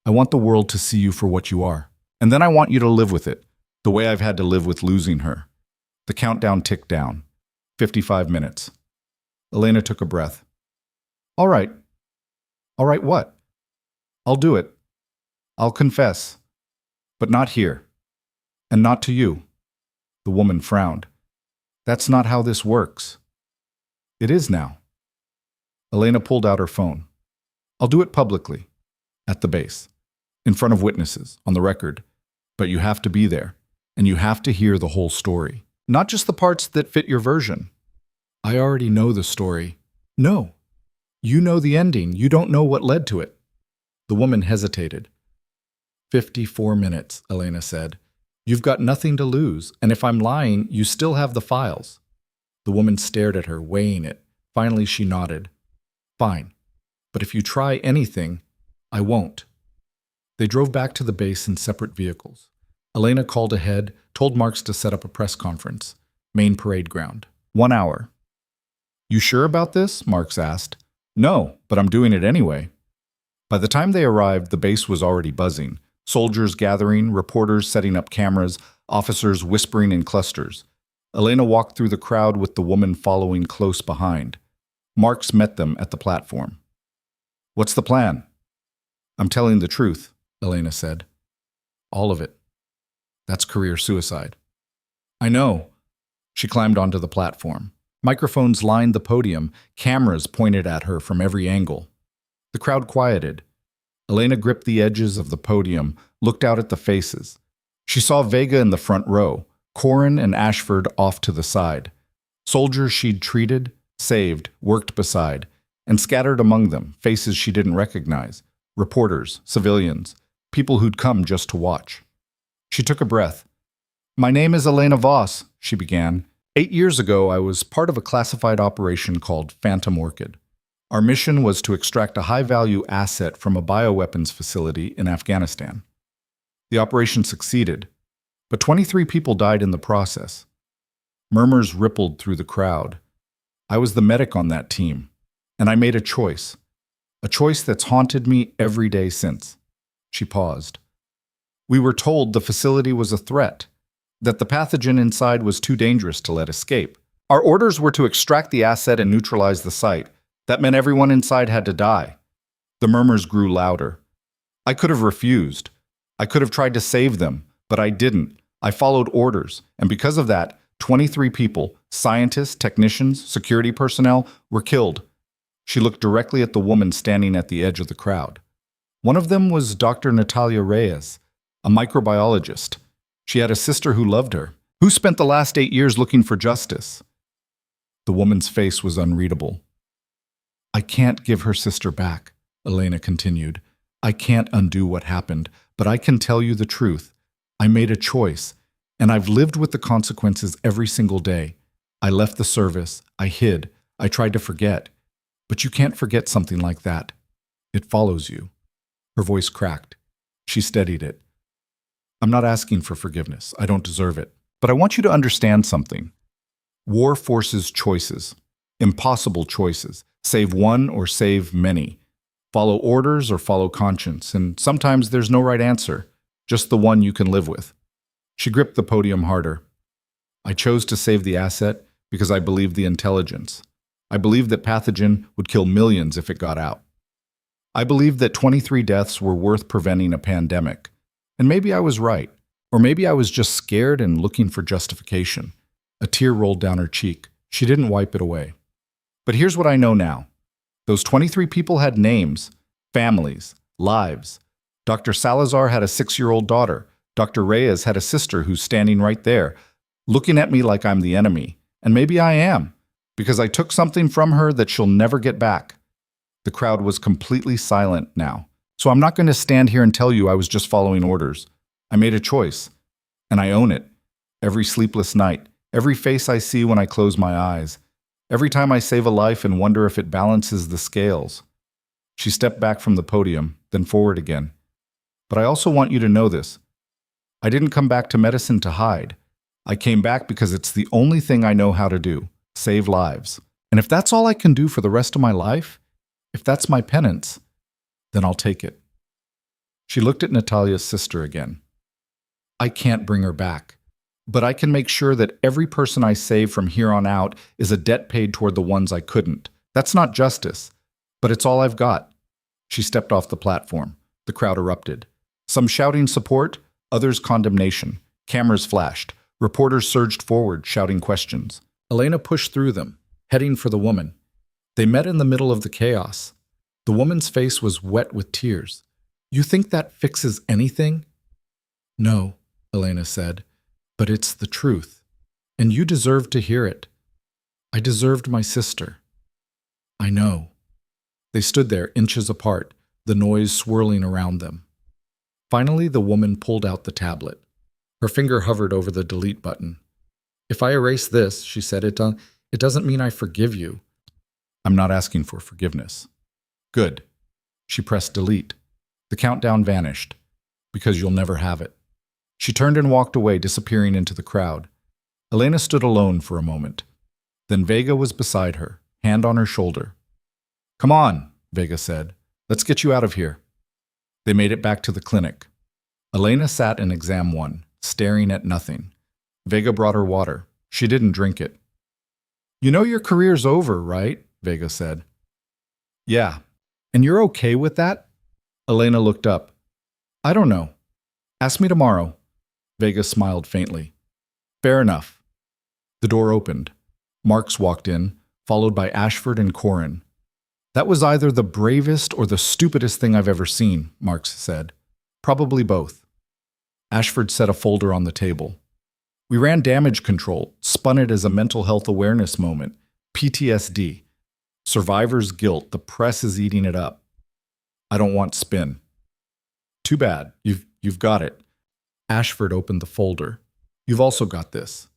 I want the world to see you for what you are. And then I want you to live with it, the way I've had to live with losing her. The countdown ticked down. 55 minutes. Elena took a breath. All right. All right, what? I'll do it. I'll confess. But not here. And not to you. The woman frowned. That's not how this works. It is now. Elena pulled out her phone. I'll do it publicly. At the base. In front of witnesses. On the record. But you have to be there. And you have to hear the whole story. Not just the parts that fit your version. I already know the story. No. You know the ending. You don't know what led to it. The woman hesitated. 54 minutes, Elena said. You've got nothing to lose, and if I'm lying, you still have the files. The woman stared at her, weighing it. Finally, she nodded. Fine. But if you try anything, I won't. They drove back to the base in separate vehicles. Elena called ahead, told Marks to set up a press conference. Main parade ground. 1 hour. You sure about this? Marks asked. No, but I'm doing it anyway. By the time they arrived, the base was already buzzing. Soldiers gathering, reporters setting up cameras, officers whispering in clusters. Elena walked through the crowd with the woman following close behind. Marks met them at the platform. What's the plan? I'm telling the truth, Elena said. All of it. That's career suicide. I know. She climbed onto the platform. Microphones lined the podium, cameras pointed at her from every angle. The crowd quieted. Elena gripped the edges of the podium, looked out at the faces. She saw Vega in the front row, Corin and Ashford off to the side. Soldiers she'd treated, saved, worked beside. and scattered among them, faces she didn't recognize, reporters, civilians, people who'd come just to watch. She took a breath. "My name is Elena Voss," she began. 8 years ago, I was part of a classified operation called Phantom Orchid. Our mission was to extract a high-value asset from a bioweapons facility in Afghanistan. The operation succeeded, but 23 people died in the process. Murmurs rippled through the crowd. I was the medic on that team, and I made a choice that's haunted me every day since. She paused. We were told the facility was a threat, that the pathogen inside was too dangerous to let escape. Our orders were to extract the asset and neutralize the site. That meant everyone inside had to die. The murmurs grew louder. I could have refused. I could have tried to save them, but I didn't. I followed orders, and because of that, 23 people, scientists, technicians, security personnel, were killed. She looked directly at the woman standing at the edge of the crowd. One of them was Dr. Natalia Reyes, a microbiologist. She had a sister who loved her, who spent the last 8 years looking for justice. The woman's face was unreadable. I can't give her sister back, Elena continued. I can't undo what happened, but I can tell you the truth. I made a choice, and I've lived with the consequences every single day. I left the service, I hid, I tried to forget. But you can't forget something like that. It follows you. Her voice cracked. She steadied it. I'm not asking for forgiveness. I don't deserve it. But I want you to understand something. War forces choices. Impossible choices. Save one or save many. Follow orders or follow conscience. And sometimes there's no right answer. Just the one you can live with. She gripped the podium harder. I chose to save the asset because I believed the intelligence. I believed that pathogen would kill millions if it got out. I believed that 23 deaths were worth preventing a pandemic. And maybe I was right. Or maybe I was just scared and looking for justification. A tear rolled down her cheek. She didn't wipe it away. But here's what I know now. Those 23 people had names, families, lives. Dr. Salazar had a 6-year-old daughter. Dr. Reyes had a sister who's standing right there, looking at me like I'm the enemy. And maybe I am, because I took something from her that she'll never get back. The crowd was completely silent now. So I'm not going to stand here and tell you I was just following orders. I made a choice, and I own it. Every sleepless night, every face I see when I close my eyes, every time I save a life and wonder if it balances the scales. She stepped back from the podium, then forward again. But I also want you to know this. I didn't come back to medicine to hide. I came back because it's the only thing I know how to do, save lives. And if that's all I can do for the rest of my life, if that's my penance, then I'll take it. She looked at Natalia's sister again. I can't bring her back, but I can make sure that every person I save from here on out is a debt paid toward the ones I couldn't. That's not justice, but it's all I've got. She stepped off the platform. The crowd erupted. Some shouting support, others condemnation. Cameras flashed. Reporters surged forward, shouting questions. Elena pushed through them, heading for the woman. They met in the middle of the chaos. The woman's face was wet with tears. You think that fixes anything? No, Elena said, but it's the truth. And you deserve to hear it. I deserved my sister. I know. They stood there inches apart, the noise swirling around them. Finally, the woman pulled out the tablet. Her finger hovered over the delete button. If I erase this, she said, it doesn't mean I forgive you. I'm not asking for forgiveness. Good. She pressed delete. The countdown vanished. Because you'll never have it. She turned and walked away, disappearing into the crowd. Elena stood alone for a moment. Then Vega was beside her, hand on her shoulder. Come on, Vega said. Let's get you out of here. They made it back to the clinic. Elena sat in exam 1, staring at nothing. Vega brought her water. She didn't drink it. You know your career's over, right? Vega said. Yeah. And you're okay with that? Elena looked up. I don't know. Ask me tomorrow. Vega smiled faintly. Fair enough. The door opened. Marks walked in, followed by Ashford and Corin. That was either the bravest or the stupidest thing I've ever seen, Marks said. Probably both. Ashford set a folder on the table. We ran damage control, spun it as a mental health awareness moment, PTSD. Survivor's guilt. The press is eating it up. I don't want spin. Too bad. You've got it. Ashford opened the folder. You've also got this.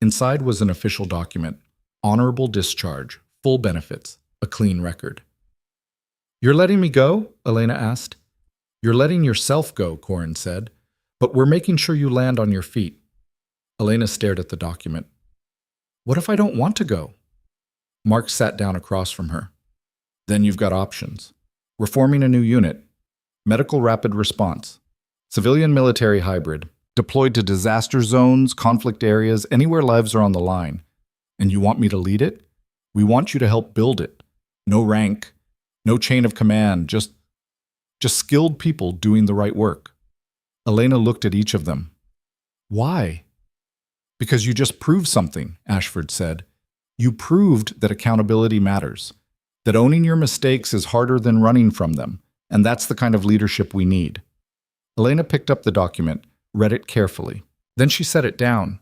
Inside was an official document. Honorable discharge. Full benefits. A clean record. You're letting me go? Elena asked. You're letting yourself go, Corin said. But we're making sure you land on your feet. Elena stared at the document. What if I don't want to go? Mark sat down across from her. Then you've got options. We're forming a new unit. Medical Rapid Response. Civilian-military hybrid. Deployed to disaster zones, conflict areas, anywhere lives are on the line. And you want me to lead it? We want you to help build it. No rank, no chain of command, just skilled people doing the right work. Elena looked at each of them. Why? Because you just proved something, Ashford said. You proved that accountability matters, that owning your mistakes is harder than running from them, and that's the kind of leadership we need. Elena picked up the document, read it carefully. Then she set it down.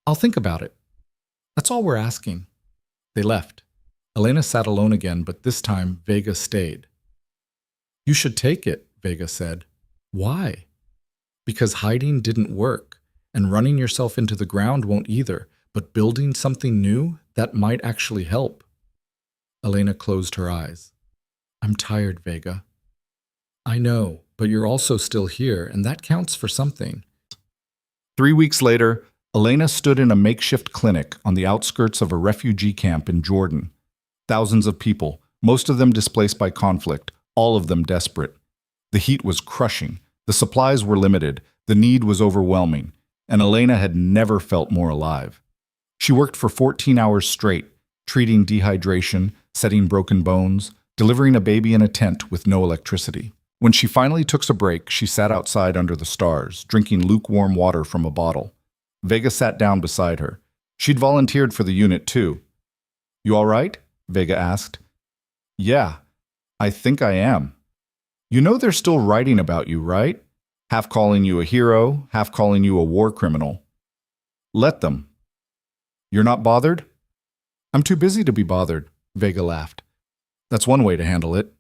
I'll think about it. That's all we're asking. They left. Elena sat alone again, but this time Vega stayed. You should take it, Vega said. Why? Because hiding didn't work, and running yourself into the ground won't either, but building something new, that might actually help. Elena closed her eyes. I'm tired, Vega. I know, but you're also still here, and that counts for something. 3 weeks later, Elena stood in a makeshift clinic on the outskirts of a refugee camp in Jordan. Thousands of people, most of them displaced by conflict, all of them desperate. The heat was crushing, the supplies were limited, the need was overwhelming, and Elena had never felt more alive. She worked for 14 hours straight, treating dehydration, setting broken bones, delivering a baby in a tent with no electricity. When she finally took a break, she sat outside under the stars, drinking lukewarm water from a bottle. Vega sat down beside her. She'd volunteered for the unit, too. You all right? Vega asked. Yeah, I think I am. You know they're still writing about you, right? Half calling you a hero, half calling you a war criminal. Let them. You're not bothered? I'm too busy to be bothered, Vega laughed. That's one way to handle it.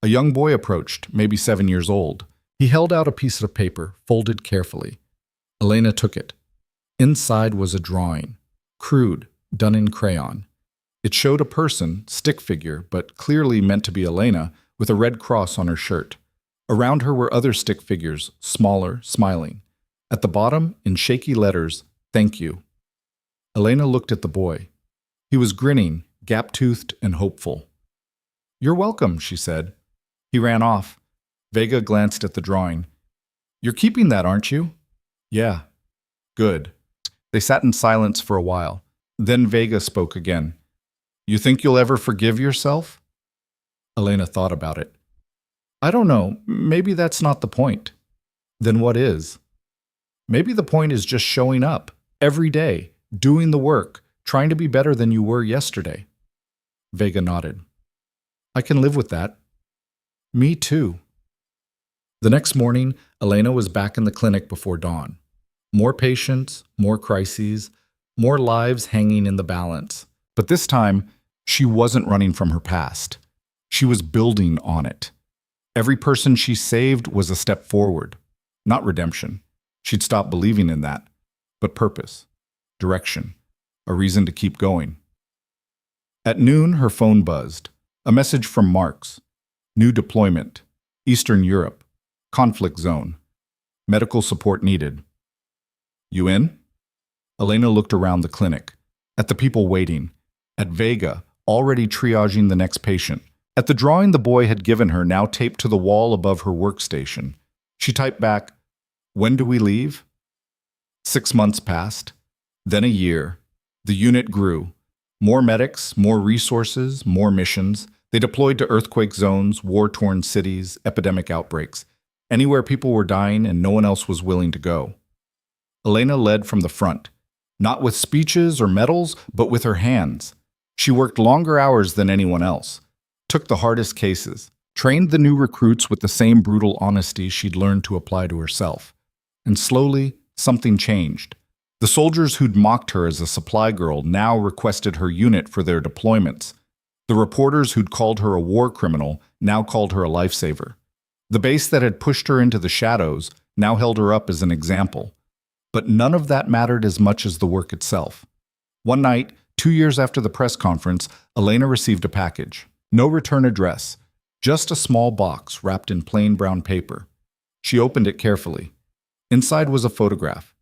A young boy approached, maybe 7 years old. He held out a piece of paper, folded carefully. Elena took it. Inside was a drawing, crude, done in crayon. It showed a person, stick figure, but clearly meant to be Elena, with a red cross on her shirt. Around her were other stick figures, smaller, smiling. At the bottom, in shaky letters, thank you. Elena looked at the boy. He was grinning, gap-toothed and hopeful. You're welcome, she said. He ran off. Vega glanced at the drawing. You're keeping that, aren't you? Yeah. Good. They sat in silence for a while. Then Vega spoke again. You think you'll ever forgive yourself? Elena thought about it. I don't know. Maybe that's not the point. Then what is? Maybe the point is just showing up, every day, doing the work, trying to be better than you were yesterday. Vega nodded. I can live with that. Me too. The next morning, Elena was back in the clinic before dawn. More patients, more crises, more lives hanging in the balance. But this time, she wasn't running from her past. She was building on it. Every person she saved was a step forward, not redemption. She'd stopped believing in that, but purpose, direction, a reason to keep going. At noon, her phone buzzed. A message from Mark's. New deployment. Eastern Europe. Conflict zone. Medical support needed. You in? Elena looked around the clinic, at the people waiting, at Vega, already triaging the next patient, at the drawing the boy had given her now taped to the wall above her workstation. She typed back, when do we leave? 6 months passed, then a year. The unit grew. More medics, more resources, more missions. They deployed to earthquake zones, war-torn cities, epidemic outbreaks, anywhere people were dying and no one else was willing to go. Elena led from the front, not with speeches or medals, but with her hands. She worked longer hours than anyone else, took the hardest cases, trained the new recruits with the same brutal honesty she'd learned to apply to herself. And slowly, something changed. The soldiers who'd mocked her as a supply girl now requested her unit for their deployments. The reporters who'd called her a war criminal now called her a lifesaver. The base that had pushed her into the shadows now held her up as an example. But none of that mattered as much as the work itself. One night, 2 years after the press conference, Elena received a package. No return address, just a small box wrapped in plain brown paper. She opened it carefully. Inside was a photograph.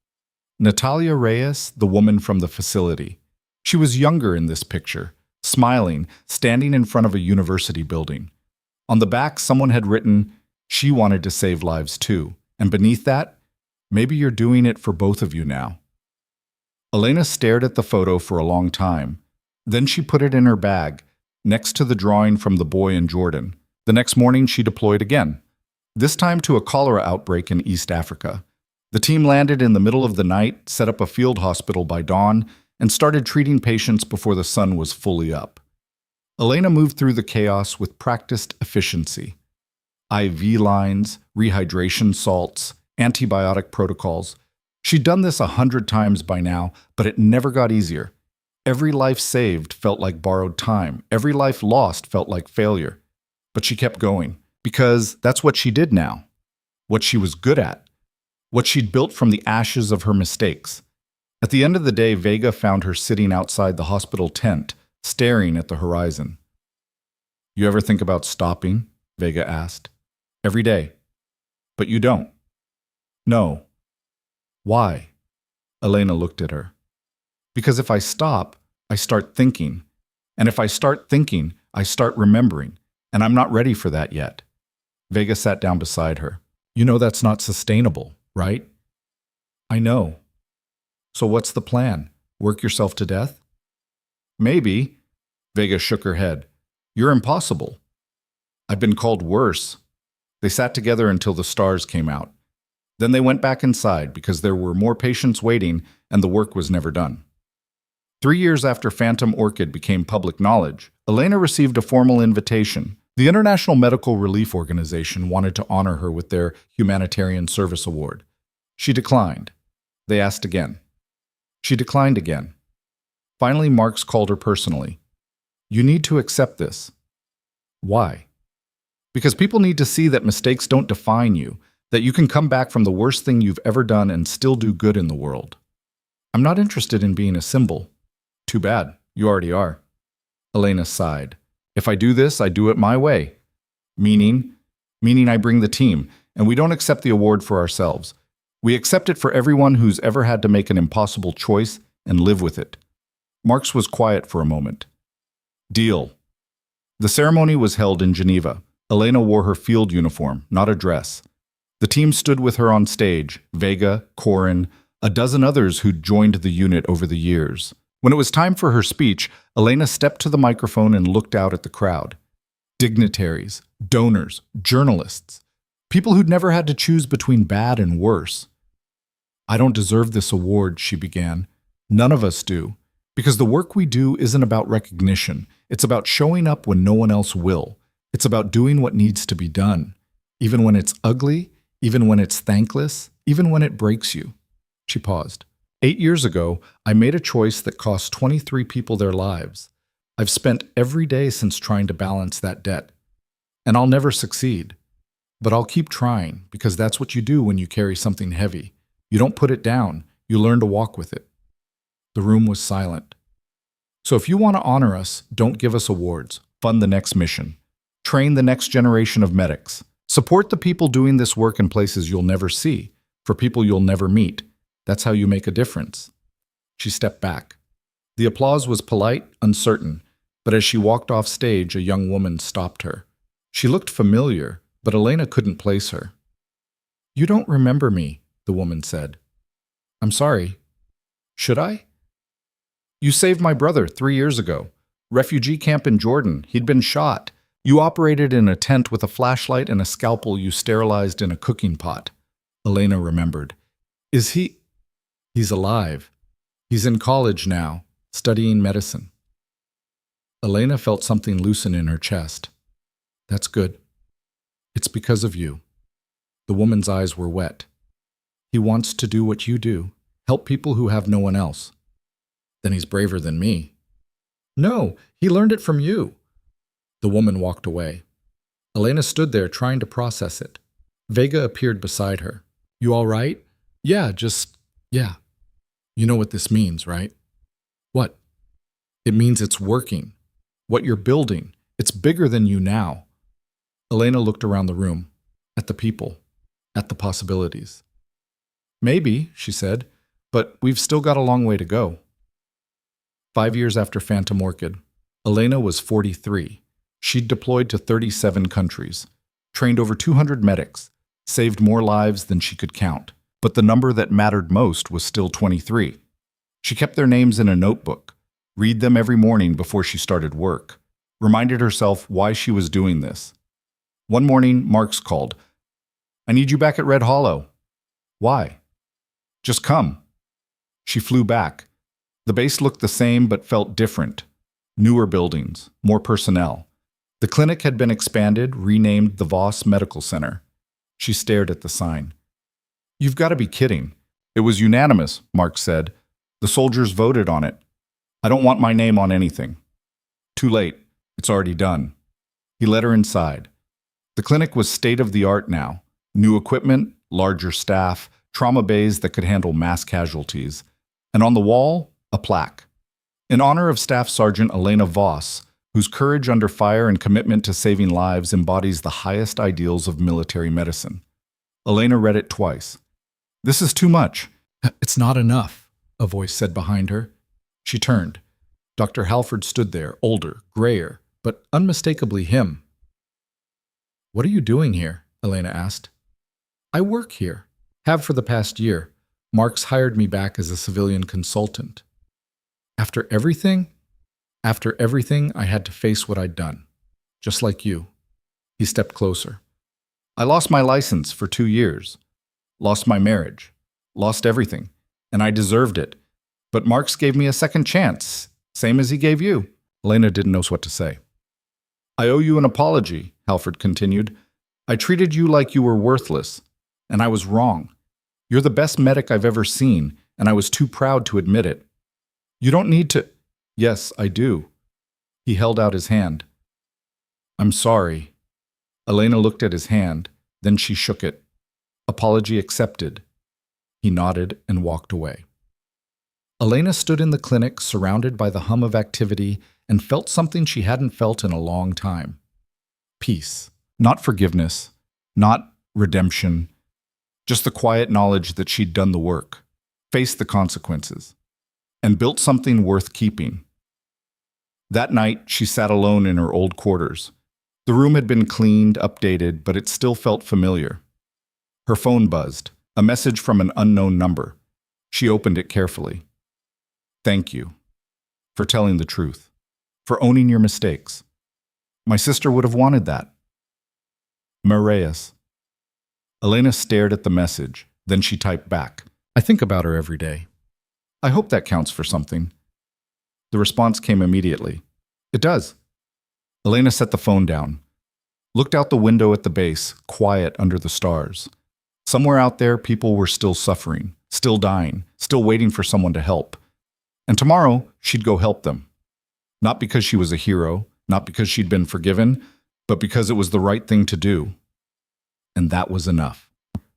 Natalia Reyes, the woman from the facility. She was younger in this picture, smiling, standing in front of a university building. On the back, someone had written, "She wanted to save lives too." And beneath that, "Maybe you're doing it for both of you now." Elena stared at the photo for a long time. Then she put it in her bag, next to the drawing from the boy in Jordan. The next morning, she deployed again, this time to a cholera outbreak in East Africa. The team landed in the middle of the night, set up a field hospital by dawn, and started treating patients before the sun was fully up. Elena moved through the chaos with practiced efficiency. IV lines, rehydration salts, antibiotic protocols. She'd done this 100 times by now, but it never got easier. Every life saved felt like borrowed time. Every life lost felt like failure. But she kept going, because that's what she did now. What she was good at. What she'd built from the ashes of her mistakes. At the end of the day, Vega found her sitting outside the hospital tent, staring at the horizon. "You ever think about stopping?" Vega asked. "Every day. But you don't." "No." "Why?" Elena looked at her. "Because if I stop, I start thinking. And if I start thinking, I start remembering. And I'm not ready for that yet." Vega sat down beside her. "You know that's not sustainable, right?" "I know." "So what's the plan? Work yourself to death?" "Maybe." Vega shook her head. "You're impossible." "I've been called worse." They sat together until the stars came out. Then they went back inside because there were more patients waiting and the work was never done. 3 years after Phantom Orchid became public knowledge, Elena received a formal invitation. The International Medical Relief Organization wanted to honor her with their Humanitarian Service Award. She declined. They asked again. She declined again. Finally, Marx called her personally. "You need to accept this." "Why?" "Because people need to see that mistakes don't define you, that you can come back from the worst thing you've ever done and still do good in the world." "I'm not interested in being a symbol." "Too bad. You already are." Elena sighed. "If I do this, I do it my way." Meaning I bring the team, and we don't accept the award for ourselves. We accept it for everyone who's ever had to make an impossible choice and live with it. Marx was quiet for a moment. "Deal." The ceremony was held in Geneva. Elena wore her field uniform, not a dress. The team stood with her on stage, Vega, Corin, a dozen others who'd joined the unit over the years. When it was time for her speech, Elena stepped to the microphone and looked out at the crowd. Dignitaries, donors, journalists, people who'd never had to choose between bad and worse. "I don't deserve this award," she began. "None of us do. Because the work we do isn't about recognition. It's about showing up when no one else will. It's about doing what needs to be done. Even when it's ugly, even when it's thankless, even when it breaks you." She paused. 8 years ago, I made a choice that cost 23 people their lives. I've spent every day since trying to balance that debt. And I'll never succeed. But I'll keep trying, because that's what you do when you carry something heavy. You don't put it down, you learn to walk with it. The room was silent. "So if you want to honor us, don't give us awards. Fund the next mission. Train the next generation of medics. Support the people doing this work in places you'll never see, for people you'll never meet. That's how you make a difference." She stepped back. The applause was polite, uncertain, but as she walked off stage, a young woman stopped her. She looked familiar, but Elena couldn't place her. "You don't remember me," the woman said. "I'm sorry. Should I?" "You saved my brother 3 years ago. Refugee camp in Jordan. He'd been shot. You operated in a tent with a flashlight and a scalpel you sterilized in a cooking pot." Elena remembered. "Is he—" "He's alive. He's in college now, studying medicine." Elena felt something loosen in her chest. "That's good. It's because of you." The woman's eyes were wet. "He wants to do what you do, help people who have no one else." "Then he's braver than me." "No, he learned it from you. The woman walked away. Elena stood there trying to process it. Vega appeared beside her. You all right? Yeah. You know what this means, right? What? It means it's working. What you're building, it's bigger than you now. Elena looked around the room, at the people, at the possibilities. Maybe, she said, but we've still got a long way to go. 5 years after Phantom Orchid, Elena was 43. She'd deployed to 37 countries, trained over 200 medics, saved more lives than she could count. But the number that mattered most was still 23. She kept their names in a notebook, read them every morning before she started work, reminded herself why she was doing this. One morning, Marks called. I need you back at Red Hollow. Why? Just come. She flew back. The base looked the same but felt different. Newer buildings, more personnel. The clinic had been expanded, renamed the Voss Medical Center. She stared at the sign. You've got to be kidding. It was unanimous, Marks said. The soldiers voted on it. I don't want my name on anything. Too late. It's already done. He led her inside. The clinic was state-of-the-art now. New equipment, larger staff, trauma bays that could handle mass casualties. And on the wall, a plaque. In honor of Staff Sergeant Elena Voss, whose courage under fire and commitment to saving lives embodies the highest ideals of military medicine. Elena read it twice. This is too much. It's not enough, a voice said behind her. She turned. Dr. Halford stood there, older, grayer, but unmistakably him. What are you doing here? Elena asked. I work here. Have for the past year. Marks hired me back as a civilian consultant. After everything, I had to face what I'd done. Just like you. He stepped closer. I lost my license for 2 years. Lost my marriage. Lost everything. And I deserved it. But Marks gave me a second chance, same as he gave you. Elena didn't know what to say. I owe you an apology, Halford continued. I treated you like you were worthless, and I was wrong. You're the best medic I've ever seen, and I was too proud to admit it. You don't need to— Yes, I do. He held out his hand. I'm sorry. Elena looked at his hand, then she shook it. Apology accepted. He nodded and walked away. Elena stood in the clinic, surrounded by the hum of activity, and felt something she hadn't felt in a long time. Peace. Not forgiveness. Not redemption. Just the quiet knowledge that she'd done the work, faced the consequences, and built something worth keeping. That night, she sat alone in her old quarters. The room had been cleaned, updated, but it still felt familiar. Her phone buzzed, a message from an unknown number. She opened it carefully. Thank you for telling the truth, for owning your mistakes. My sister would have wanted that. Marias. Elena stared at the message, then she typed back. I think about her every day. I hope that counts for something. The response came immediately. It does. Elena set the phone down, looked out the window at the base, quiet under the stars. Somewhere out there, people were still suffering, still dying, still waiting for someone to help. And tomorrow, she'd go help them. Not because she was a hero, not because she'd been forgiven, but because it was the right thing to do. And that was enough.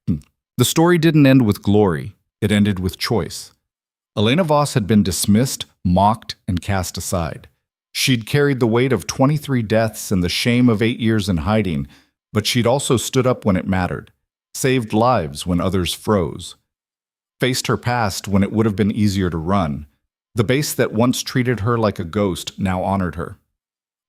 The story didn't end with glory. It ended with choice. Elena Voss had been dismissed, mocked, and cast aside. She'd carried the weight of 23 deaths and the shame of 8 years in hiding, but she'd also stood up when it mattered, saved lives when others froze, faced her past when it would have been easier to run. The base that once treated her like a ghost now honored her.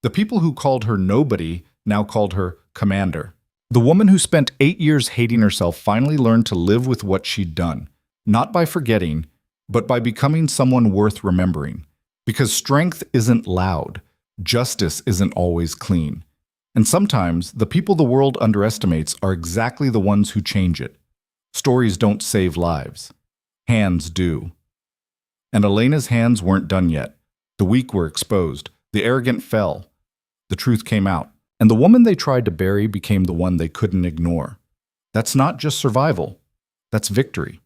The people who called her nobody now called her commander. The woman who spent 8 years hating herself finally learned to live with what she'd done, not by forgetting, but by becoming someone worth remembering. Because strength isn't loud, justice isn't always clean. And sometimes the people the world underestimates are exactly the ones who change it. Stories don't save lives. Hands do. And Elena's hands weren't done yet. The weak were exposed. The arrogant fell. The truth came out. And the woman they tried to bury became the one they couldn't ignore. That's not just survival. That's victory.